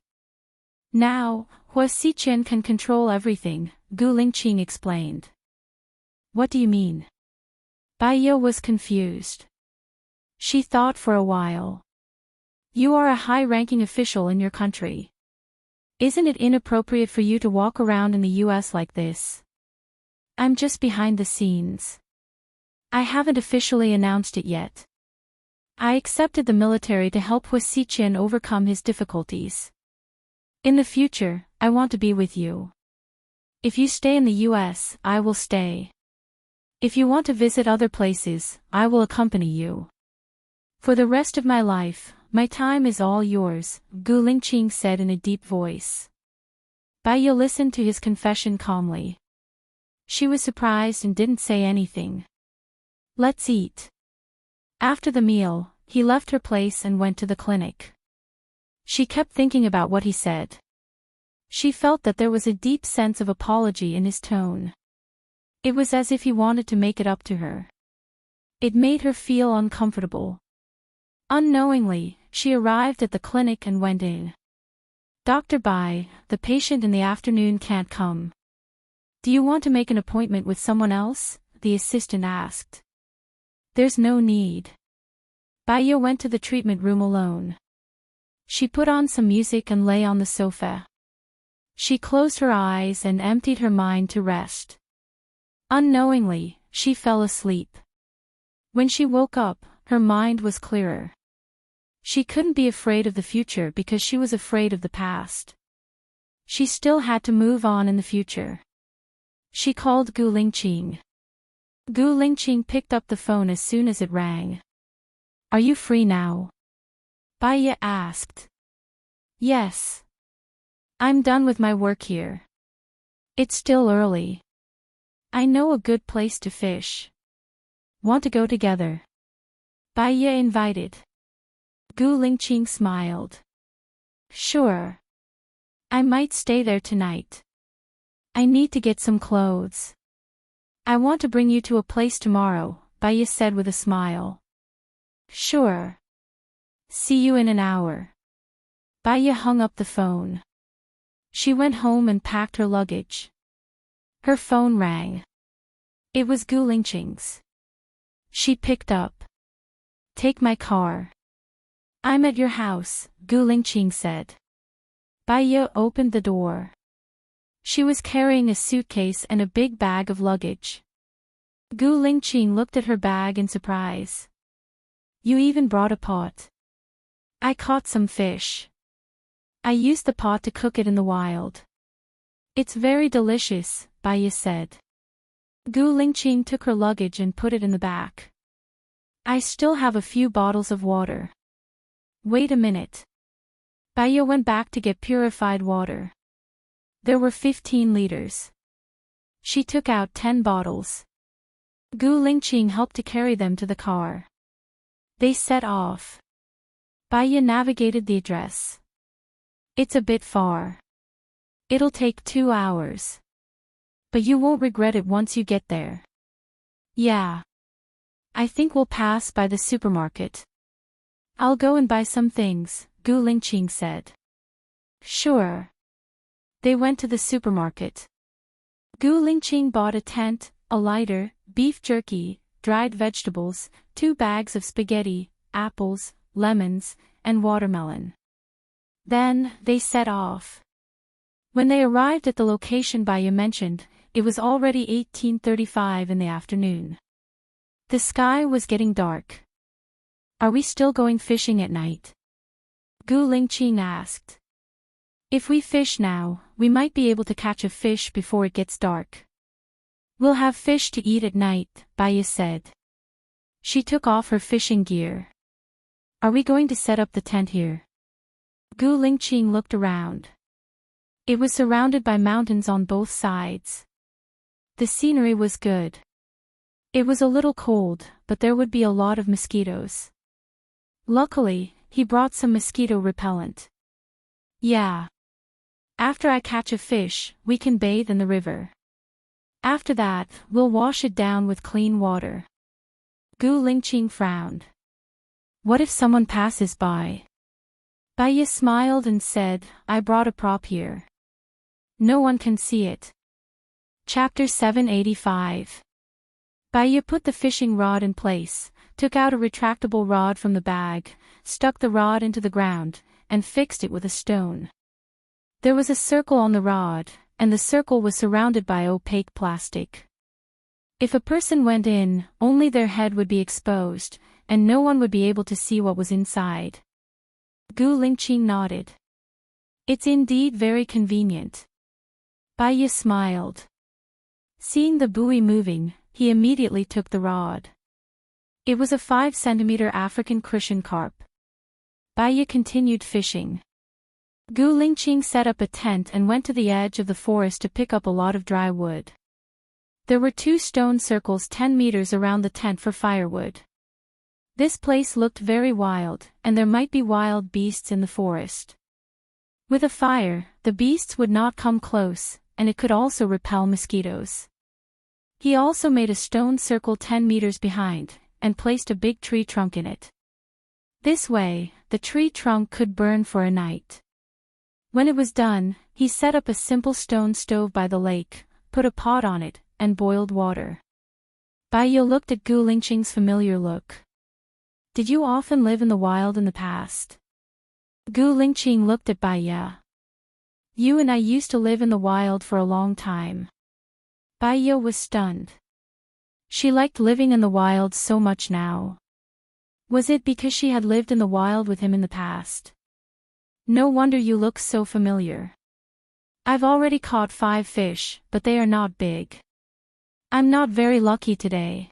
Now, Hua Xiqian can control everything, Gu Lingqing explained. What do you mean? Baiye was confused. She thought for a while. You are a high-ranking official in your country. Isn't it inappropriate for you to walk around in the US like this? I'm just behind the scenes. I haven't officially announced it yet. I accepted the military to help Hua Xiqian overcome his difficulties. In the future, I want to be with you. If you stay in the US, I will stay. If you want to visit other places, I will accompany you. For the rest of my life, my time is all yours, Gu Lingqing said in a deep voice. Baiye listened to his confession calmly. She was surprised and didn't say anything. Let's eat. After the meal, he left her place and went to the clinic. She kept thinking about what he said. She felt that there was a deep sense of apology in his tone. It was as if he wanted to make it up to her. It made her feel uncomfortable. Unknowingly, she arrived at the clinic and went in. Dr. Bai, the patient in the afternoon can't come. Do you want to make an appointment with someone else? The assistant asked. There's no need. Baiye went to the treatment room alone. She put on some music and lay on the sofa. She closed her eyes and emptied her mind to rest. Unknowingly, she fell asleep. When she woke up, her mind was clearer. She couldn't be afraid of the future because she was afraid of the past. She still had to move on in the future. She called Gu Lingqing. Gu Lingqing picked up the phone as soon as it rang. Are you free now? Baiya asked. Yes. I'm done with my work here. It's still early. I know a good place to fish. Want to go together? Baiya invited. Gu Lingqing smiled. Sure. I might stay there tonight. I need to get some clothes. I want to bring you to a place tomorrow, Baiya said with a smile. Sure. See you in an hour. Baiya hung up the phone. She went home and packed her luggage. Her phone rang. It was Gu Lingqing's. She picked up. Take my car. I'm at your house, Gu Lingqing said. Baiya opened the door. She was carrying a suitcase and a big bag of luggage. Gu Lingqing looked at her bag in surprise. You even brought a pot. I caught some fish. I used the pot to cook it in the wild. It's very delicious, Baiya said. Gu Lingqing took her luggage and put it in the back. I still have a few bottles of water. Wait a minute. Baiya went back to get purified water. There were 15 liters. She took out 10 bottles. Gu Lingqing helped to carry them to the car. They set off. Baiya navigated the address. It's a bit far. It'll take 2 hours. But you won't regret it once you get there. Yeah. I think we'll pass by the supermarket. I'll go and buy some things, Gu Lingqing said. Sure. They went to the supermarket. Gu Lingqing bought a tent, a lighter, beef jerky, dried vegetables, 2 bags of spaghetti, apples, lemons, and watermelon. Then, they set off. When they arrived at the location Baiya mentioned, it was already 18:35 in the afternoon. The sky was getting dark. Are we still going fishing at night? Gu Lingqing asked. If we fish now, we might be able to catch a fish before it gets dark. We'll have fish to eat at night, Baiya said. She took off her fishing gear. Are we going to set up the tent here? Gu Lingqing looked around. It was surrounded by mountains on both sides. The scenery was good. It was a little cold, but there would be a lot of mosquitoes. Luckily, he brought some mosquito repellent. Yeah. After I catch a fish, we can bathe in the river. After that, we'll wash it down with clean water. Gu Lingqing frowned. What if someone passes by? Baiya smiled and said, I brought a prop here. No one can see it. Chapter 785. Baiya put the fishing rod in place, took out a retractable rod from the bag, stuck the rod into the ground, and fixed it with a stone. There was a circle on the rod, and the circle was surrounded by opaque plastic. If a person went in, only their head would be exposed, and no one would be able to see what was inside. Gu Lingqing nodded. It's indeed very convenient. Baiya smiled. Seeing the buoy moving, he immediately took the rod. It was a 5-centimeter African cushion carp. Baiya continued fishing. Gu Lingqing set up a tent and went to the edge of the forest to pick up a lot of dry wood. There were 2 stone circles 10 meters around the tent for firewood. This place looked very wild, and there might be wild beasts in the forest. With a fire, the beasts would not come close, and it could also repel mosquitoes. He also made a stone circle 10 meters behind, and placed a big tree trunk in it. This way, the tree trunk could burn for a night. When it was done, he set up a simple stone stove by the lake, put a pot on it, and boiled water. Baiya looked at Gu Lingqing's familiar look. Did you often live in the wild in the past? Gu Lingqing looked at Baiya. You and I used to live in the wild for a long time. Baiya was stunned. She liked living in the wild so much now. Was it because she had lived in the wild with him in the past? No wonder you look so familiar. I've already caught 5 fish, but they are not big. I'm not very lucky today,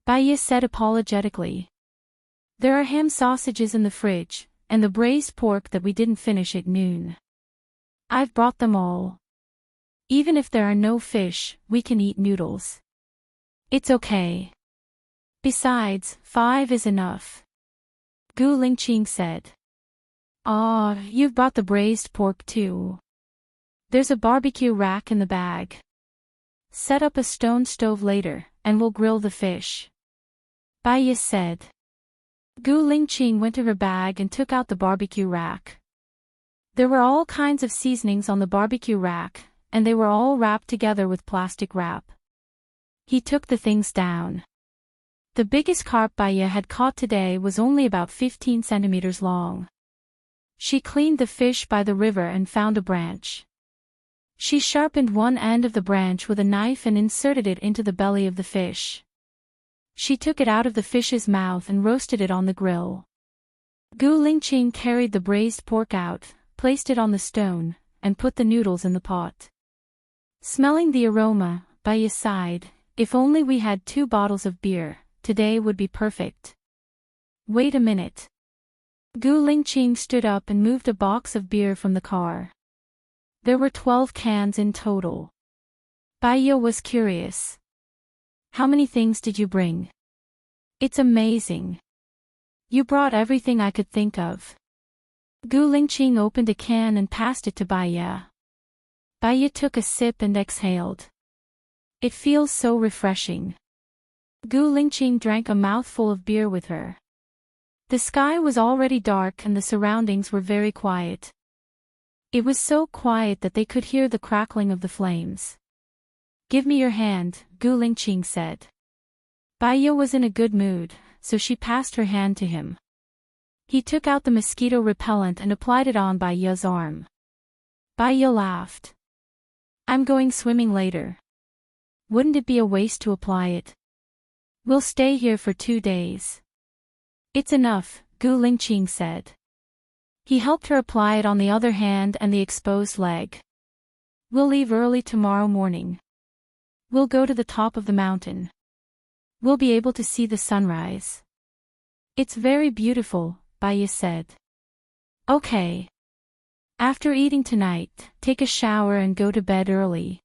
Baya said apologetically. There are ham sausages in the fridge, and the braised pork that we didn't finish at noon. I've brought them all. Even if there are no fish, we can eat noodles. It's okay. Besides, 5 is enough, Gu Lingqing said. Ah, you've brought the braised pork too. There's a barbecue rack in the bag. Set up a stone stove later, and we'll grill the fish, Baya said. Gu Lingqing went to her bag and took out the barbecue rack. There were all kinds of seasonings on the barbecue rack, and they were all wrapped together with plastic wrap. He took the things down. The biggest carp Baya had caught today was only about 15 centimeters long. She cleaned the fish by the river and found a branch. She sharpened one end of the branch with a knife and inserted it into the belly of the fish. She took it out of the fish's mouth and roasted it on the grill. Gu Lingqing carried the braised pork out, placed it on the stone, and put the noodles in the pot. Smelling the aroma, Baya sighed, if only we had 2 bottles of beer, today would be perfect. Wait a minute. Gu Lingqing stood up and moved a box of beer from the car. There were 12 cans in total. Baya was curious. How many things did you bring? It's amazing. You brought everything I could think of. Gu Lingqing opened a can and passed it to Baya. Baya took a sip and exhaled. It feels so refreshing. Gu Lingqing drank a mouthful of beer with her. The sky was already dark and the surroundings were very quiet. It was so quiet that they could hear the crackling of the flames. Give me your hand, Gu Lingqing said. Baya was in a good mood, so she passed her hand to him. He took out the mosquito repellent and applied it on Baya's arm. Baya laughed. I'm going swimming later. Wouldn't it be a waste to apply it? We'll stay here for 2 days. It's enough, Gu Lingqing said. He helped her apply it on the other hand and the exposed leg. We'll leave early tomorrow morning. We'll go to the top of the mountain. We'll be able to see the sunrise. It's very beautiful, Baya said. Okay. After eating tonight, take a shower and go to bed early.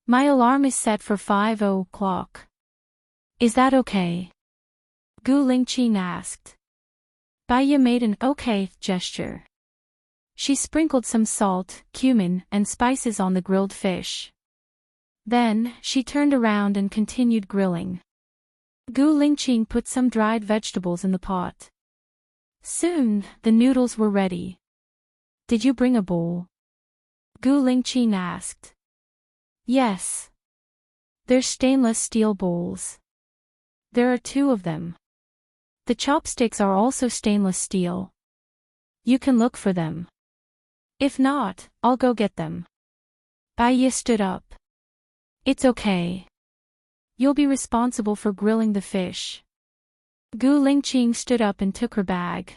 My alarm is set for 5 o'clock. Is that okay? Gu Lingqing asked. Baya made an okay gesture. She sprinkled some salt, cumin, and spices on the grilled fish. Then, she turned around and continued grilling. Gu Lingqing put some dried vegetables in the pot. Soon, the noodles were ready. Did you bring a bowl? Gu Lingqing asked. Yes. They're stainless steel bowls. There are 2 of them. The chopsticks are also stainless steel. You can look for them. If not, I'll go get them. Baya stood up. It's okay. You'll be responsible for grilling the fish. Gu Lingqing stood up and took her bag.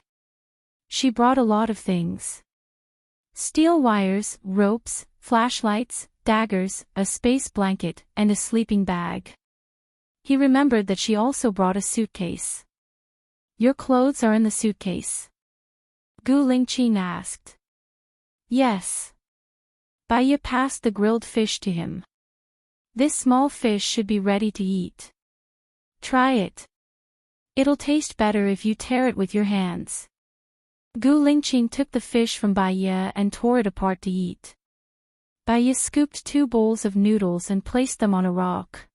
She brought a lot of things. Steel wires, ropes, flashlights, daggers, a space blanket, and a sleeping bag. He remembered that she also brought a suitcase. Your clothes are in the suitcase? Gu Lingqing asked. Yes. Baya passed the grilled fish to him. This small fish should be ready to eat. Try it. It'll taste better if you tear it with your hands. Gu Lingqing took the fish from Baya and tore it apart to eat. Baya scooped 2 bowls of noodles and placed them on a rock.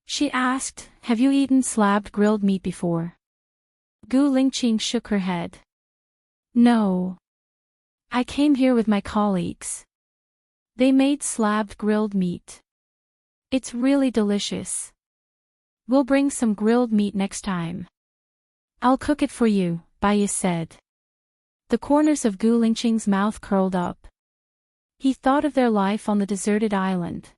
She asked, have you eaten slabbed grilled meat before? Gu Lingqing shook her head. No. I came here with my colleagues. They made slabbed grilled meat. It's really delicious. We'll bring some grilled meat next time. I'll cook it for you, Baya said. The corners of Gu Lingqing's mouth curled up. He thought of their life on the deserted island.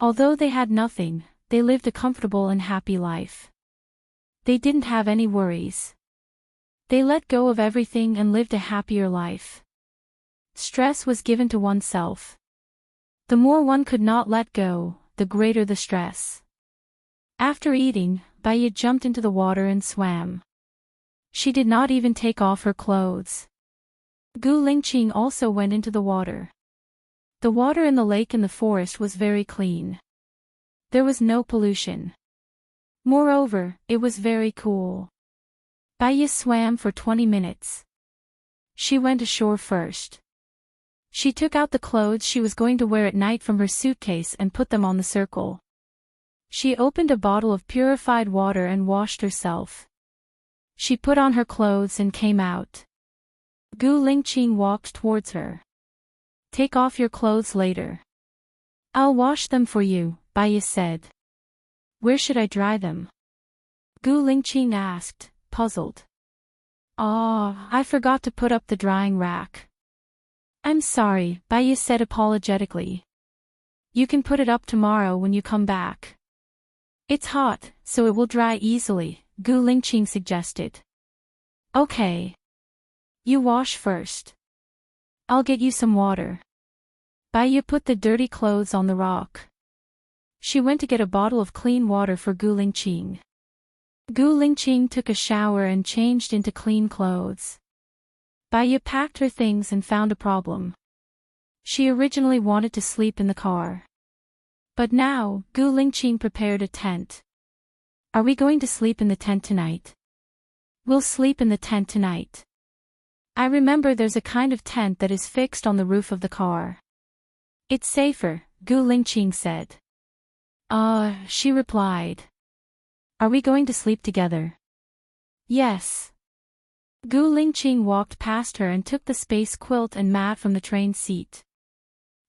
Although they had nothing, they lived a comfortable and happy life. They didn't have any worries. They let go of everything and lived a happier life. Stress was given to oneself. The more one could not let go, the greater the stress. After eating, Baiya jumped into the water and swam. She did not even take off her clothes. Gu Lingqing also went into the water. The water in the lake and the forest was very clean. There was no pollution. Moreover, it was very cool. Baiya swam for 20 minutes. She went ashore first. She took out the clothes she was going to wear at night from her suitcase and put them on the circle. She opened a bottle of purified water and washed herself. She put on her clothes and came out. Gu Lingqing walked towards her. Take off your clothes later. I'll wash them for you, Baiya said. Where should I dry them? Gu Lingqing asked, puzzled. I forgot to put up the drying rack. I'm sorry, Baiya said apologetically. You can put it up tomorrow when you come back. It's hot, so it will dry easily, Gu Lingqing suggested. Okay. You wash first. I'll get you some water. Baiya put the dirty clothes on the rock. She went to get a bottle of clean water for Gu Lingqing. Gu Lingqing took a shower and changed into clean clothes. Baiya packed her things and found a problem. She originally wanted to sleep in the car. But now, Gu Lingqing prepared a tent. Are we going to sleep in the tent tonight? We'll sleep in the tent tonight. I remember there's a kind of tent that is fixed on the roof of the car. It's safer, Gu Lingqing said. She replied. Are we going to sleep together? Yes. Gu Lingqing walked past her and took the space quilt and mat from the train seat.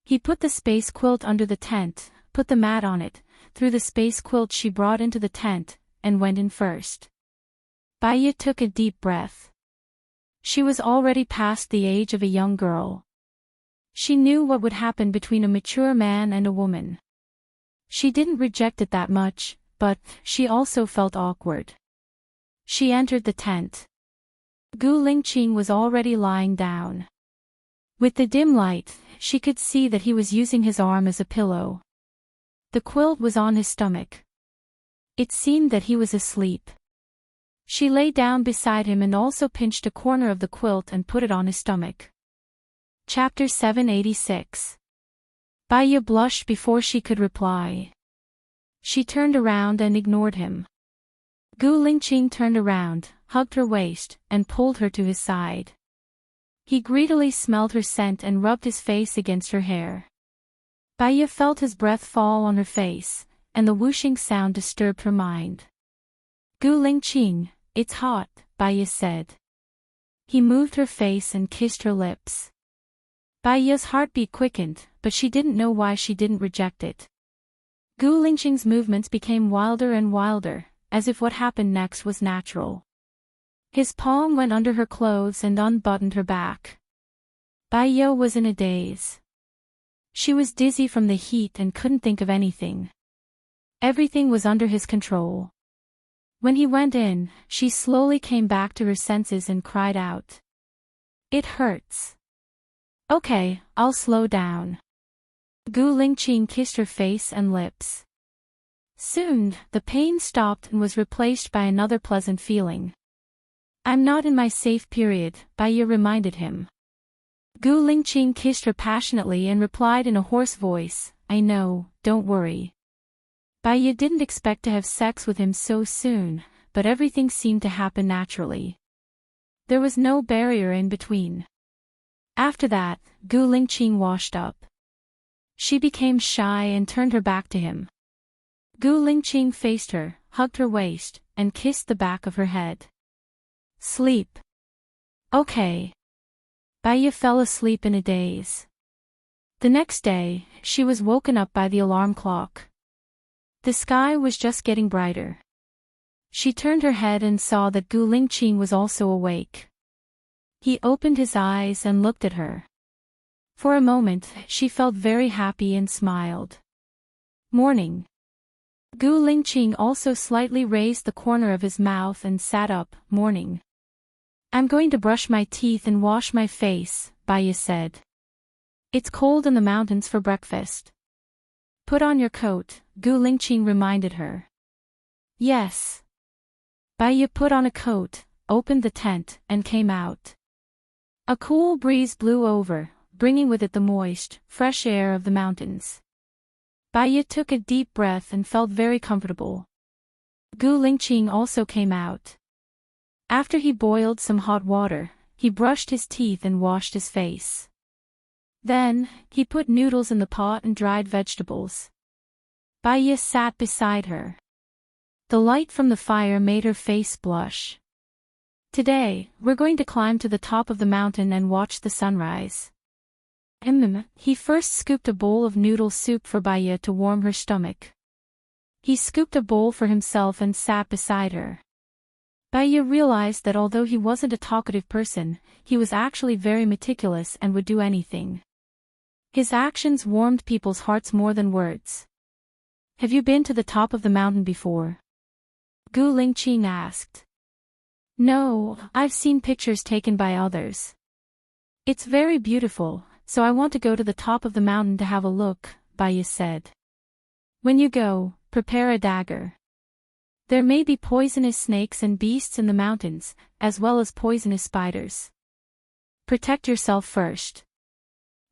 He put the space quilt under the tent, put the mat on it, threw the space quilt she brought into the tent, and went in first. Baiya took a deep breath. She was already past the age of a young girl. She knew what would happen between a mature man and a woman. She didn't reject it that much, but she also felt awkward. She entered the tent. Gu Lingqing was already lying down. With the dim light, she could see that he was using his arm as a pillow. The quilt was on his stomach. It seemed that he was asleep. She lay down beside him and also pinched a corner of the quilt and put it on his stomach. Chapter 786. Baiya blushed before she could reply. She turned around and ignored him. Gu Lingqing turned around, hugged her waist, and pulled her to his side. He greedily smelled her scent and rubbed his face against her hair. Baiya felt his breath fall on her face, and the whooshing sound disturbed her mind. Gu Lingqing, it's hot, Baiya said. He moved her face and kissed her lips. Baiya's heartbeat quickened, but she didn't know why she didn't reject it. Gu Lingqing's movements became wilder and wilder, as if what happened next was natural. His palm went under her clothes and unbuttoned her back. Baiya was in a daze. She was dizzy from the heat and couldn't think of anything. Everything was under his control. When he went in, she slowly came back to her senses and cried out. It hurts. Okay, I'll slow down. Gu Lingqing kissed her face and lips. Soon, the pain stopped and was replaced by another pleasant feeling. I'm not in my safe period, Baiya reminded him. Gu Lingqing kissed her passionately and replied in a hoarse voice, I know, don't worry. Baiya didn't expect to have sex with him so soon, but everything seemed to happen naturally. There was no barrier in between. After that, Gu Lingqing washed up. She became shy and turned her back to him. Gu Lingqing faced her, hugged her waist, and kissed the back of her head. Sleep. Okay. Baiya fell asleep in a daze. The next day, she was woken up by the alarm clock. The sky was just getting brighter. She turned her head and saw that Gu Lingqing was also awake. He opened his eyes and looked at her. For a moment, she felt very happy and smiled. Morning. Gu Lingqing also slightly raised the corner of his mouth and sat up. Morning. I'm going to brush my teeth and wash my face, Baiya said. It's cold in the mountains for breakfast. Put on your coat, Gu Lingqing reminded her. Yes. Bai Ye put on a coat, opened the tent, and came out. A cool breeze blew over, bringing with it the moist, fresh air of the mountains. Bai Ye took a deep breath and felt very comfortable. Gu Lingqing also came out. After he boiled some hot water, he brushed his teeth and washed his face. Then, he put noodles in the pot and dried vegetables. Bai Ye sat beside her. The light from the fire made her face blush. Today, we're going to climb to the top of the mountain and watch the sunrise. He first scooped a bowl of noodle soup for Bai Ye to warm her stomach. He scooped a bowl for himself and sat beside her. Bai Ye realized that although he wasn't a talkative person, he was actually very meticulous and would do anything. His actions warmed people's hearts more than words. Have you been to the top of the mountain before? Gu Lingqing asked. No, I've seen pictures taken by others. It's very beautiful, so I want to go to the top of the mountain to have a look, Bai Ye said. When you go, prepare a dagger. There may be poisonous snakes and beasts in the mountains, as well as poisonous spiders. Protect yourself first.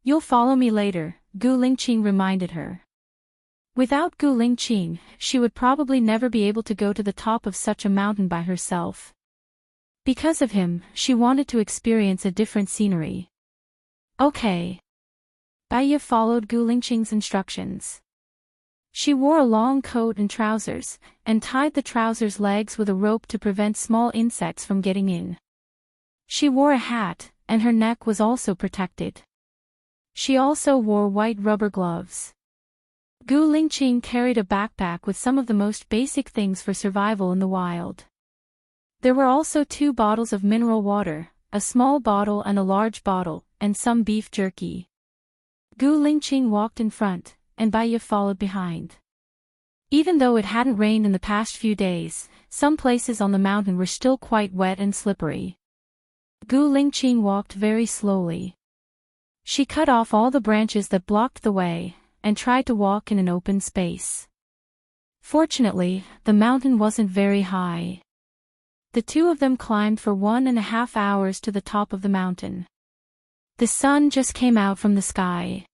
You'll follow me later, Gu Lingqing reminded her. Without Gu Lingqing, she would probably never be able to go to the top of such a mountain by herself. Because of him, she wanted to experience a different scenery. Okay. Bai Ye followed Gu Lingqing's instructions. She wore a long coat and trousers, and tied the trousers' legs with a rope to prevent small insects from getting in. She wore a hat, and her neck was also protected. She also wore white rubber gloves. Gu Lingqing carried a backpack with some of the most basic things for survival in the wild. There were also 2 bottles of mineral water, a small bottle and a large bottle, and some beef jerky. Gu Lingqing walked in front, and Bai Ye followed behind. Even though it hadn't rained in the past few days, some places on the mountain were still quite wet and slippery. Gu Lingqing walked very slowly. She cut off all the branches that blocked the way, and tried to walk in an open space. Fortunately, the mountain wasn't very high. The 2 of them climbed for 1.5 hours to the top of the mountain. The sun just came out from the sky.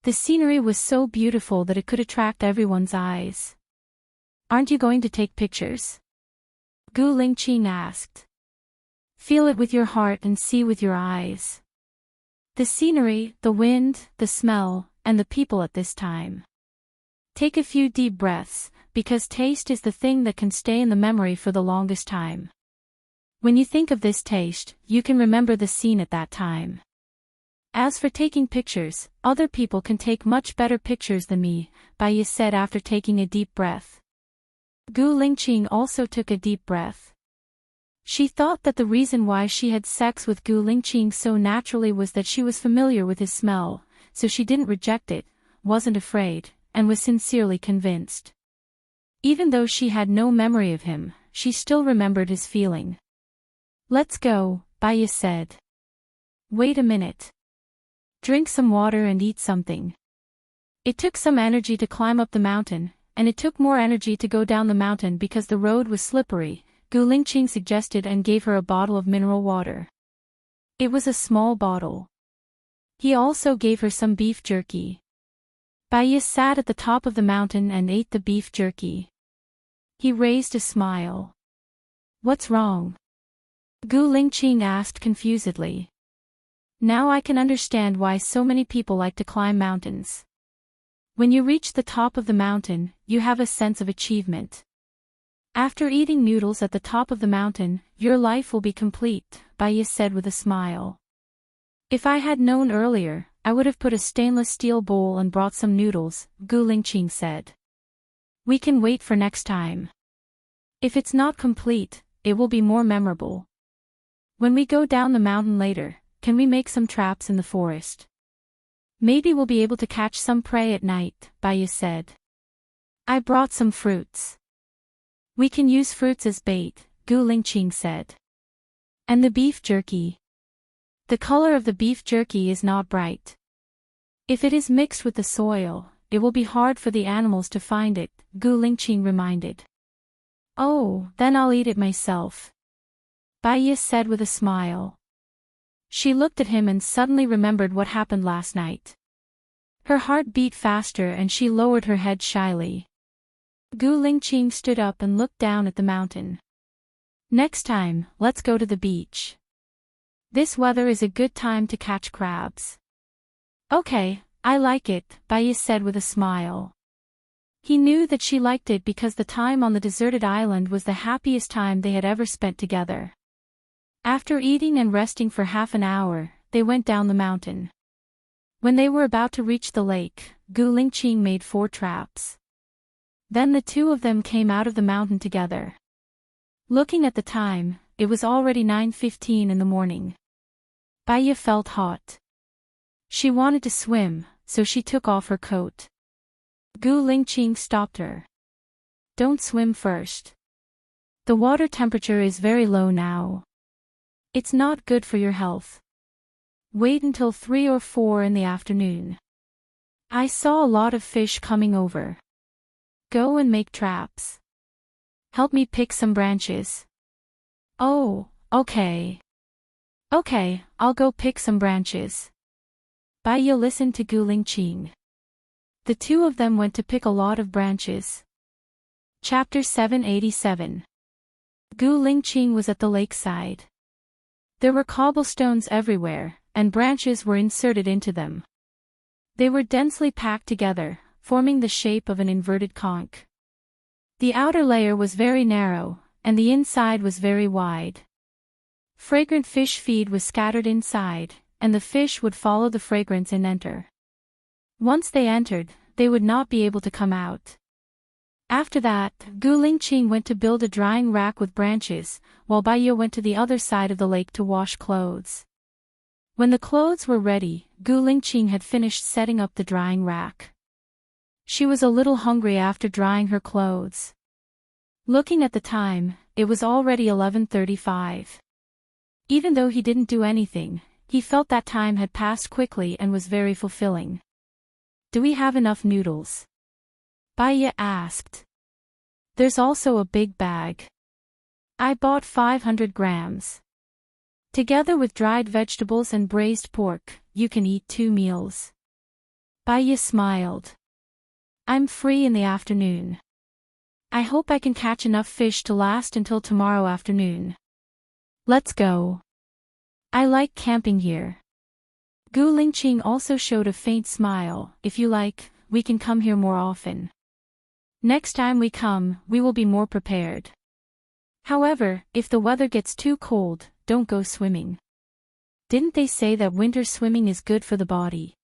The scenery was so beautiful that it could attract everyone's eyes. Aren't you going to take pictures? Gu Lingqing asked. Feel it with your heart and see with your eyes. The scenery, the wind, the smell, and the people at this time. Take a few deep breaths, because taste is the thing that can stay in the memory for the longest time. When you think of this taste, you can remember the scene at that time. As for taking pictures, other people can take much better pictures than me, Bai Ye said after taking a deep breath. Gu Lingqing also took a deep breath. She thought that the reason why she had sex with Gu Lingqing so naturally was that she was familiar with his smell, so she didn't reject it, wasn't afraid, and was sincerely convinced. Even though she had no memory of him, she still remembered his feeling. Let's go, Bai Ye said. Wait a minute. Drink some water and eat something. It took some energy to climb up the mountain, and it took more energy to go down the mountain because the road was slippery, Gu Lingqing suggested and gave her a bottle of mineral water. It was a small bottle. He also gave her some beef jerky. Bai Ye sat at the top of the mountain and ate the beef jerky. He raised a smile. What's wrong? Gu Lingqing asked confusedly. Now I can understand why so many people like to climb mountains. When you reach the top of the mountain, you have a sense of achievement. After eating noodles at the top of the mountain, your life will be complete, Bai Ye said with a smile. If I had known earlier, I would have put a stainless steel bowl and brought some noodles, Gu Lingqing said. We can wait for next time. If it's not complete, it will be more memorable. When we go down the mountain later, can we make some traps in the forest? Maybe we'll be able to catch some prey at night, Bai Ye said. I brought some fruits. We can use fruits as bait, Gu Lingqing said. And the beef jerky. The color of the beef jerky is not bright. If it is mixed with the soil, it will be hard for the animals to find it, Gu Lingqing reminded. Oh, then I'll eat it myself, Bai Yi said with a smile. She looked at him and suddenly remembered what happened last night. Her heart beat faster and she lowered her head shyly. Gu Lingqing stood up and looked down at the mountain. Next time, let's go to the beach. This weather is a good time to catch crabs. Okay, I like it, Bai Yi said with a smile. He knew that she liked it because the time on the deserted island was the happiest time they had ever spent together. After eating and resting for half an hour, they went down the mountain. When they were about to reach the lake, Gu Lingqing made 4 traps. Then the two of them came out of the mountain together. Looking at the time, it was already 9:15 in the morning. Bai Yi felt hot. She wanted to swim, so she took off her coat. Gu Lingqing stopped her. Don't swim first. The water temperature is very low now. It's not good for your health. Wait until 3 or 4 in the afternoon. I saw a lot of fish coming over. Go and make traps. Help me pick some branches. Oh, okay. Okay, I'll go pick some branches. Bai Yi listened to Gu Lingqing. The two of them went to pick a lot of branches. Chapter 787. Gu Lingqing was at the lakeside. There were cobblestones everywhere, and branches were inserted into them. They were densely packed together, forming the shape of an inverted conch. The outer layer was very narrow, and the inside was very wide. Fragrant fish feed was scattered inside, and the fish would follow the fragrance and enter. Once they entered, they would not be able to come out. After that, Gu Lingqing went to build a drying rack with branches, while Bai Yi went to the other side of the lake to wash clothes. When the clothes were ready, Gu Lingqing had finished setting up the drying rack. She was a little hungry after drying her clothes. Looking at the time, it was already 11:35. Even though he didn't do anything, he felt that time had passed quickly and was very fulfilling. Do we have enough noodles? Bai Yi asked. There's also a big bag. I bought 500 grams. Together with dried vegetables and braised pork, you can eat 2 meals. Bai Yi smiled. I'm free in the afternoon. I hope I can catch enough fish to last until tomorrow afternoon. Let's go. I like camping here. Gu Lingqing also showed a faint smile. If you like, we can come here more often. Next time we come, we will be more prepared. However, if the weather gets too cold, don't go swimming. Didn't they say that winter swimming is good for the body?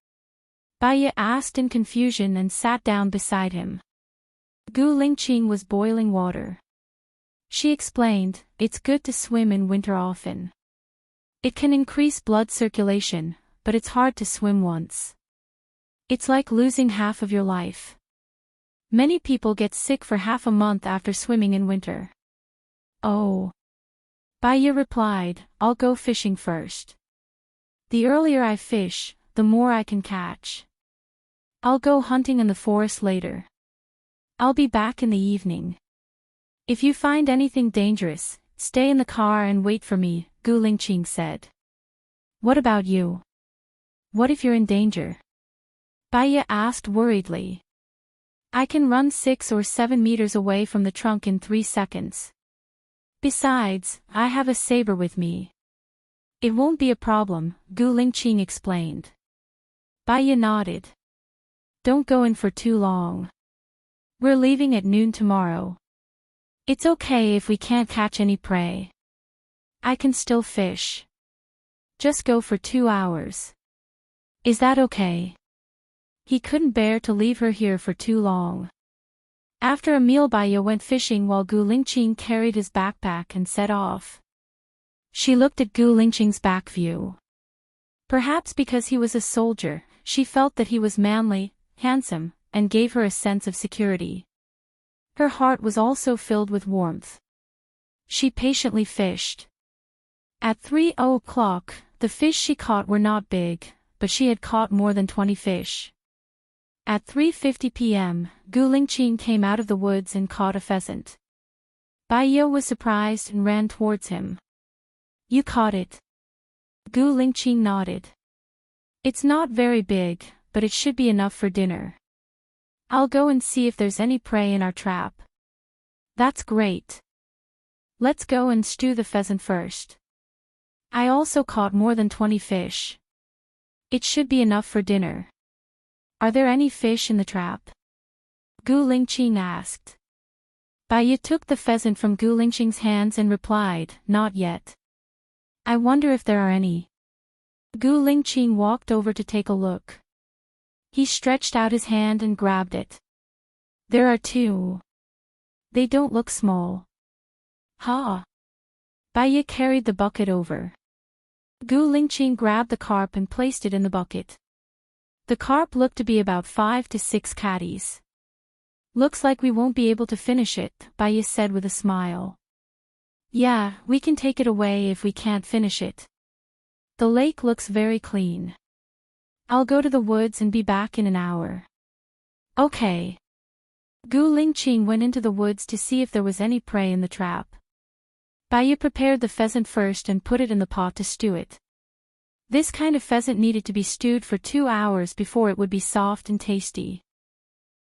Bai Yi asked in confusion and sat down beside him. Gu Lingqing was boiling water. She explained, it's good to swim in winter often. It can increase blood circulation, but it's hard to swim once. It's like losing half of your life. Many people get sick for half a month after swimming in winter. Oh. Bai Yi replied, I'll go fishing first. The earlier I fish, the more I can catch. I'll go hunting in the forest later. I'll be back in the evening. If you find anything dangerous, stay in the car and wait for me, Gu Lingqing said. What about you? What if you're in danger? Bai Yi asked worriedly. I can run 6 or 7 meters away from the trunk in 3 seconds. Besides, I have a saber with me. It won't be a problem, Gu Lingqing explained. Bai Yi nodded. Don't go in for too long. We're leaving at noon tomorrow. It's okay if we can't catch any prey. I can still fish. Just go for 2 hours. Is that okay? He couldn't bear to leave her here for too long. After a meal, Bai Yi went fishing while Gu Lingqing carried his backpack and set off. She looked at Gu Lingqing's back view. Perhaps because he was a soldier, she felt that he was manly, handsome, and gave her a sense of security. Her heart was also filled with warmth. She patiently fished. At 3 o'clock, the fish she caught were not big, but she had caught more than 20 fish. At 3:50 p.m., Gu Lingqing came out of the woods and caught a pheasant. Bai Ye was surprised and ran towards him. You caught it? Gu Lingqing nodded. It's not very big, but it should be enough for dinner. I'll go and see if there's any prey in our trap. That's great. Let's go and stew the pheasant first. I also caught more than 20 fish. It should be enough for dinner. Are there any fish in the trap? Gu Lingqing asked. Bai Ye took the pheasant from Gu Lingqing's hands and replied, not yet. I wonder if there are any. Gu Lingqing walked over to take a look. He stretched out his hand and grabbed it. There are 2. They don't look small. Ha! Bai Ye carried the bucket over. Gu Lingqing grabbed the carp and placed it in the bucket. The carp looked to be about 5 to 6 catties. Looks like we won't be able to finish it, Bai Ye said with a smile. Yeah, we can take it away if we can't finish it. The lake looks very clean. I'll go to the woods and be back in an hour. Okay. Gu Lingqing went into the woods to see if there was any prey in the trap. Bai Ye prepared the pheasant first and put it in the pot to stew it. This kind of pheasant needed to be stewed for 2 hours before it would be soft and tasty.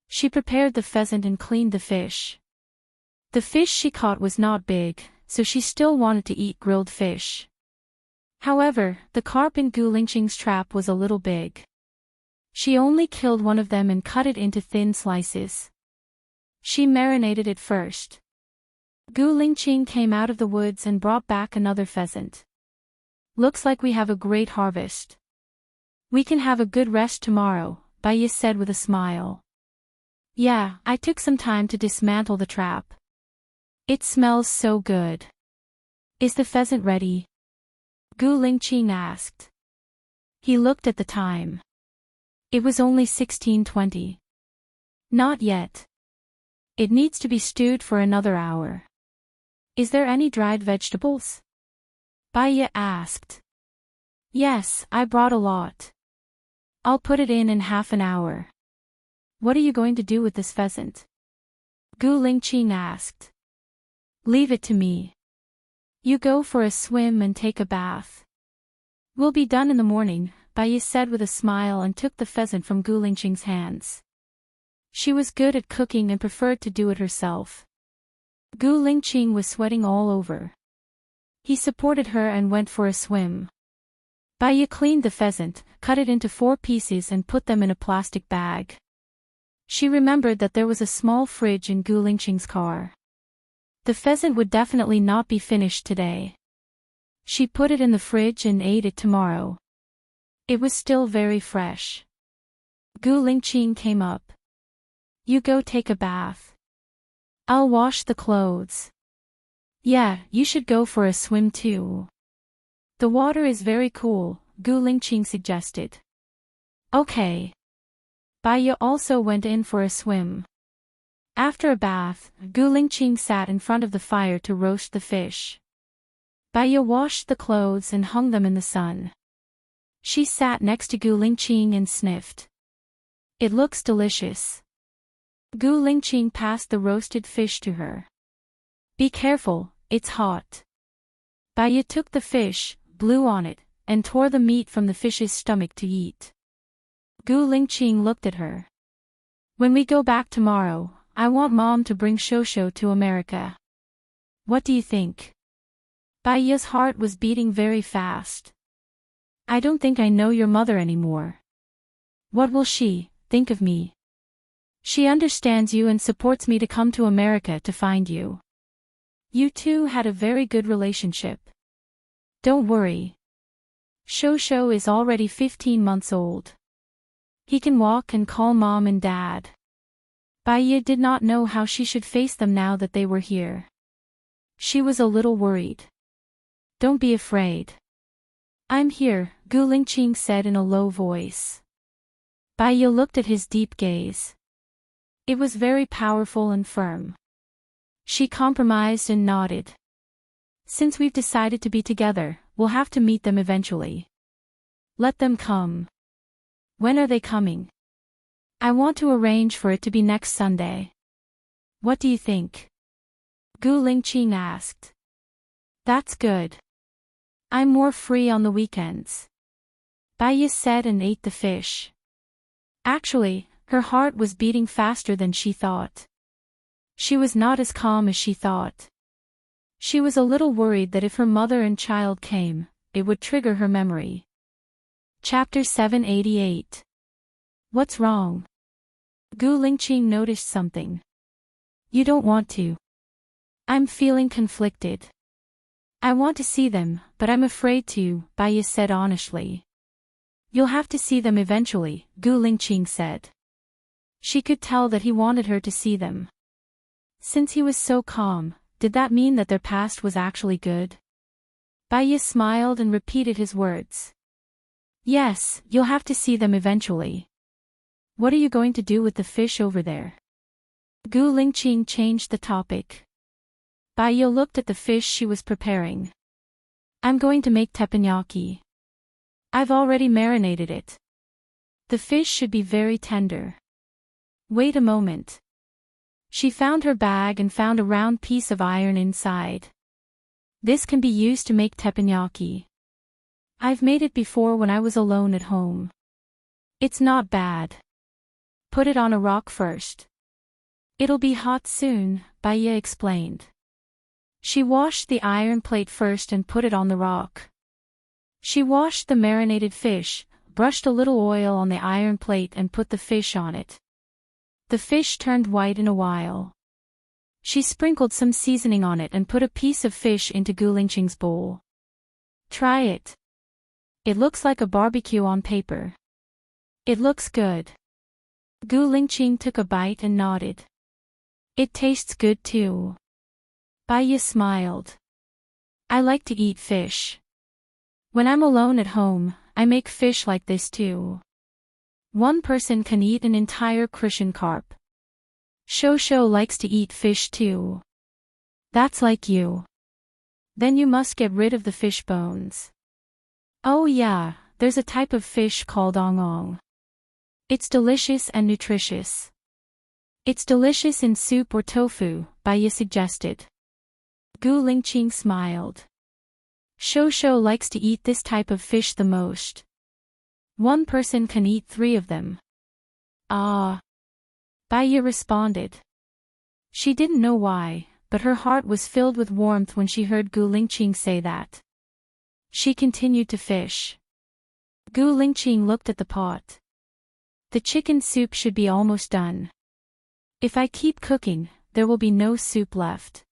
She prepared the pheasant and cleaned the fish. The fish she caught was not big, so she still wanted to eat grilled fish. However, the carp in Gu Lingqing's trap was a little big. She only killed one of them and cut it into thin slices. She marinated it first. Gu Lingqing came out of the woods and brought back another pheasant. Looks like we have a great harvest. We can have a good rest tomorrow, Bai Ye said with a smile. Yeah, I took some time to dismantle the trap. It smells so good. Is the pheasant ready? Gu Lingqing asked. He looked at the time. It was only 16:20. Not yet. It needs to be stewed for another hour. Is there any dried vegetables? Bai Ye asked. Yes, I brought a lot. I'll put it in half an hour. What are you going to do with this pheasant? Gu Lingqing asked. Leave it to me. You go for a swim and take a bath. We'll be done in the morning, Bai Ye said with a smile and took the pheasant from Gu Lingqing's hands. She was good at cooking and preferred to do it herself. Gu Lingqing was sweating all over. He supported her and went for a swim. Bai Ye cleaned the pheasant, cut it into 4 pieces and put them in a plastic bag. She remembered that there was a small fridge in Gu Lingqing's car. The pheasant would definitely not be finished today. She put it in the fridge and ate it tomorrow. It was still very fresh. Gu Lingqing came up. You go take a bath. I'll wash the clothes. Yeah, you should go for a swim too. The water is very cool, Gu Lingqing suggested. Okay. Bai Ye also went in for a swim. After a bath, Gu Lingqing sat in front of the fire to roast the fish. Bai Ye washed the clothes and hung them in the sun. She sat next to Gu Lingqing and sniffed. It looks delicious. Gu Lingqing passed the roasted fish to her. Be careful, it's hot. Bai Ye took the fish, blew on it, and tore the meat from the fish's stomach to eat. Gu Lingqing looked at her. When we go back tomorrow, I want Mom to bring Shosho to America. What do you think? Bai Ye's heart was beating very fast. I don't think I know your mother anymore. What will she think of me? She understands you and supports me to come to America to find you. You two had a very good relationship. Don't worry. Shosho is already 15 months old. He can walk and call Mom and Dad. Bai Ye did not know how she should face them now that they were here. She was a little worried. Don't be afraid. I'm here, Gu Lingqing said in a low voice. Bai Ye looked at his deep gaze. It was very powerful and firm. She compromised and nodded. Since we've decided to be together, we'll have to meet them eventually. Let them come. When are they coming? I want to arrange for it to be next Sunday. What do you think? Gu Lingqing asked. That's good. I'm more free on the weekends. Bai said and ate the fish. Actually, her heart was beating faster than she thought. She was not as calm as she thought. She was a little worried that if her mother and child came, it would trigger her memory. Chapter 788. What's wrong? Gu Lingqing noticed something. You don't want to. I'm feeling conflicted. I want to see them, but I'm afraid to, Bai said honestly. You'll have to see them eventually, Gu Lingqing said. She could tell that he wanted her to see them. Since he was so calm, did that mean that their past was actually good? Bai smiled and repeated his words. Yes, you'll have to see them eventually. What are you going to do with the fish over there? Gu Lingqing changed the topic. Bai looked at the fish she was preparing. I'm going to make teppanyaki. I've already marinated it. The fish should be very tender. Wait a moment. She found her bag and found a round piece of iron inside. This can be used to make teppanyaki. I've made it before when I was alone at home. It's not bad. Put it on a rock first. It'll be hot soon, Bai explained. She washed the iron plate first and put it on the rock. She washed the marinated fish, brushed a little oil on the iron plate and put the fish on it. The fish turned white in a while. She sprinkled some seasoning on it and put a piece of fish into Gu Lingqing's bowl. Try it. It looks like a barbecue on paper. It looks good. Gu Lingqing took a bite and nodded. It tastes good too. Bai smiled. I like to eat fish. When I'm alone at home, I make fish like this too. One person can eat an entire crucian carp. Shosho likes to eat fish too. That's like you. Then you must get rid of the fish bones. Oh yeah, there's a type of fish called ong. It's delicious and nutritious. It's delicious in soup or tofu, Bai suggested. Gu Lingqing smiled. Shosho likes to eat this type of fish the most. One person can eat 3 of them. Ah. Bai responded. She didn't know why, but her heart was filled with warmth when she heard Gu Lingqing say that. She continued to fish. Gu Lingqing looked at the pot. The chicken soup should be almost done. If I keep cooking, there will be no soup left.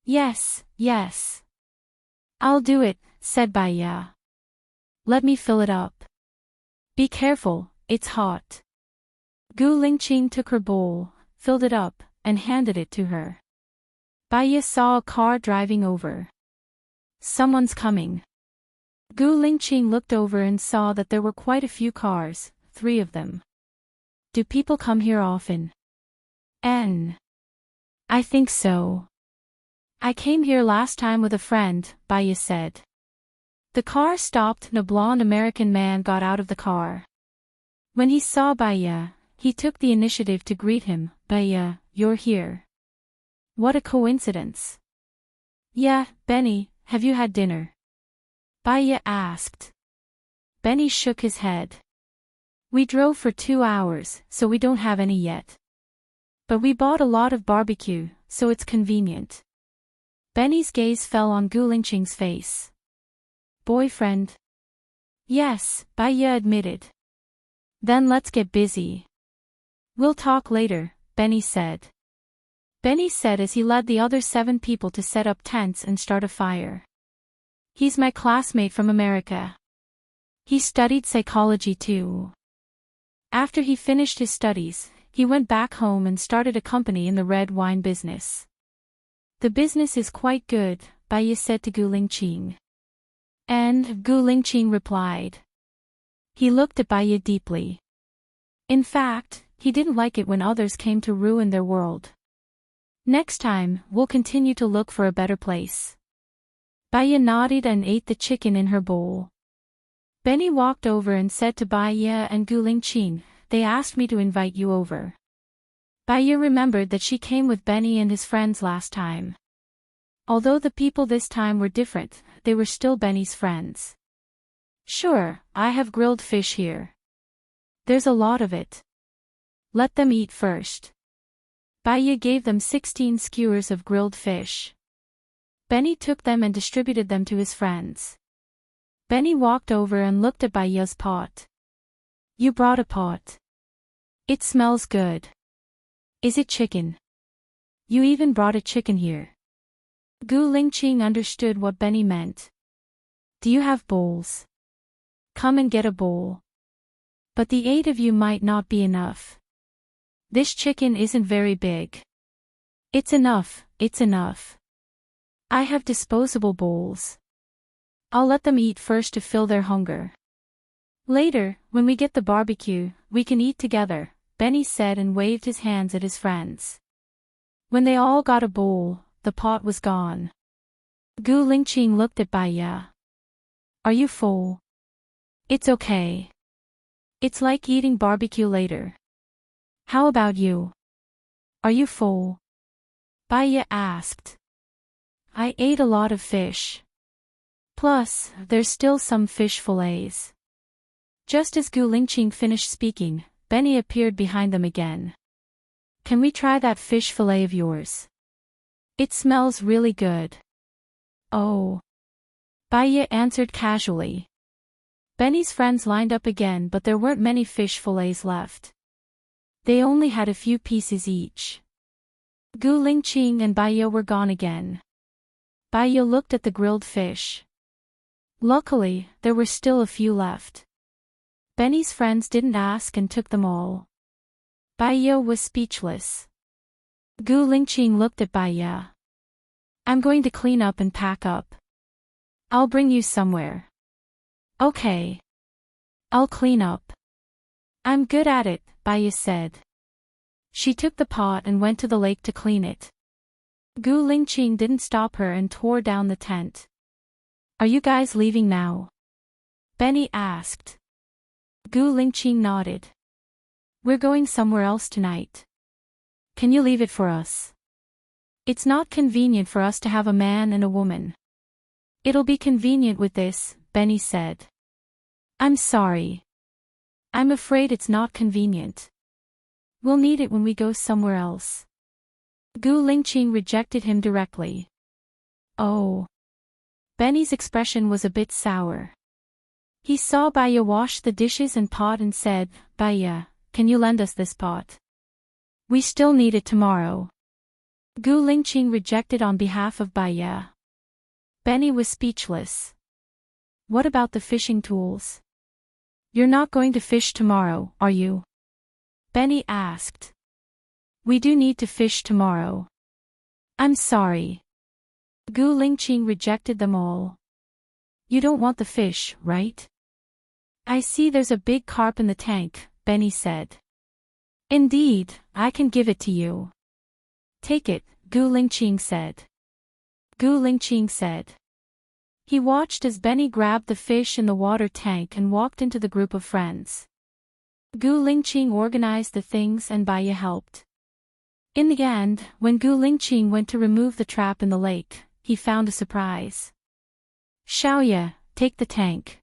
Yes, yes. I'll do it, said Bai. Let me fill it up. Be careful, it's hot. Gu Lingqing took her bowl, filled it up, and handed it to her. Bai saw a car driving over. Someone's coming. Gu Lingqing looked over and saw that there were quite a few cars, 3 of them. Do people come here often? I think so. I came here last time with a friend, Bai said. The car stopped and a blonde American man got out of the car. When he saw Bai, he took the initiative to greet him. Bai, you're here. What a coincidence. Yeah, Benny, have you had dinner? Bai asked. Benny shook his head. We drove for 2 hours, so we don't have any yet. But we bought a lot of barbecue, so it's convenient. Benny's gaze fell on Gu Lingqing's face. Boyfriend? Yes, Bai admitted. Then let's get busy. We'll talk later, Benny said. Benny said as he led the other 7 people to set up tents and start a fire. He's my classmate from America. He studied psychology too. After he finished his studies, he went back home and started a company in the red wine business. The business is quite good, Bai said to Gu Lingqing. And Gu Lingqing replied. He looked at Bai deeply. In fact, he didn't like it when others came to ruin their world. Next time, we'll continue to look for a better place. Bai nodded and ate the chicken in her bowl. Benny walked over and said to Bai and Gu Lingqing, they asked me to invite you over. Baya remembered that she came with Benny and his friends last time. Although the people this time were different, they were still Benny's friends. Sure, I have grilled fish here. There's a lot of it. Let them eat first. Baya gave them 16 skewers of grilled fish. Benny took them and distributed them to his friends. Benny walked over and looked at Baya's pot. You brought a pot. It smells good. Is it chicken? You even brought a chicken here. Gu Lingqing understood what Benny meant. Do you have bowls? Come and get a bowl. But the 8 of you might not be enough. This chicken isn't very big. It's enough, it's enough. I have disposable bowls. I'll let them eat first to fill their hunger. Later, when we get the barbecue, we can eat together, Benny said and waved his hands at his friends. When they all got a bowl, the pot was gone. Gu Lingqing looked at Baya. Are you full? It's okay. It's like eating barbecue later. How about you? Are you full? Baya asked. I ate a lot of fish. Plus, there's still some fish fillets. Just as Gu Lingqing finished speaking, Benny appeared behind them again. Can we try that fish fillet of yours? It smells really good. Oh. Baya answered casually. Benny's friends lined up again, but there weren't many fish fillets left. They only had a few pieces each. Gu Lingqing and Baya were gone again. Baya looked at the grilled fish. Luckily, there were still a few left. Benny's friends didn't ask and took them all. Baya was speechless. Gu Lingqing looked at Baya. I'm going to clean up and pack up. I'll bring you somewhere. Okay. I'll clean up. I'm good at it, Baya said. She took the pot and went to the lake to clean it. Gu Lingqing didn't stop her and tore down the tent. Are you guys leaving now? Benny asked. Gu Lingqing nodded. We're going somewhere else tonight. Can you leave it for us? It's not convenient for us to have a man and a woman. It'll be convenient with this, Benny said. I'm sorry. I'm afraid it's not convenient. We'll need it when we go somewhere else. Gu Lingqing rejected him directly. Oh. Benny's expression was a bit sour. He saw Baya wash the dishes and pot and said, Baya, can you lend us this pot? We still need it tomorrow. Gu Lingqing rejected on behalf of Baya. Benny was speechless. What about the fishing tools? You're not going to fish tomorrow, are you? Benny asked. We do need to fish tomorrow. I'm sorry. Gu Lingqing rejected them all. You don't want the fish, right? I see there's a big carp in the tank, Benny said. Indeed, I can give it to you. Take it, Gu Lingqing said. Gu Lingqing said. He watched as Benny grabbed the fish in the water tank and walked into the group of friends. Gu Lingqing organized the things and Baya helped. In the end, when Gu Lingqing went to remove the trap in the lake, he found a surprise. Xiaoya, take the tank.